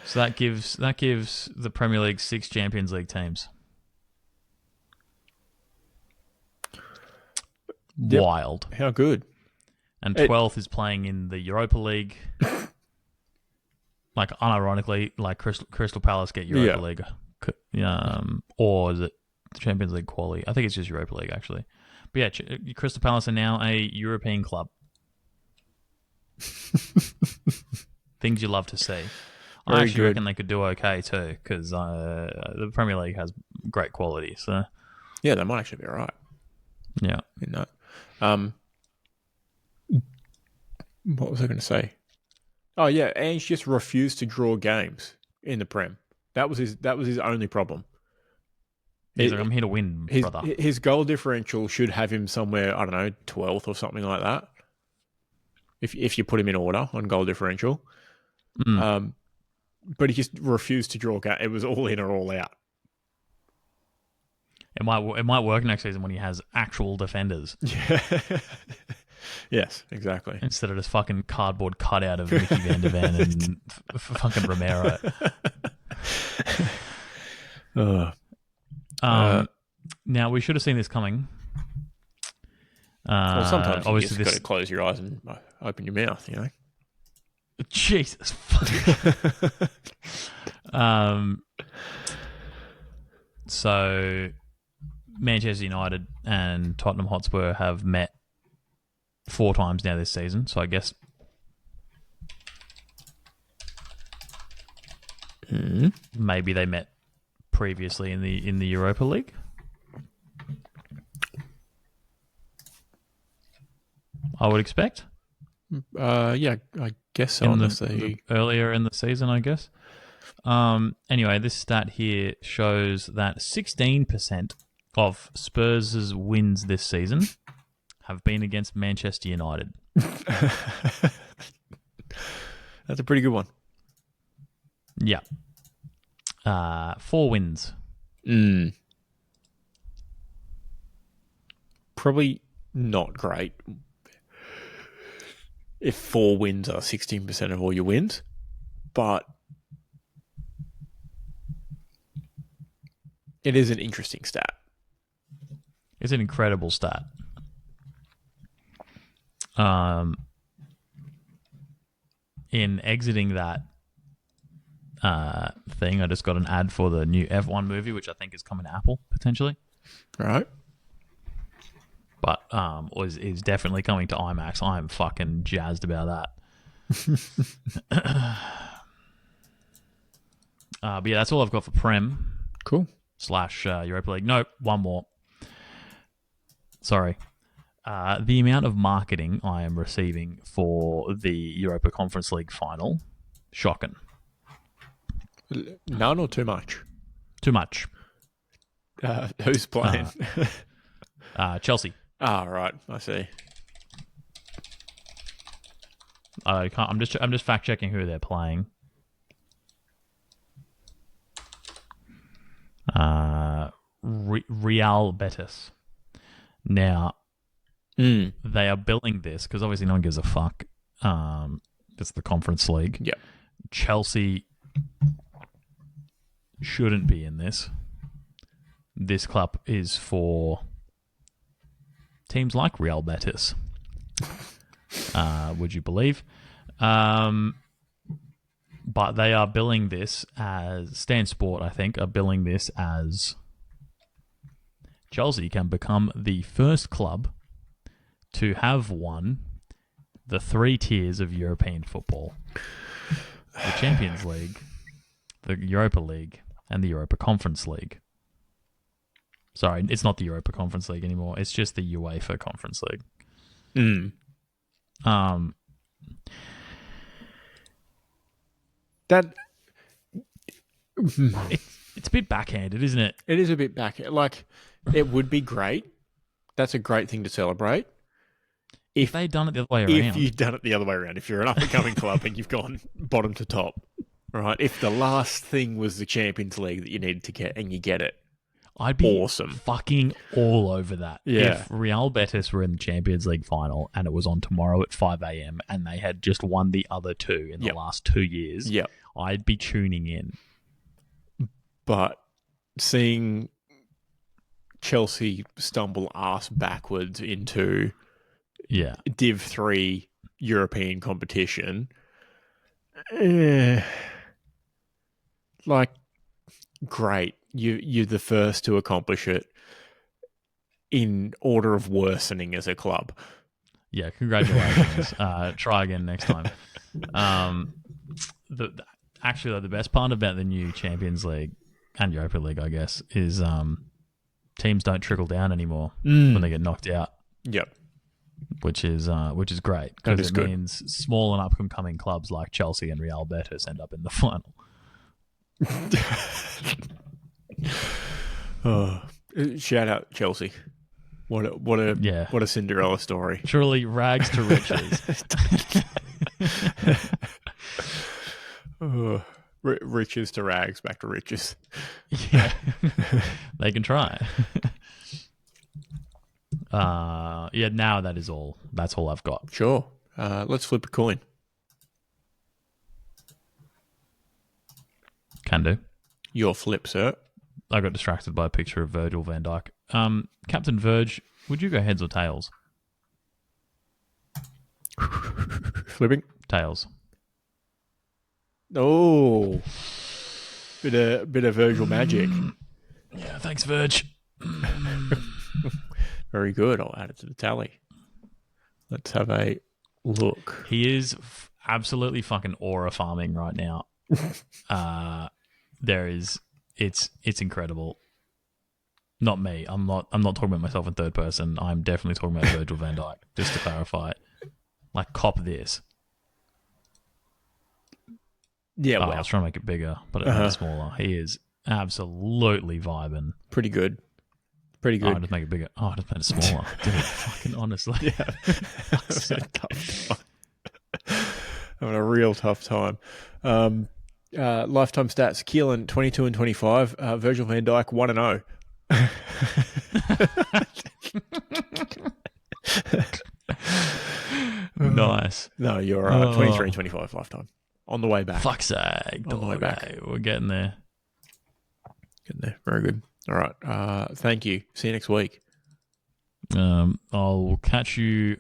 [SPEAKER 2] So that gives the Premier League 6 Champions League teams.
[SPEAKER 1] Yep.
[SPEAKER 2] Wild.
[SPEAKER 1] How good.
[SPEAKER 2] And 12th is playing in the Europa League. Like, unironically, like Crystal Palace get Europa League. Or is it the Champions League quali? I think it's just Europa League, actually. But yeah, Crystal Palace are now a European club. Things you love to see. I actually reckon they could do okay too, because the Premier League has great quality. So
[SPEAKER 1] yeah, they might actually be all right.
[SPEAKER 2] Yeah.
[SPEAKER 1] In that. What was I going to say? Oh yeah, Ange just refused to draw games in the Prem. That was his only problem.
[SPEAKER 2] He's like, I'm here to win, brother.
[SPEAKER 1] His goal differential should have him somewhere, I don't know, 12th or something like that. If you put him in order on goal differential. But he just refused to draw game. It was all in or all out.
[SPEAKER 2] It might work next season when he has actual defenders.
[SPEAKER 1] Yeah. Yes, exactly.
[SPEAKER 2] Instead of this fucking cardboard cutout of Mickey Van der Van and fucking Romero. Now, we should have seen this coming.
[SPEAKER 1] Well, sometimes you
[SPEAKER 2] obviously
[SPEAKER 1] just got to close your eyes and open your mouth, you know?
[SPEAKER 2] Jesus. So, Manchester United and Tottenham Hotspur have met 4 times now this season. So I guess maybe they met previously in the Europa League. I would expect.
[SPEAKER 1] Yeah, I guess so.
[SPEAKER 2] Earlier in the season, I guess. Anyway, this stat here shows that 16% of Spurs' wins this season have been against Manchester United.
[SPEAKER 1] That's a pretty good one.
[SPEAKER 2] Yeah. 4 wins.
[SPEAKER 1] Probably not great if 4 wins are 16% of all your wins, but it is an interesting stat.
[SPEAKER 2] It's an incredible stat. In exiting that thing, I just got an ad for the new F1 movie, which I think is coming to Apple potentially.
[SPEAKER 1] Right.
[SPEAKER 2] But is definitely coming to IMAX. I'm fucking jazzed about that. But yeah, that's all I've got for Prem.
[SPEAKER 1] Cool.
[SPEAKER 2] / Europa League. Nope, one more. Sorry. The amount of marketing I am receiving for the Europa Conference League final, shocking.
[SPEAKER 1] None or too much?
[SPEAKER 2] Too much.
[SPEAKER 1] Who's playing?
[SPEAKER 2] Chelsea.
[SPEAKER 1] Right. I see.
[SPEAKER 2] I'm just fact checking who they're playing. Real Betis. Now, they are billing this because obviously no one gives a fuck. It's the Conference League.
[SPEAKER 1] Yeah.
[SPEAKER 2] Chelsea shouldn't be in this. This club is for teams like Real Betis. Would you believe? But they are billing this as Stan Sport, I think, are billing this as Chelsea can become the first club to have won the 3 tiers of European football: the Champions League, the Europa League, and the Europa Conference League. Sorry, it's not the Europa Conference League anymore. It's just the UEFA Conference League.
[SPEAKER 1] That
[SPEAKER 2] it's a bit backhanded, isn't it?
[SPEAKER 1] It is a bit backhanded. Like, it would be great. That's a great thing to celebrate.
[SPEAKER 2] If they'd done it the other way around.
[SPEAKER 1] If you'd done it the other way around. If you're an up-and-coming club and you've gone bottom to top, right? If the last thing was the Champions League that you needed to get and you get it,
[SPEAKER 2] I'd be
[SPEAKER 1] awesome.
[SPEAKER 2] Fucking all over that.
[SPEAKER 1] Yeah.
[SPEAKER 2] If Real Betis were in the Champions League final and it was on tomorrow at 5 a.m. and they had just won the other 2 in the last 2 years, I'd be tuning in.
[SPEAKER 1] But seeing Chelsea stumble ass backwards into Div 3 European competition, like, great. You're the first to accomplish it in order of worsening as a club.
[SPEAKER 2] Yeah, congratulations. Try again next time. Actually, the best part about the new Champions League and Europa League, I guess, is teams don't trickle down anymore when they get knocked out.
[SPEAKER 1] Yep.
[SPEAKER 2] Which is great because it means small and up and coming clubs like Chelsea and Real Betis end up in the final.
[SPEAKER 1] Shout out Chelsea. What a Cinderella story.
[SPEAKER 2] Truly rags to riches.
[SPEAKER 1] Riches to rags, back to riches.
[SPEAKER 2] Yeah. They can try. Now that's all I've got.
[SPEAKER 1] Sure. Let's flip a coin.
[SPEAKER 2] Can do.
[SPEAKER 1] Your flip, sir.
[SPEAKER 2] I got distracted by a picture of Virgil van Dijk. Captain Verge, would you go heads or tails?
[SPEAKER 1] Flipping?
[SPEAKER 2] Tails.
[SPEAKER 1] Oh. Bit of Virgil magic.
[SPEAKER 2] Yeah, thanks, Verge.
[SPEAKER 1] Very good. I'll add it to the tally. Let's have a look.
[SPEAKER 2] He is absolutely fucking aura farming right now. It's incredible. Not me. I'm not talking about myself in third person. I'm definitely talking about Virgil van Dijk. Just to clarify, like, cop this.
[SPEAKER 1] Yeah,
[SPEAKER 2] I was trying to make it bigger, but it made it smaller. He is absolutely vibing.
[SPEAKER 1] Pretty good.
[SPEAKER 2] Oh, I just make it bigger. Oh, I just made it smaller. Dude, fucking honestly.
[SPEAKER 1] Yeah. That's a tough time. Having a real tough time. Lifetime stats: Keelan 22 and 25. Virgil van Dijk 1 and 0.
[SPEAKER 2] Nice.
[SPEAKER 1] No, you're 23 and 25 lifetime. On the way back.
[SPEAKER 2] Fuck's sake.
[SPEAKER 1] On the way back.
[SPEAKER 2] We're getting there.
[SPEAKER 1] Getting there. Very good. All right. Thank you. See you next week.
[SPEAKER 2] I'll catch you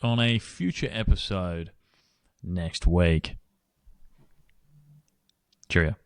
[SPEAKER 2] on a future episode next week. Cheerio.